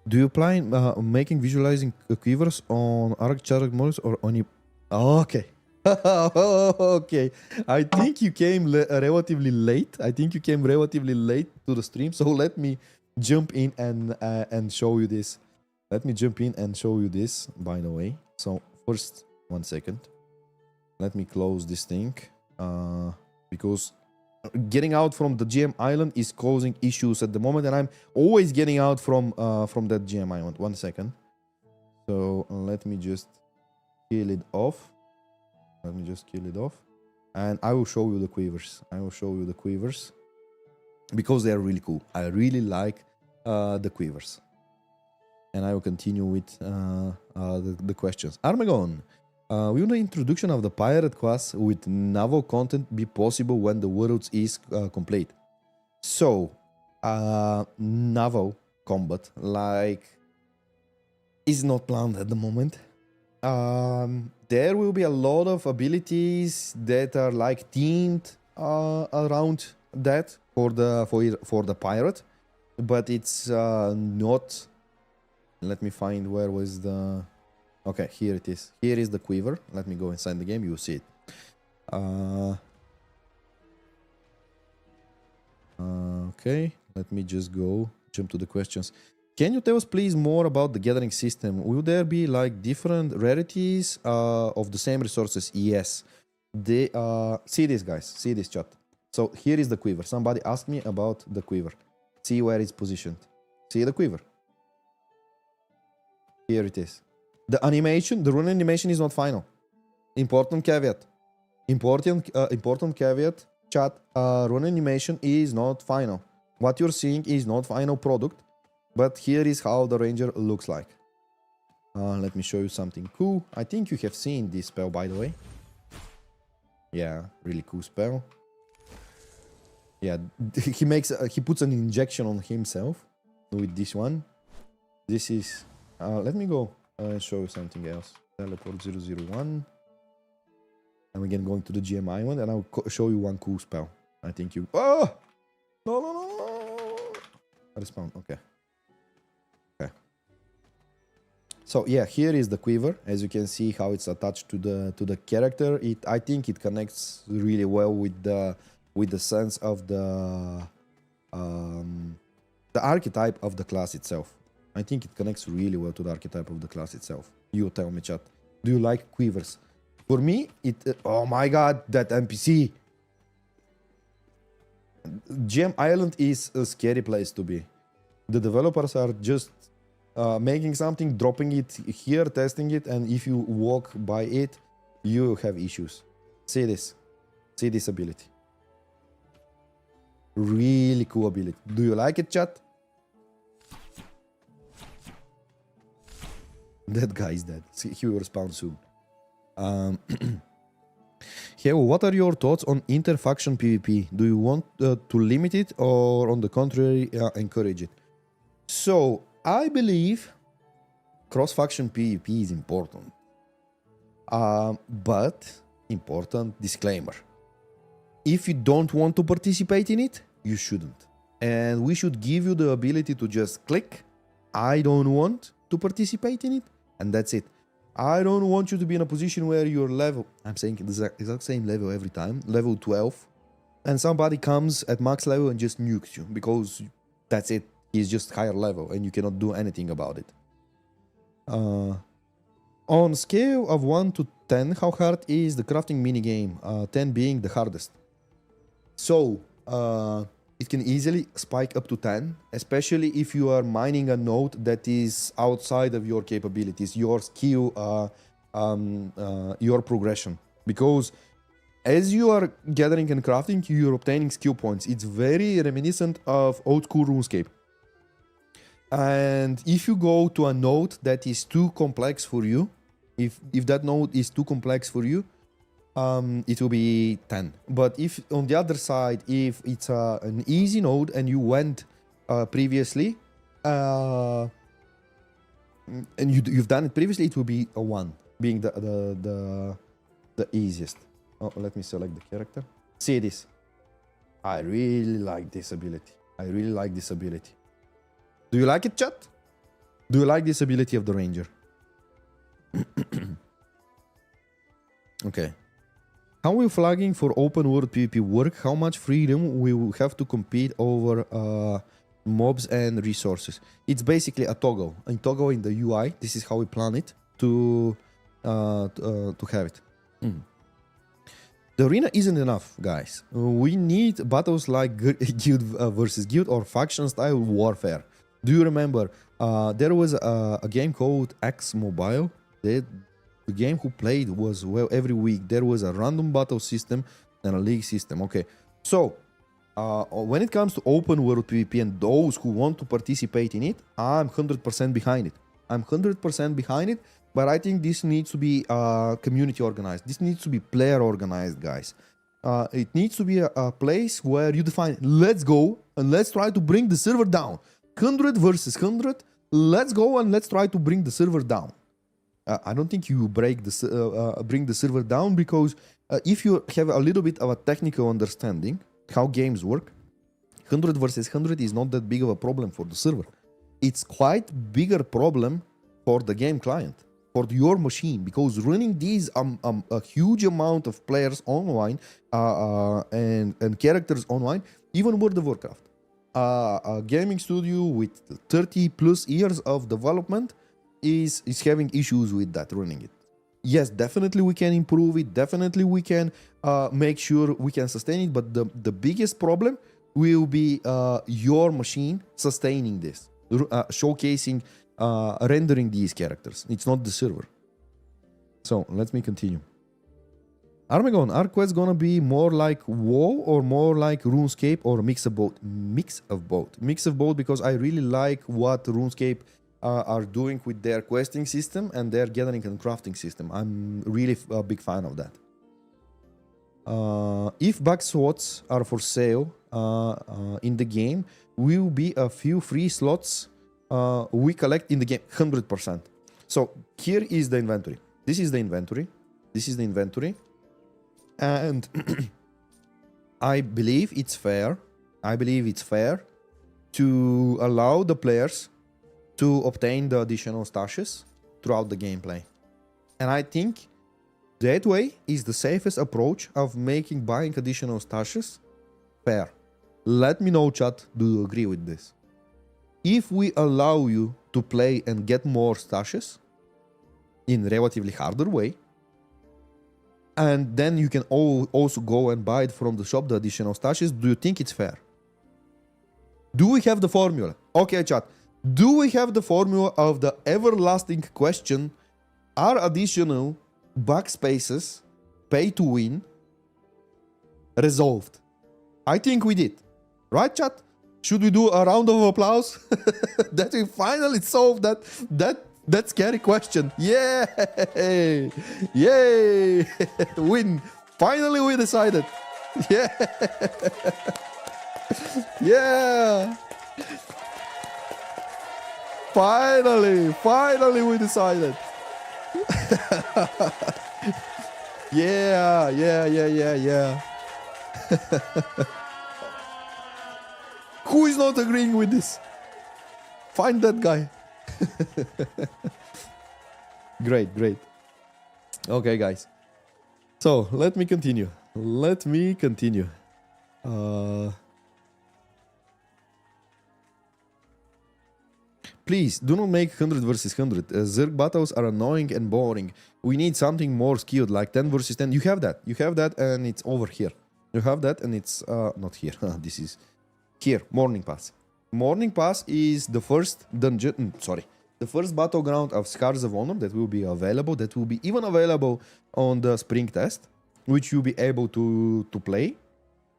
Do you plan making visualizing quivers on arc-charged models or on... Okay. Okay. I think you came relatively late. I think you came relatively late to the stream, so let me jump in and show you this. Let me jump in and show you this, by the way. So first, 1 second. Let me close this thing, because getting out from the GM island is causing issues at the moment, and I'm always getting out from that GM island. 1 second. So let me just kill it off. Let me just kill it off, and I will show you the quivers. I will show you the quivers because they are really cool. I really like the quivers, and I will continue with the questions. Armegon. Will the introduction of the pirate class with naval content be possible when the world is complete? So, naval combat is not planned at the moment. There will be a lot of abilities that are themed around that for the pirate, but it's not. Let me find where was the. Okay, here it is. Here is the quiver. Let me go inside the game. You see it. Okay, let me just jump to the questions. Can you tell us please more about the gathering system? Will there be different rarities of the same resources? Yes. See this, guys. See this, chat. So here is the quiver. Somebody asked me about the quiver. See where it's positioned. See the quiver. Here it is. The animation, the rune animation is not final. Important caveat. Important caveat, chat. Rune animation is not final. What you're seeing is not final product, but here is how the ranger looks like. Let me show you something cool. I think you have seen this spell, by the way. Yeah, really cool spell. Yeah, he puts an injection on himself with this one. This is. Let me go. Show you something else. Teleport 001. I'm again going to the GM island, and I'll show you one cool spell. I think you. Oh! No! Respawn. Okay. So yeah, here is the quiver. As you can see, how it's attached to the character. I think it connects really well with the sense of the archetype of the class itself. I think it connects really well to the archetype of the class itself. You tell me, chat. Do you like quivers? For me, oh my god, that NPC. GM Island is a scary place to be. The developers are just making something, dropping it here, testing it, and if you walk by it, you have issues. See this. See this ability. Really cool ability. Do you like it, chat? That guy is dead. He will respawn soon. Hey, what are your thoughts on inter-faction PvP? Do you want to limit it or, on the contrary, encourage it? So, I believe cross-faction PvP is important. But, important disclaimer. If you don't want to participate in it, you shouldn't. And we should give you the ability to just click, I don't want to participate in it, and that's it. I don't want you to be in a position where you're level, I'm saying the exact same level every time, level 12, and somebody comes at max level and just nukes you, because that's it. He's just higher level, and you cannot do anything about it. On scale of 1 to 10, how hard is the crafting minigame? 10 being the hardest. So, it can easily spike up to 10, especially if you are mining a node that is outside of your capabilities, your skill, your progression. Because as you are gathering and crafting, you're obtaining skill points. It's very reminiscent of old school RuneScape. And if you go to a node that is too complex for you, if that node is too complex for you, it will be 10. But if on the other side, if it's an easy node and you went previously, and you've done it previously, it will be a 1, being the easiest. Oh, let me select the character. See this. I really like this ability. I really like this ability. Do you like it, chat? Do you like this ability of the Ranger? Okay. How will flagging for open world PvP work? How much freedom we will have to compete over mobs and resources? It's basically a toggle. A toggle in the UI. This is how we plan it to have it. The arena isn't enough, guys. We need battles like guild versus guild or faction style warfare. Do you remember? There was a game called X Mobile. The game who played was, well, every week there was a random battle system and a league system. Okay, so when it comes to open world PvP and those who want to participate in it, I'm 100% behind it. I'm 100% behind it, but I think this needs to be community organized. This needs to be player organized, guys. It needs to be a place where you define, let's go and let's try to bring the server down. 100 versus 100, let's go and let's try to bring the server down. I don't think you bring the server down, because if you have a little bit of a technical understanding how games work, 100 versus 100 is not that big of a problem for the server. It's quite bigger problem for the game client, for your machine, because running these a huge amount of players online and characters online, even World of Warcraft, a gaming studio with 30 plus years of development is having issues with that, running it. Yes, definitely we can improve it. Definitely we can make sure we can sustain it. But the biggest problem will be your machine sustaining this, showcasing, rendering these characters. It's not the server. So let me continue. Armegon, are quests gonna be more like WoW or more like RuneScape, or mix of both? Mix of both. Mix of both, because I really like what RuneScape are doing with their questing system and their gathering and crafting system. I'm really a big fan of that. If bug slots are for sale in the game, will be a few free slots we collect in the game. 100%. So here is the inventory. This is the inventory. This is the inventory. And I believe it's fair. I believe it's fair to allow the players to obtain the additional stashes throughout the gameplay. And I think that way is the safest approach of making buying additional stashes fair. Let me know, chat, do you agree with this? If we allow you to play and get more stashes in relatively harder way, and then you can also go and buy it from the shop, the additional stashes, do you think it's fair? Do we have the formula? Okay, chat. Do we have the formula of the everlasting question, are additional backspaces pay to win resolved? I think we did. Right, chat? Should we do a round of applause that we finally solved that scary question? Yay! Yay! Win! Finally we decided. Yeah. Yeah. Finally we decided. Yeah. Who is not agreeing with this? Find that guy. Great. Okay, guys. So, let me continue. Please, do not make 100 versus 100. Zerg battles are annoying and boring. We need something more skilled, like 10 versus 10. You have that, and it's over here. You have that, and it's not here. This is here. Morning Pass. Morning Pass is the first dungeon. The first battleground of Scars of Honor that will be available. That will be even available on the spring test, which you'll be able to play.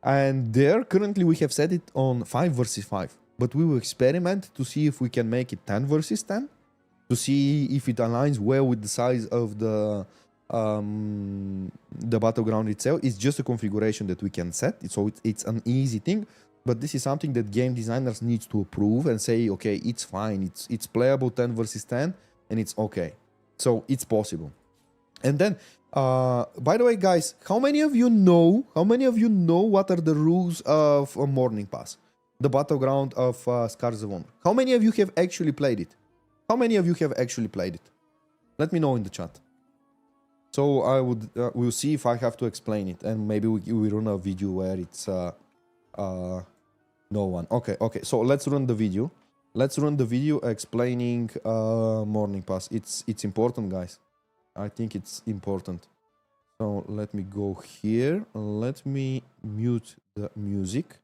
And there, currently, we have set it on 5 versus 5. But we will experiment to see if we can make it 10 versus 10. To see if it aligns well with the size of the battleground itself. It's just a configuration that we can set. So it's an easy thing. But this is something that game designers need to approve and say, okay, it's fine. It's playable 10 versus 10 and it's okay. So it's possible. And then, by the way, guys, how many of you know what are the rules of a Morning Pass? The battleground of Scars of Honor. How many of you have actually played it? Let me know in the chat. So I would, we'll see if I have to explain it, and maybe we run a video where it's no one. Okay. So let's run the video. Explaining Morning Pass. It's important, guys. I think it's important. So let me go here. Let me mute the music.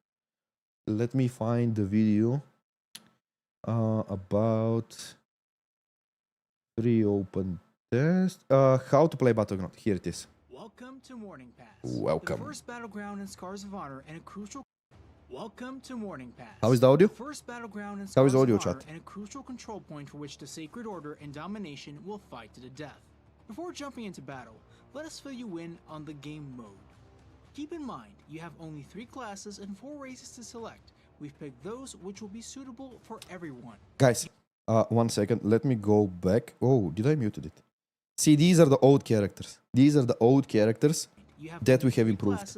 Let me find the video about reopen test. How to play Battleground. Here it is. Welcome to Morning Pass. Welcome. The first Battleground in Scars of Honor and a crucial... Welcome to Morning Pass. How is the audio? The first Battleground in How is Scars audio, of Honor chat? and a crucial control point for which the Sacred Order and Domination will fight to the death. Before jumping into battle, let us fill you in on the game mode. Keep in mind, you have only 3 classes and 4 races to select. We've picked those which will be suitable for everyone. Guys, 1 second. Let me go back. Oh, did I muted it? See, these are the old characters. That we have improved.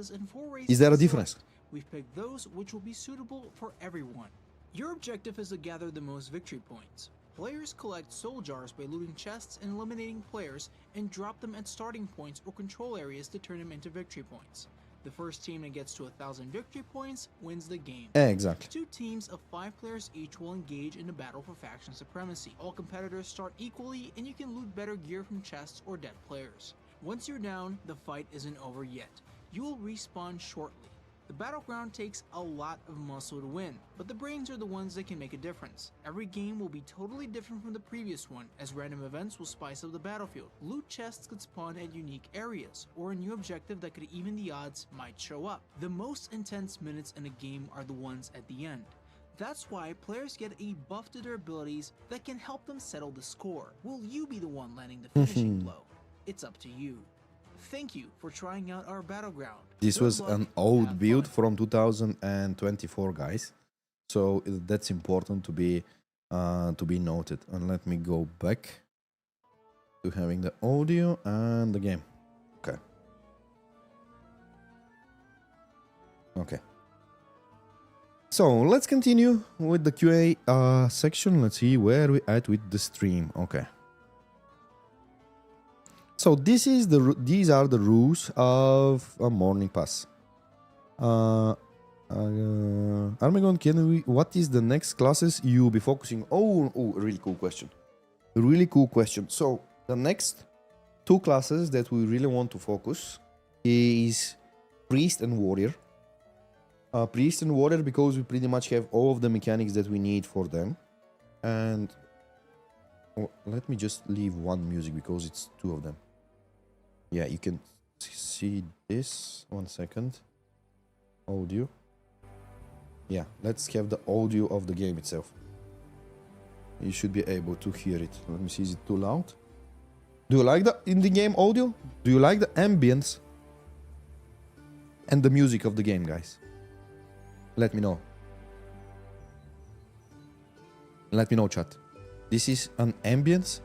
Is there a difference? We've picked those which will be suitable for everyone. Your objective is to gather the most victory points. Players collect soul jars by looting chests and eliminating players and drop them at starting points or control areas to turn them into victory points. The first team that gets to 1,000 victory points wins the game. Exactly. 2 teams of 5 players each will engage in a battle for faction supremacy. All competitors start equally and you can loot better gear from chests or dead players. Once you're down, the fight isn't over yet. You will respawn shortly. The Battleground takes a lot of muscle to win, but the brains are the ones that can make a difference. Every game will be totally different from the previous one, as random events will spice up the battlefield. Loot chests could spawn at unique areas, or a new objective that could even the odds might show up. The most intense minutes in a game are the ones at the end. That's why players get a buff to their abilities that can help them settle the score. Will you be the one landing the finishing blow? It's up to you. Thank you for trying out our Battleground. This was an old build from 2024, guys. So that's important to be noted. And let me go back to having the audio and the game. Okay. So let's continue with the QA section. Let's see where we at with the stream. Okay. So these are the rules of a Morning Pass. Armegon, what is the next classes you'll be focusing? Oh, really cool question. So the next 2 classes that we really want to focus is Priest and Warrior. Priest and Warrior, because we pretty much have all of the mechanics that we need for them. And let me just leave one music because it's 2 of them. Yeah, you can see this. 1 second. Audio. Yeah, let's have the audio of the game itself. You should be able to hear it. Let me see, is it too loud? Do you like the in-the-game audio? Do you like the ambience? and the music of the game, guys? Let me know. Let me know, chat. This is an ambience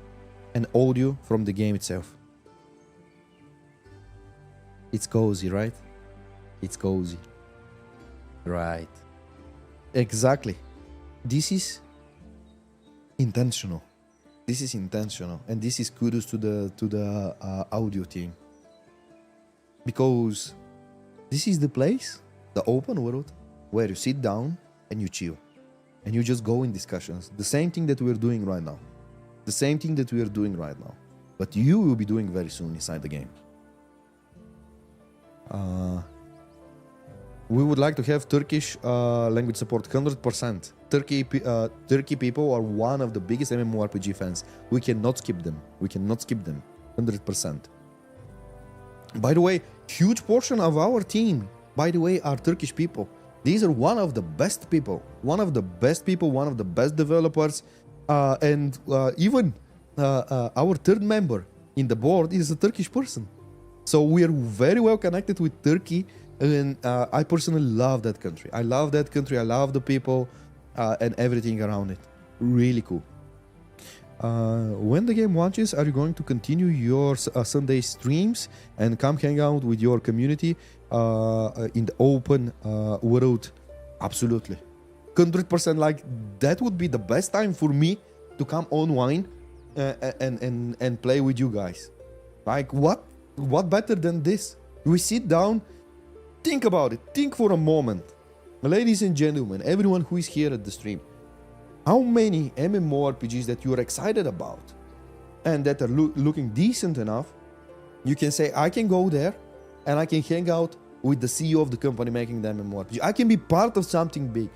and audio from the game itself. It's cozy, right? It's cozy. Right. Exactly. This is intentional. This is intentional, and this is kudos to the audio team, because this is the place, the open world, where you sit down and you chill, and you just go in discussions. The same thing that we're doing right now. The same thing that we are doing right now, but you will be doing very soon inside the game. We would like to have Turkish language support 100%. Turkey people are one of the biggest MMORPG fans. We cannot skip them. We cannot skip them 100%. By the way, huge portion of our team, by the way, are Turkish people. These are one of the best people, one of the best developers, and even our third member in the board is a Turkish person. So we are very well connected with Turkey, and I personally love that country. I love that country. I love the people and everything around it. Really cool. When the game launches, are you going to continue your Sunday streams and come hang out with your community in the open world? Absolutely. 100%. Like, that would be the best time for me to come online and play with you guys. Like, what better than this? We sit down, think about it. Think for a moment. Ladies and gentlemen, everyone who is here at the stream, how many MMORPGs that you are excited about and that are looking decent enough, you can say, I can go there and I can hang out with the CEO of the company making the MMORPG. I can be part of something big.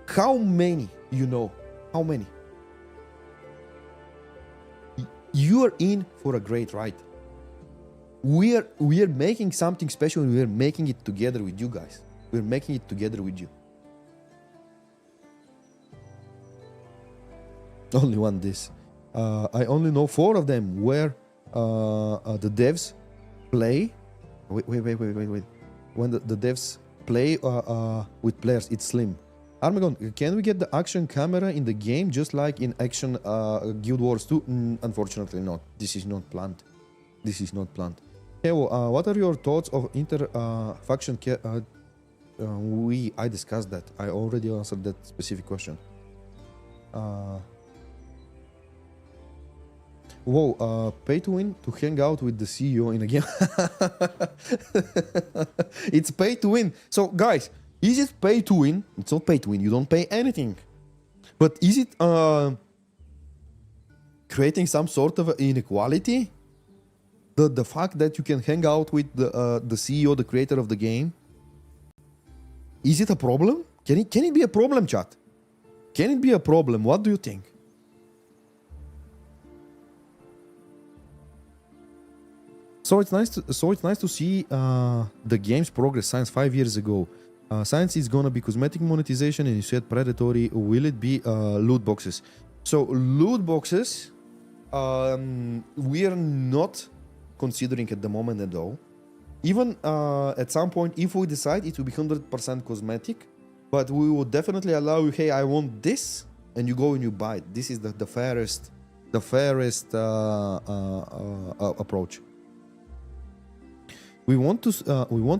How many, you know? How many? You are in for a great ride. We are making something special, and we are making it together with you guys. We're making it together with you. Only one this. I only know 4 of them where the devs play. Wait. When the devs play with players, it's slim. Armegon, can we get the action camera in the game just like in Action Guild Wars 2? Unfortunately not. This is not planned. Hey, well, what are your thoughts of inter-faction? I discussed that. I already answered that specific question. Pay to win to hang out with the CEO in a game. It's pay to win. So, guys, is it pay to win? It's not pay to win. You don't pay anything. But is it creating some sort of inequality? The fact that you can hang out with the CEO, the creator of the game, is it a problem? Can it be a problem, chat? Can it be a problem? What do you think? So it's nice to see the game's progress since 5 years ago. Science is gonna be cosmetic monetization, and you said predatory. Will it be loot boxes? So loot boxes, we are not considering at the moment at all. Even at some point, if we decide, it will be 100% cosmetic, but we will definitely allow you, hey, I want this, and you go and you buy it. This is the fairest approach. We want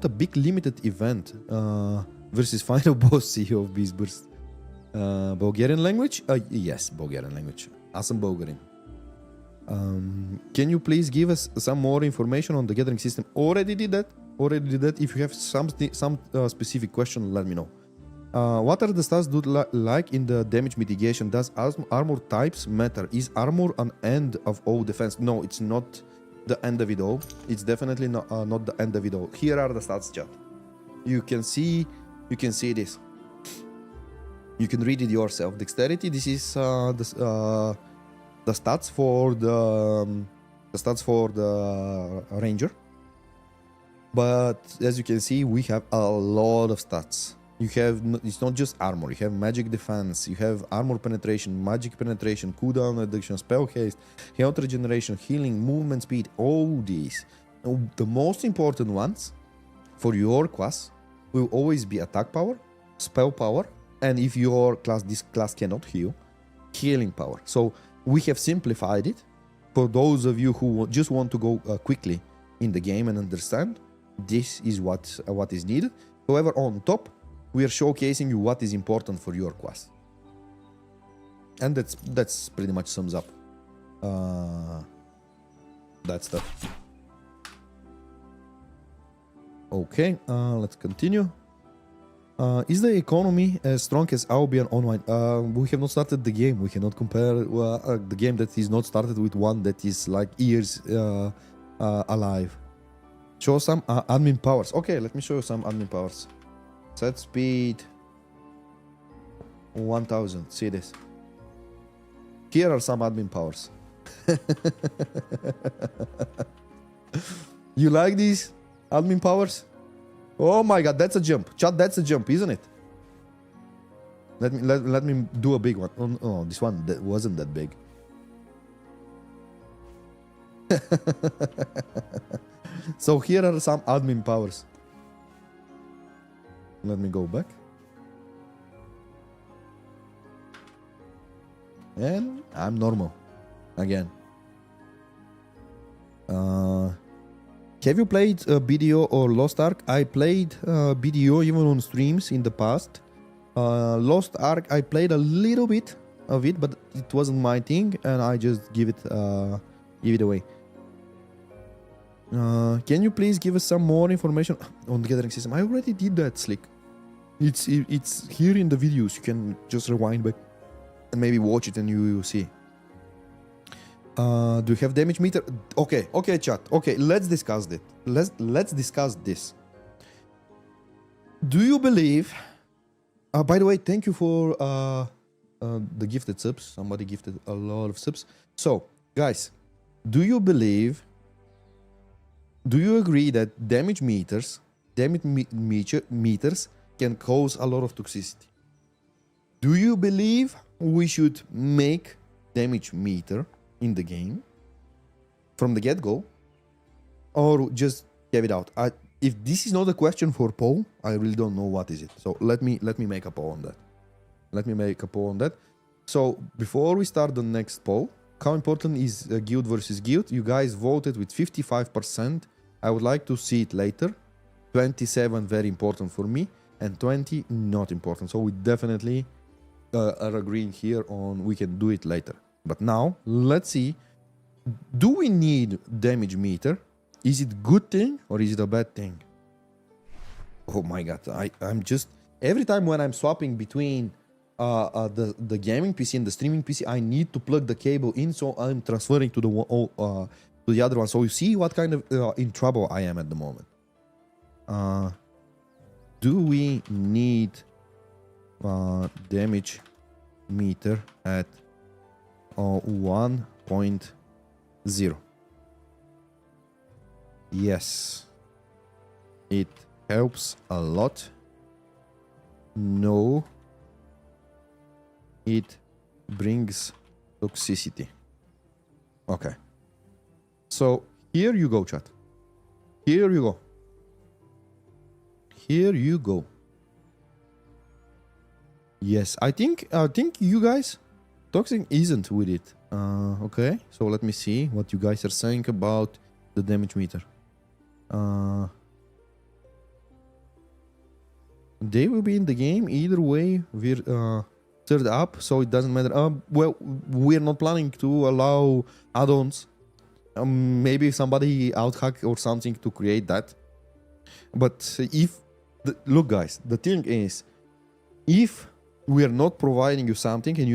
a big limited event versus final boss CEO of Beast Burst. Bulgarian language? Yes, Bulgarian language. Awesome Bulgarian. Can you please give us some more information on the gathering system? Already did that. If you have some specific question, let me know. What are the stats do like in the damage mitigation? Does armor types matter? Is armor an end of all defense? No, it's not the end of it all. It's definitely not the end of it all. Here are the stats, chat. You can see this. You can read it yourself. Dexterity. This is the stats for the ranger. But as you can see, we have a lot of stats. It's not just armor. You have magic defense, you have armor penetration, magic penetration, cooldown reduction, spell haste, health regeneration, healing, movement speed, all these. The most important ones for your class will always be attack power, spell power, and if your class, this class cannot heal, healing power. So we have simplified it for those of you who just want to go quickly in the game and understand. This is what is needed. However, on top, we are showcasing you what is important for your class, and that's pretty much sums up that stuff. Okay, let's continue. Is the economy as strong as Albion Online? We have not started the game. We cannot compare the game that is not started with one that is like years alive. Show some admin powers. Okay, let me show you some admin powers. Set speed 1000. See this. Here are some admin powers. You like these admin powers? Oh my god, that's a jump. Chat, that's a jump, isn't it? Let me do a big one. Oh, this one that wasn't that big. So here are some admin powers. Let me go back. And I'm normal again. Have you played BDO or Lost Ark? I played BDO even on streams in the past. Lost Ark, I played a little bit of it, but it wasn't my thing, and I just give it away. Can you please give us some more information on the gathering system? I already did that, Slick. It's here in the videos. You can just rewind back and maybe watch it and you will see. Do you have damage meter? Okay, chat. Okay, let's discuss that. Let's discuss this. Do you believe? By the way, thank you for the gifted subs. Somebody gifted a lot of subs. So, guys, do you believe? Do you agree that damage meters can cause a lot of toxicity? Do you believe we should make damage meter in the game from the get-go, or just give it out? If this is not a question for poll, I really don't know what is it. So let me make a poll on that. So before we start the next poll, how important is guild versus guild? You guys voted with 55%. I would like to see it later. 27 very important for me, and 20 not important. So we definitely are agreeing here on we can do it later. But now, let's see. Do we need damage meter? Is it a good thing or is it a bad thing? Oh my god, I'm just... Every time when I'm swapping between the gaming PC and the streaming PC, I need to plug the cable in, so I'm transferring to the other one. So you see what kind of in trouble I am at the moment. Do we need damage meter at 1.0? Yes, it helps a lot. No, it brings toxicity. Okay, so here you go, chat. Here you go. Yes, I think you guys, toxic isn't with it. Okay, so let me see what you guys are saying about the damage meter. They will be in the game either way. We're third up, so it doesn't matter. Well, we're not planning to allow add-ons. Maybe somebody outhack or something to create that. But if look, guys, the thing is, if we are not providing you something and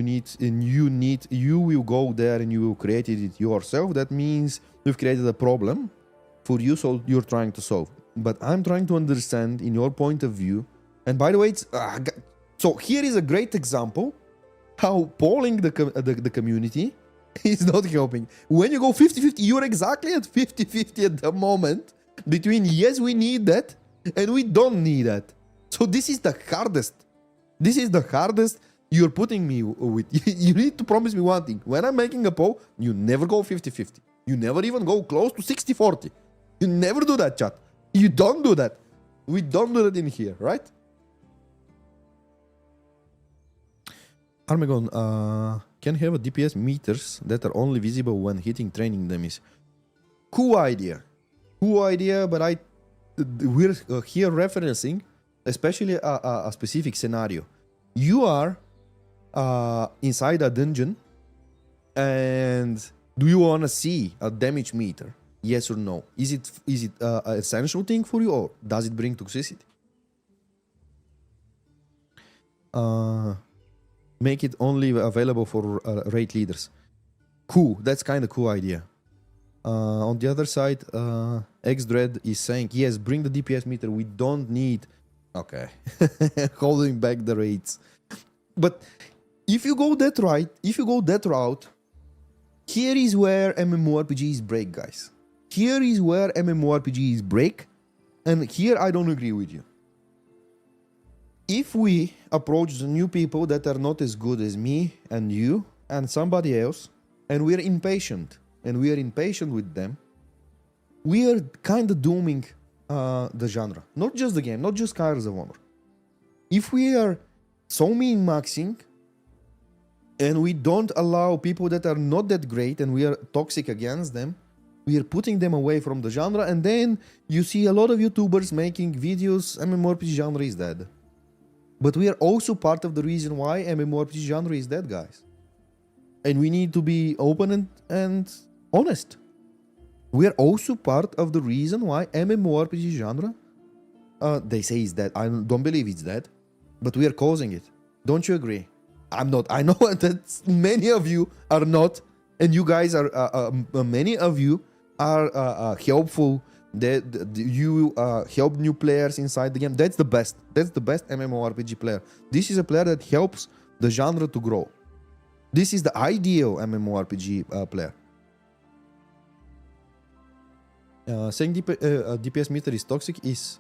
you will go there and you will create it yourself, that means we've created a problem for you, so you're trying to solve. But I'm trying to understand in your point of view. And by the way, it's so here is a great example how polling the community is not helping. When you go 50-50, you're exactly at 50-50 at the moment between yes, we need that and we don't need that. So this is the hardest. This is the hardest you're putting me with. You need to promise me one thing. When I'm making a poll, you never go 50-50. You never even go close to 60-40. You never do that, chat. You don't do that. We don't do that in here, right? Armegon, can have a DPS meters that are only visible when hitting training dummies. Cool idea. Cool idea, but we're here referencing especially a specific scenario. You are inside a dungeon, and do you want to see a damage meter? Yes or no? Is it an essential thing for you, or does it bring toxicity? Make it only available for raid leaders. Cool, that's kind of cool idea. On the other side, X-Dread is saying, yes, bring the DPS meter. We don't need... Okay. Holding back the raids. But if you go that route, here is where MMORPGs break, guys. Here is where MMORPGs break, and here I don't agree with you. If we approach the new people that are not as good as me and you and somebody else, and we're impatient, with them, we are kind of dooming the genre. Not just the game, not just Scars of Honor. If we are so min-maxing, and we don't allow people that are not that great, and we are toxic against them, we are putting them away from the genre, and then you see a lot of YouTubers making videos, MMORPG genre is dead. But we are also part of the reason why MMORPG genre is dead, guys. And we need to be open and honest. We are also part of the reason why MMORPG genre, they say is dead. I don't believe it's dead, but we are causing it. Don't you agree? I'm not. I know that many of you are not, and you guys are. Many of you are helpful. That you help new players inside the game. That's the best. That's the best MMORPG player. This is a player that helps the genre to grow. This is the ideal MMORPG player. Saying DPS meter is toxic is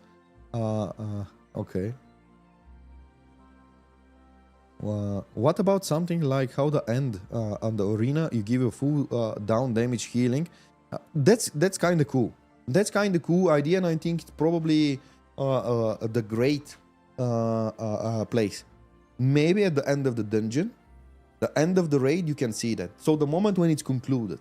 okay. What about something like how the end on the arena you give a full down damage healing? That's kind of cool. That's kind of cool idea, and I think it's probably the great place. Maybe at the end of the dungeon, the end of the raid, you can see that. So the moment when it's concluded,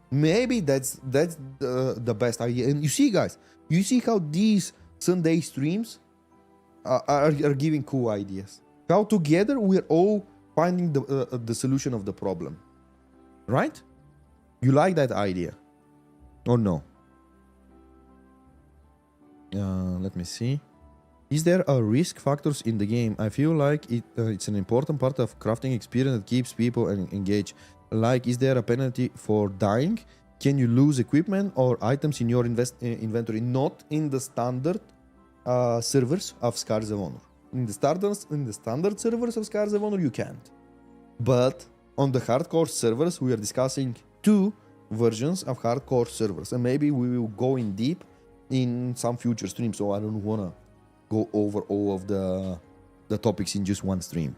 maybe that's the best idea. And you see, guys, you see how these Sunday streams are giving cool ideas. How together we're all finding the solution of the problem, right? You like that idea, or no? Let me see. Is there a risk factors in the game? I feel like it's an important part of crafting experience that keeps people engaged. Like, is there a penalty for dying? Can you lose equipment or items in your inventory? Not in the standard servers of Scars of Honor. In the standard servers of Scars of Honor, you can't. But on the hardcore servers, we are discussing 2 versions of hardcore servers, and maybe we will go in deep in some future streams, so I don't wanna go over all of the topics in just one stream.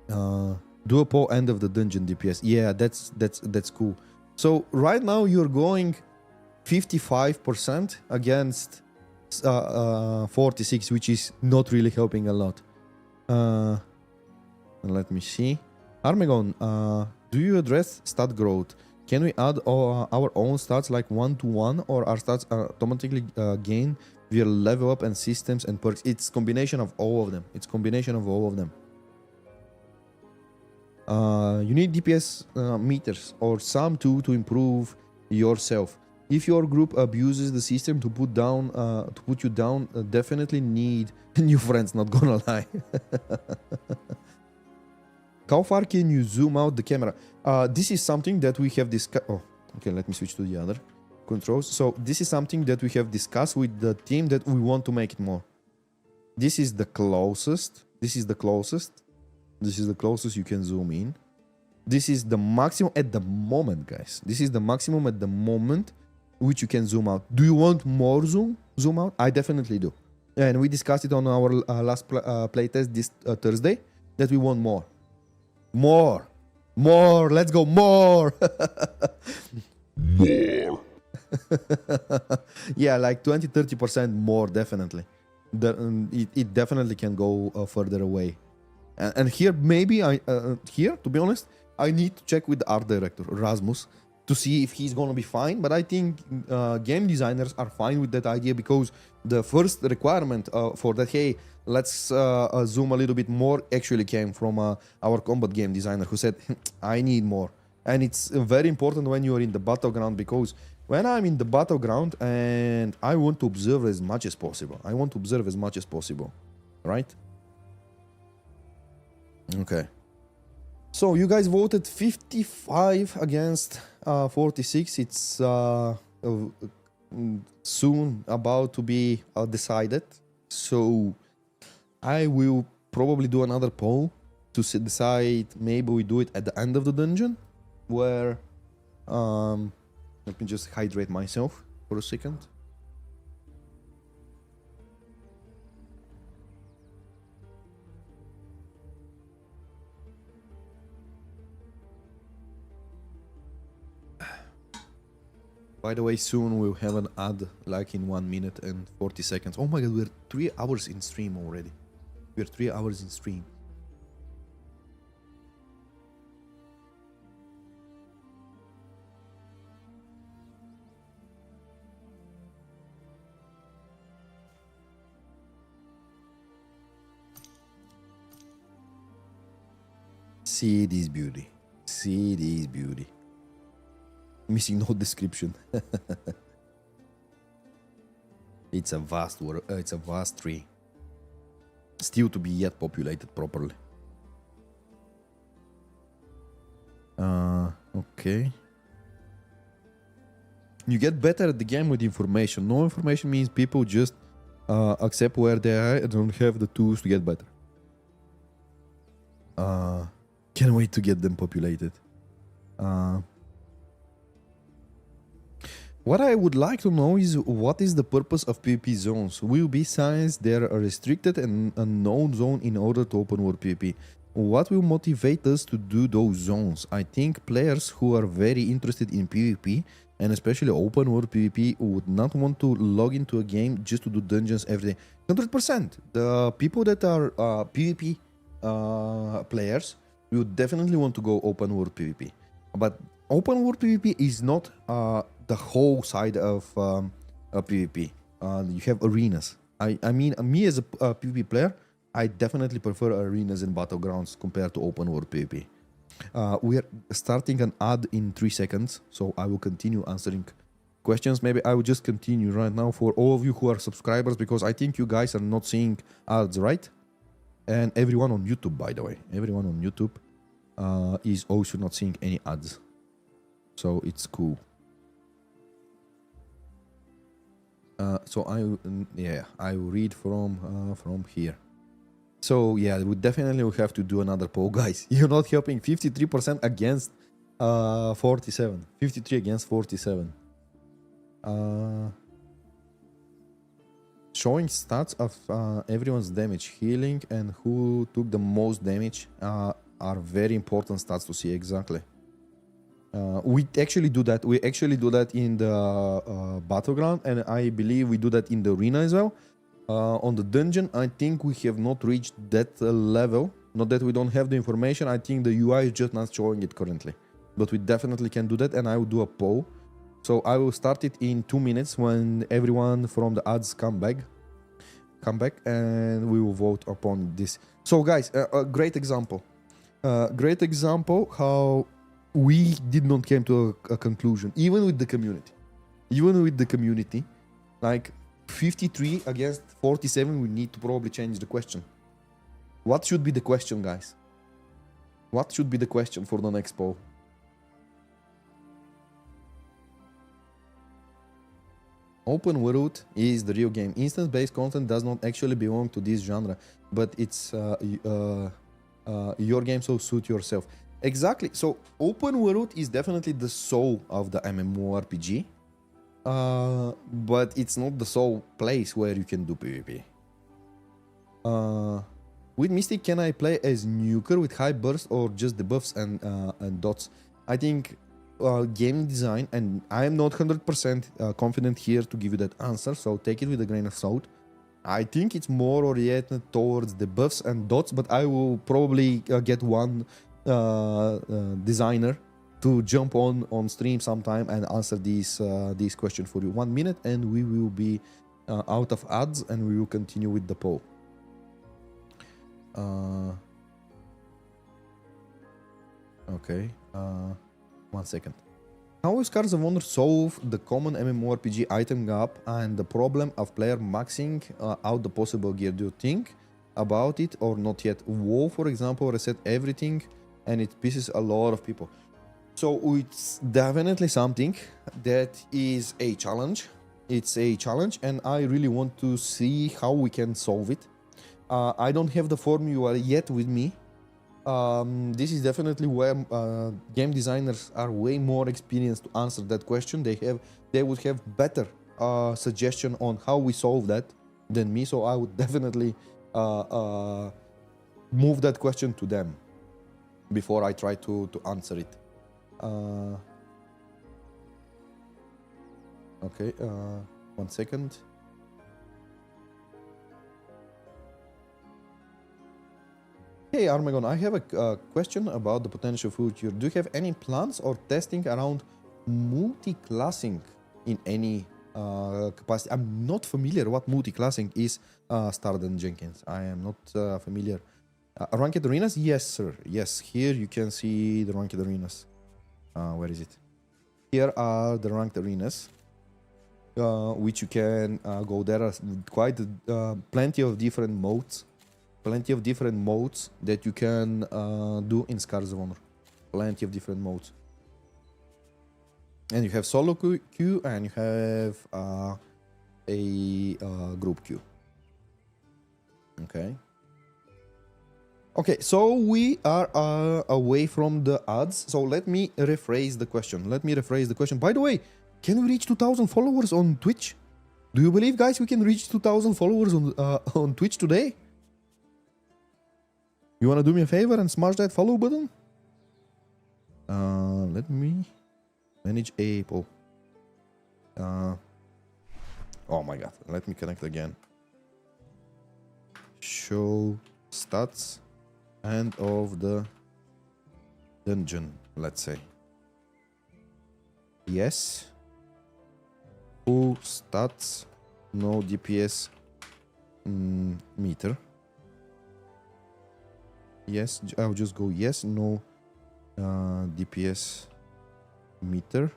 Do a poll end of the dungeon DPS. Yeah, that's cool. So right now you're going 55% against 46, which is not really helping a lot. Let me see. Armegon, do you address stat growth? Can we add our own stats like 1-to-1, or our stats are automatically gained via level up and systems and perks? It's combination of all of them. You need DPS meters or some to improve yourself. If your group abuses the system to put you down, definitely need new friends, not gonna lie. How far can you zoom out the camera? This is something that we have discussed. Oh, okay, let me switch to the other controls. So this is something that we have discussed with the team that we want to make it more. This is the closest. This is the closest you can zoom in. This is the maximum at the moment, guys. This is the maximum at the moment which you can zoom out. Do you want more zoom out? I definitely do. And we discussed it on our last playtest this Thursday, that we want more. More, let's go, more. More. Yeah, like 20-30% more, definitely. It definitely can go further away. And here, maybe here, to be honest, I need to check with the art director, Rasmus, to see if he's gonna be fine. But I think game designers are fine with that idea, because the first requirement for that, hey, let's zoom a little bit more, actually came from our combat game designer, who said, I need more. And it's very important when you're in the battleground, because when I'm in the battleground and I want to observe as much as possible, right? Okay. So you guys voted 55 against 46. It's soon about to be decided. So I will probably do another poll to decide. Maybe we do it at the end of the dungeon, where let me just hydrate myself for a second. By the way, soon we'll have an ad, like in 1 minute and 40 seconds. Oh my god, we're 3 hours in stream already. We're 3 hours in stream. See this beauty. See this beauty. Missing no description. It's a vast world. It's a vast tree. Still to be yet populated properly. Okay. You get better at the game with information. No information means people just accept where they are and don't have the tools to get better. Can't wait to get them populated. What I would like to know is, what is the purpose of PvP zones? Will be since they're a restricted and unknown zone in order to open world PvP. What will motivate us to do those zones? I think players who are very interested in PvP, and especially open world PvP, would not want to log into a game just to do dungeons every day. 100%. The people that are PvP players will definitely want to go open world PvP. But open world PvP is not the whole side of PvP. You have arenas. I mean, me as a PvP player, I definitely prefer arenas and battlegrounds compared to open world PvP. We are starting an ad in 3 seconds, so I will continue answering questions. Maybe I will just continue right now for all of you who are subscribers, because I think you guys are not seeing ads, right? And everyone on YouTube, by the way, everyone on YouTube is also not seeing any ads. So it's cool. So I will read from here. So yeah, we definitely will have to do another poll, guys. You're not helping. 53% against 47. 53 against 47. Showing stats of everyone's damage, healing, and who took the most damage are very important stats to see exactly. We actually do that. We actually do that in the battleground, and I believe we do that in the arena as well. On the dungeon, I think we have not reached that level. Not that we don't have the information. I think the UI is just not showing it currently. But we definitely can do that, and I will do a poll. So I will start it in 2 minutes when everyone from the ads come back, and we will vote upon this. So guys, a great example. Great example how we did not come to a conclusion, even with the community. Even with the community, like 53 against 47, we need to probably change the question. What should be the question, guys? What should be the question for the next poll? Open world is the real game. Instance-based content does not actually belong to this genre, but it's your game, so suit yourself. Exactly. So open world is definitely the soul of the MMORPG, but it's not the sole place where you can do PvP. With Mystic, can I play as nuker with high burst or just debuffs and dots? I think game design, and I am not 100% confident here to give you that answer, so take it with a grain of salt. I think it's more oriented towards the buffs and dots, but I will probably get one designer to jump on stream sometime and answer these questions for you. 1 minute and we will be out of ads, and we will continue with the poll. Okay, 1 second. How will Scars of Honor solve the common MMORPG item gap and the problem of player maxing out the possible gear? Do you think about it or not yet? WoW, for example, reset everything and it pisses a lot of people. So it's definitely something that is a challenge. It's a challenge, and I really want to see how we can solve it. I don't have the formula yet with me. This is definitely where game designers are way more experienced to answer that question. They would have better suggestion on how we solve that than me. So I would definitely move that question to them before I try to answer it. Okay, 1 second. Hey Armegon, I have a question about the potential future. Do you have any plans or testing around multi-classing in any capacity? I'm not familiar what multi-classing is, Starden Jenkins. I am not familiar. Ranked arenas? Yes, sir. Yes, here you can see the ranked arenas. Where is it? Here are the ranked arenas, which you can go. There are quite plenty of different modes. Plenty of different modes that you can do in Scars of Honor. Plenty of different modes. And you have solo queue and you have a group queue. Okay. Okay, so we are away from the ads. So let me rephrase the question. By the way, can we reach 2,000 followers on Twitch? Do you believe, guys, we can reach 2,000 followers on Twitch today? You wanna do me a favor and smash that follow button? Let me manage a poll. Oh my god, let me connect again. Show stats. End of the dungeon, let's say. Yes. Full stats. No DPS meter. Yes, I'll just go yes, no DPS meter.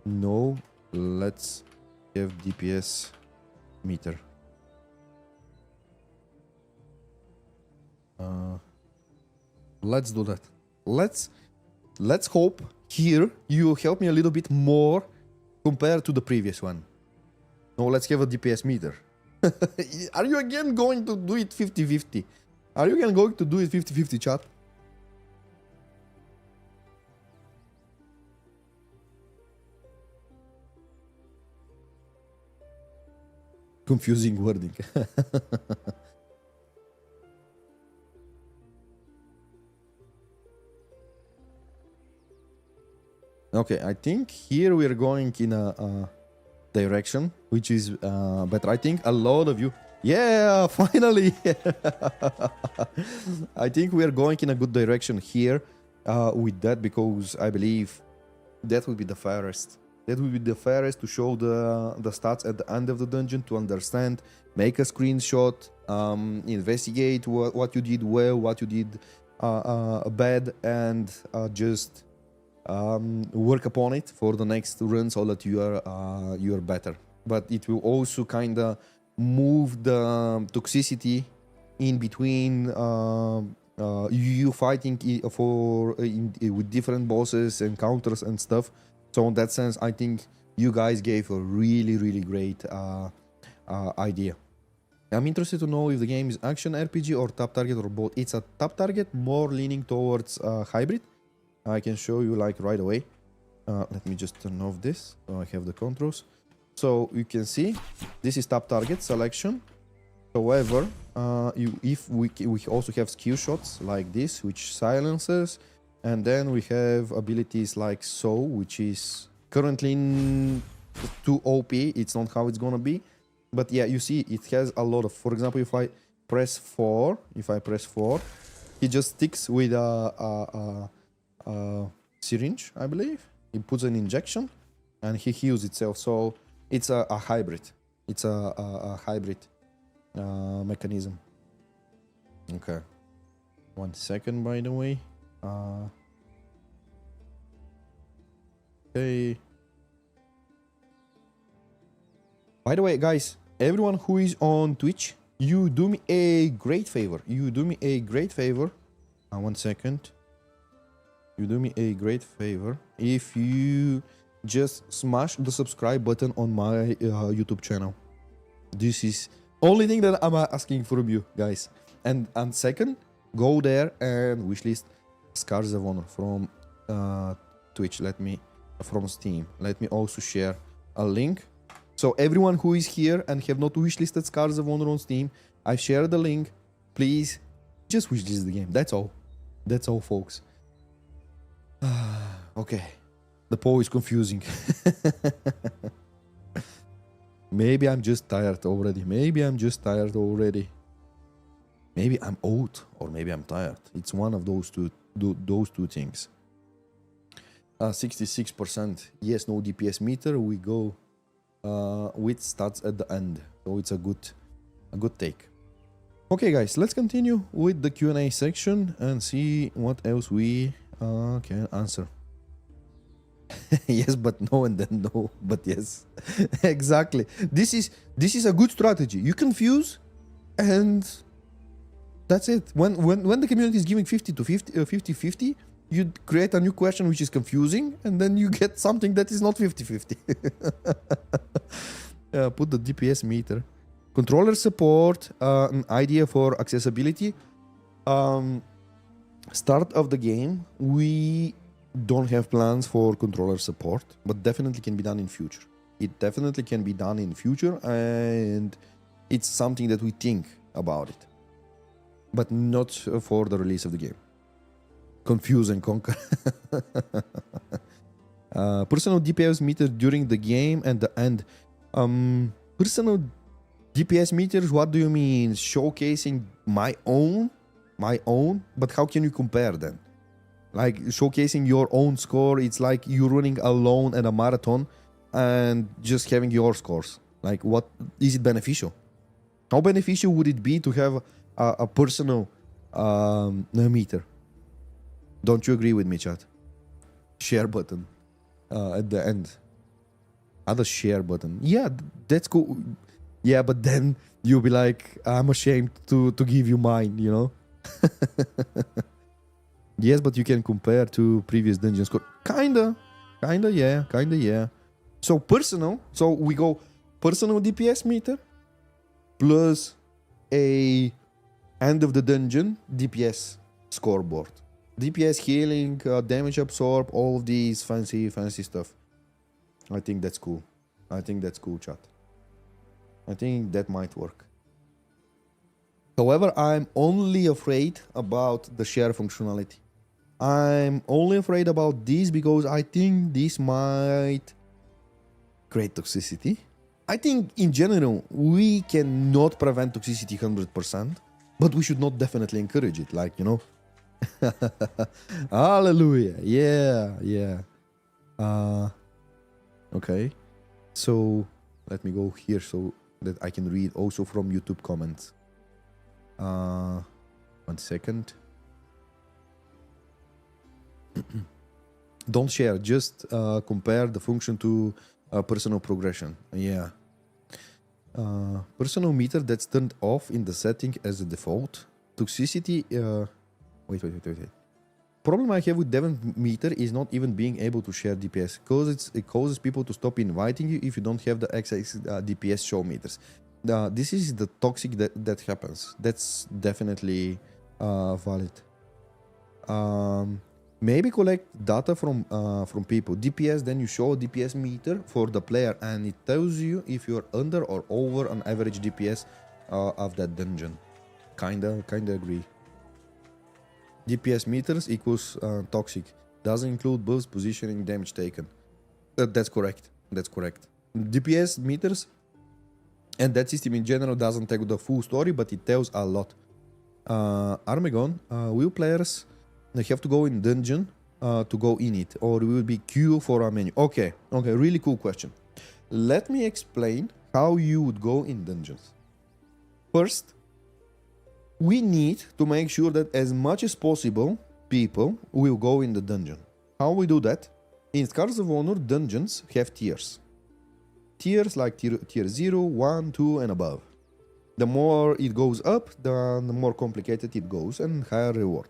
No, let's have DPS meter. Let's do that. Let's hope here you help me a little bit more compared to the previous one. No, let's have a DPS meter. Are you again going to do it 50-50? Are you again going to do it 50-50, chat? Confusing wording. Okay, I think here we are going in a direction which is better. I think a lot of you... Yeah, finally! I think we are going in a good direction here with that, because I believe that will be the fairest. That will be the fairest to show the stats at the end of the dungeon, to understand, make a screenshot, investigate what you did well, what you did bad, and just work upon it for the next run so that you are better. But it will also kind of move the toxicity in between you fighting with different bosses, encounters and stuff. So in that sense, I think you guys gave a really great idea. I'm interested to know if the game is action RPG or top target or both. It's a top target, more leaning towards hybrid. I can show you like right away. Let me just turn off this so I have the controls. So you can see this is top target selection. However, if we also have skill shots like this, which silences, And then we have abilities like so, which is currently too OP. It's not how it's gonna be. But yeah, you see, it has a lot of, for example, if I press 4, he just sticks with a syringe, I believe. He puts an injection and he heals itself. So it's a hybrid. It's a hybrid mechanism. Okay. 1 second, by the way. Okay. By the way, guys, everyone who is on Twitch, you do me a great favor. 1 second. You do me a great favor if you just smash the subscribe button on my YouTube channel. This is only thing that I'm asking from you guys. And second, go there and wishlist Scars of Honor from Twitch. From Steam. Let me also share a link. So everyone who is here and have not wishlisted Scars of Honor on Steam, I share the link. Please, just wishlist the game. That's all. That's all, folks. Okay. The poll is confusing. Maybe I'm just tired already. Maybe I'm old or maybe I'm tired. It's one of those two things. 66%. Yes, no DPS meter. We go with stats at the end. So it's a good take. Okay, guys, let's continue with the Q&A section and see what else we can answer. Yes, but no, and then no, but yes. Exactly. This is a good strategy. You confuse, and that's it. When the community is giving 50-50, you create a new question which is confusing, and then you get something that is not 50-50. Put the DPS meter. Controller support, an idea for accessibility. Start of the game, we don't have plans for controller support, but definitely can be done in future. It definitely can be done in future, and it's something that we think about it, but not for the release of the game. Confuse and conquer. Personal DPS meter during the game and the end. Personal DPS meters, what do you mean? Showcasing my own? But how can you compare then? Like showcasing your own score, it's like you running alone at a marathon and just having your scores. Like, what is it beneficial? How beneficial would it be to have a personal meter? Don't you agree with me, chat? Share button at the end. Other share button. Yeah, that's cool. Yeah, but then you'll be like, I'm ashamed to give you mine, you know? Yes, but you can compare to previous dungeon score. Kinda, yeah. So personal, so we go personal DPS meter plus a end of the dungeon DPS scoreboard. DPS healing, damage absorb, all of these fancy stuff. I think that's cool. Chat. I think that might work. However, I'm only afraid about the share functionality. I'm only afraid about this because I think this might create toxicity. I think in general, we cannot prevent toxicity 100%, but we should not definitely encourage it, like, you know. Hallelujah. Yeah. Okay. So let me go here so that I can read also from YouTube comments. 1 second. Don't share, just compare the function to personal progression. Yeah. Personal meter that's turned off in the setting as a default. Toxicity. Wait. Problem I have with Devon meter is not even being able to share DPS, because it causes people to stop inviting you if you don't have the XX DPS show meters. This is the toxic that happens. That's definitely valid. Maybe collect data from people. DPS, then you show a DPS meter for the player, and it tells you if you're under or over an average DPS of that dungeon. Kinda agree. DPS meters equals toxic. Doesn't include buffs, positioning, damage taken. That's correct. That's correct. DPS meters and that system in general doesn't tell the full story, but it tells a lot. Armegon, will players have to go in dungeon to go in it, or will be queue for a menu? Okay, really cool question. Let me explain how you would go in dungeons. First, we need to make sure that as much as possible people will go in the dungeon. How we do that? In Scars of Honor, dungeons have tiers. Tiers like tier 0, 1, 2 and above. The more it goes up, the more complicated it goes and higher reward.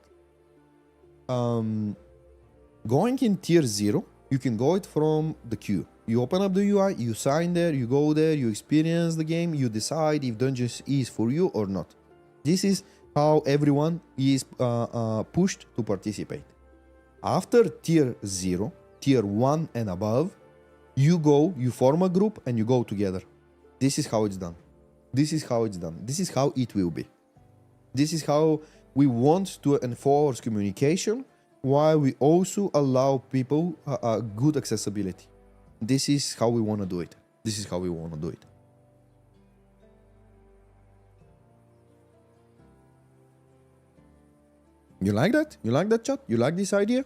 Going in tier 0, you can go it from the queue. You open up the UI, you sign there, you go there, you experience the game, you decide if dungeons is for you or not. This is how everyone is pushed to participate. After tier 0, tier 1 and above, you go, you form a group and you go together. This is how it's done. This is how it's done. This is how it will be. This is how we want to enforce communication while we also allow people good accessibility. This is how we want to do it. This is how we want to do it. You like that? You like that, chat? You like this idea?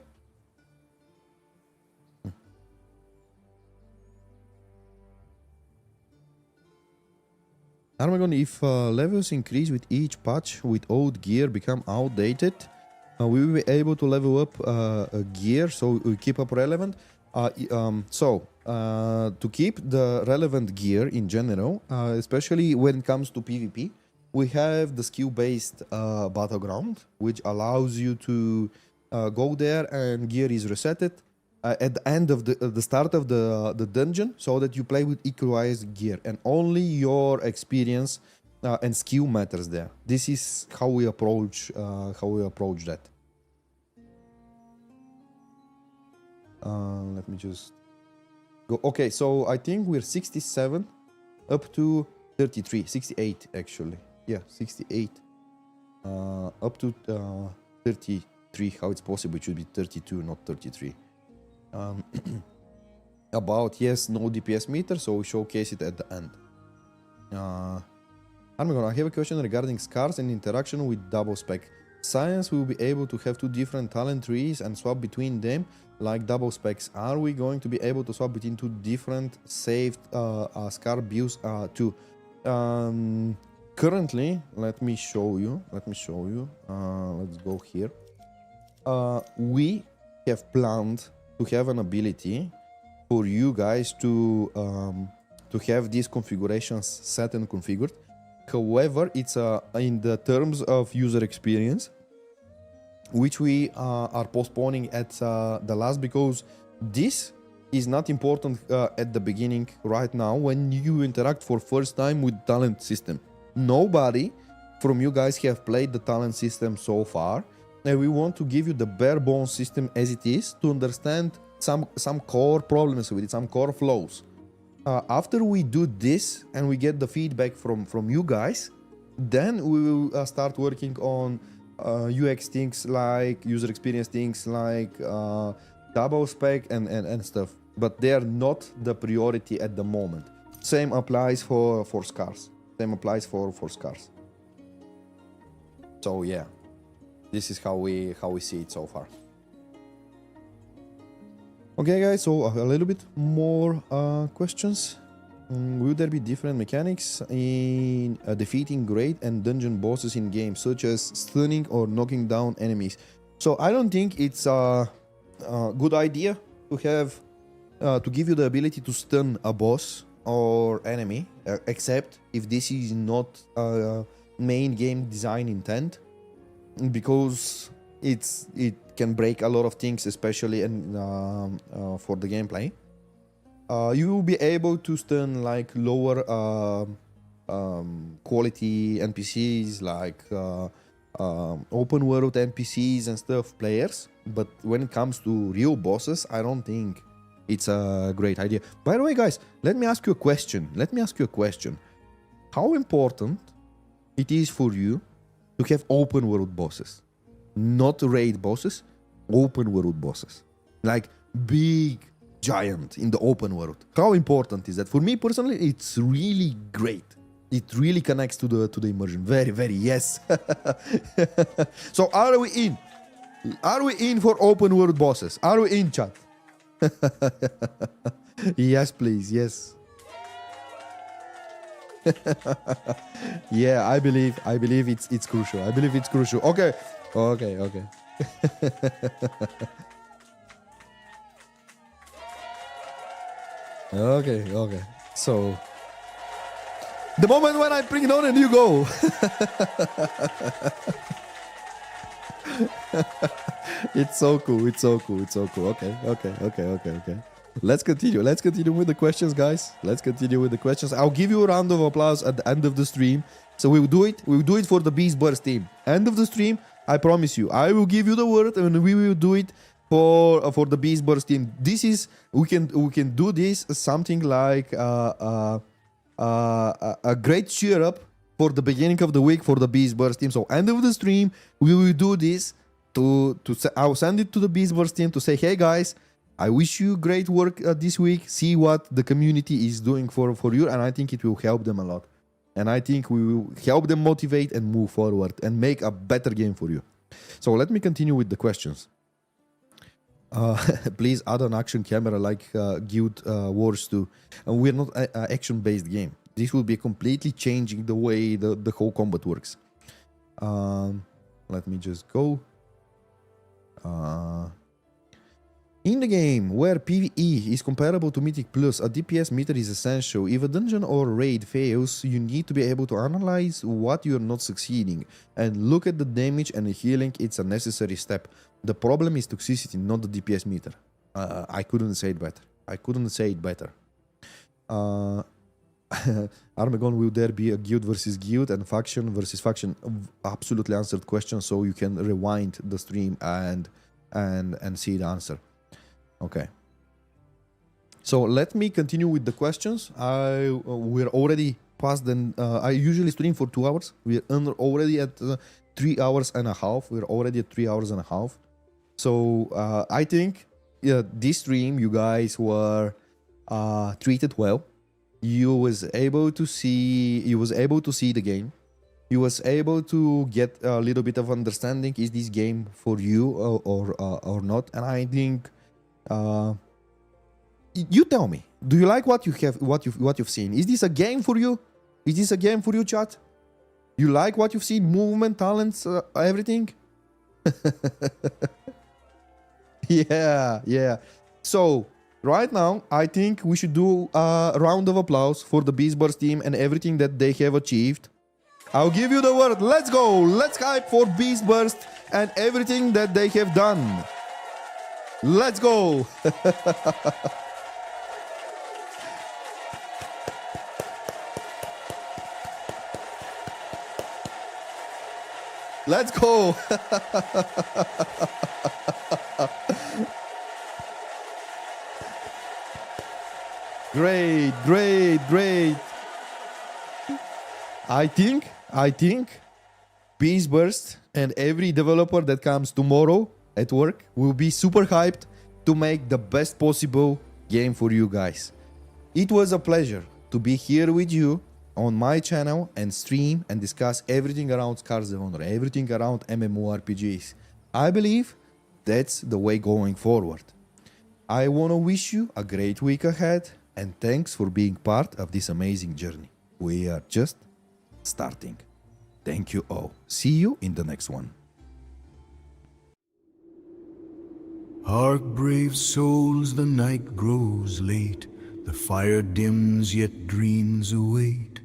Armegon, if levels increase with each patch with old gear become outdated, we will be able to level up gear so we keep up relevant. To keep the relevant gear in general, especially when it comes to PvP, we have the skill-based Battleground, which allows you to go there and gear is resetted at the end of the start of the dungeon, so that you play with equalized gear and only your experience and skill matters there. This is how we approach that. Let me just go. Okay, so I think we're 67 up to 33, 68 actually. Yeah, 68 up to 33. How it's possible? It should be 32, not 33. About yes, no DPS meter, so we showcase it at the end. Armegon, I have a question regarding scars and interaction with double spec. Science will be able to have two different talent trees and swap between them like double specs. Are we going to be able to swap between two different saved scar builds too? Currently, let me show you. Let's go here. We have planned to have an ability for you guys to have these configurations set and configured. However, it's in the terms of user experience, which we are postponing at the last, because this is not important at the beginning right now when you interact for first time with talent system. Nobody from you guys have played the talent system so far, and we want to give you the bare bones system as it is to understand some core problems with it, some core flows. After we do this and we get the feedback from you guys, then we will start working on UX things like user experience things like double spec and stuff. But they are not the priority at the moment. Same applies for scars. Same applies for scars. So yeah, this is how we see it so far. Okay guys, so a little bit more questions. Will there be different mechanics in defeating great and dungeon bosses in games, such as stunning or knocking down enemies? So I don't think it's a good idea to have to give you the ability to stun a boss or enemy, except if this is not main game design intent, because it can break a lot of things, especially for the gameplay. You will be able to stun like lower quality NPCs, like open world NPCs and stuff, players. But when it comes to real bosses, I don't think it's a great idea. By the way, guys, let me ask you a question. How important it is for you to have open world bosses? not raid bosses, open world bosses. Like big giant in the open world. How important is that? For me personally, it's really great. It really connects to the immersion. Very, very, yes. So are we in? Are we in for open world bosses? Are we in, chat? Yes, please, yes. Yeah, I believe it's crucial. I believe it's crucial. Okay. Okay. So the moment when I bring it on and you go. It's so cool. Okay. Let's continue with the questions, guys. I'll give you a round of applause at the end of the stream. So we'll do it for the Beast Burst team. End of the stream, I promise you, I will give you the word and we will do it for the Beast Burst team. This is we can do this something like a great cheer up for the beginning of the week for the Beast Burst team. So end of the stream, we will do this I'll send it to the Beast Burst team to say, hey guys, I wish you great work this week. See what the community is doing for you, and I think it will help them a lot. And I think we will help them motivate and move forward and make a better game for you. So let me continue with the questions. Please add an action camera like Guild Wars 2. We're not an action-based game. This will be completely changing the way the whole combat works. Let me just go. In the game where PvE is comparable to Mythic Plus, a DPS meter is essential. If a dungeon or raid fails, you need to be able to analyze what you're not succeeding and look at the damage and healing. It's a necessary step. The problem is toxicity, not the DPS meter. I couldn't say it better. Armegon, will there be a guild versus guild and faction versus faction? Absolutely answered question, so you can rewind the stream and see the answer. Okay. So let me continue with the questions. We're already past the. I usually stream for 2 hours. We're already at 3 hours and a half. We're already at 3 hours and a half. So I think this stream you guys were treated well. You was able to see the game. You was able to get a little bit of understanding. Is this game for you or not? And I think you tell me. Do you like what you've seen? Is this a game for you? Chat? You like what you've seen? Movement, talents, everything? Yeah. So right now, I think we should do a round of applause for the Beast Burst team and everything that they have achieved. I'll give you the word. Let's go. Let's hype for Beast Burst and everything that they have done. Let's go. Let's go. Great. I think Beast Burst and every developer that comes tomorrow at work will be super hyped to make the best possible game for you guys. It was a pleasure to be here with you on my channel and stream and discuss everything around Scars of Honor, everything around MMORPGs. I believe that's the way going forward. I want to wish you a great week ahead and thanks for being part of this amazing journey. We are just starting. Thank you all. See you in the next one. Hark, brave souls, the night grows late. The fire dims, yet dreams await.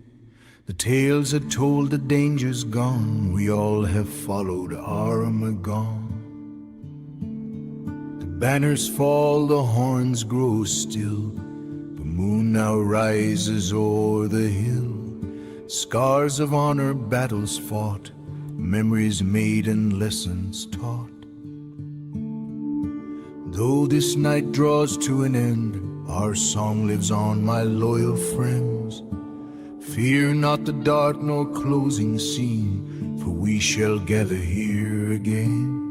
The tales are told, the danger's gone. We all have followed Armegon. The banners fall, the horns grow still. The moon now rises o'er the hill. Scars of honor, battles fought, memories made and lessons taught. Though this night draws to an end, our song lives on, my loyal friends. Fear not the dark nor closing scene, for we shall gather here again.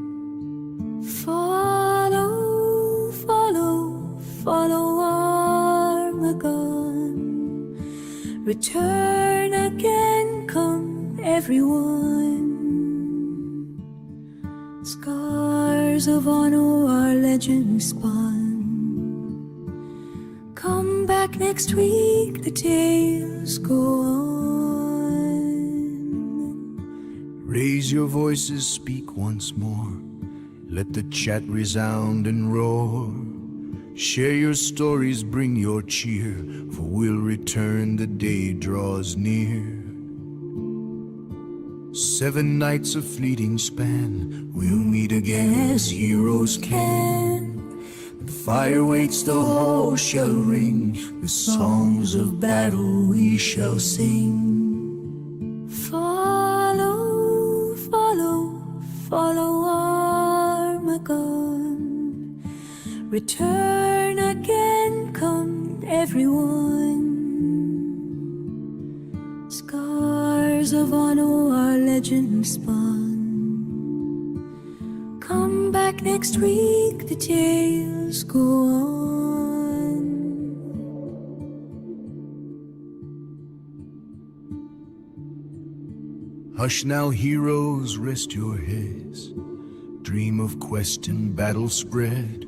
follow Armegon. Return again, come everyone. Scars of honor are legend spun. Come back next week, the tales go on. Raise your voices, speak once more. Let the chat resound and roar. Share your stories, bring your cheer, for we'll return, the day draws near. 7 nights of fleeting span, we'll meet again as heroes can. The fire waits, the hall shall ring, the songs of battle we shall sing. Follow, follow, follow Armegon. Return again, come everyone. Scars of honor are legend spun. Come back next week, the tales go on. Hush now, heroes, rest your heads. Dream of quest and battle spread.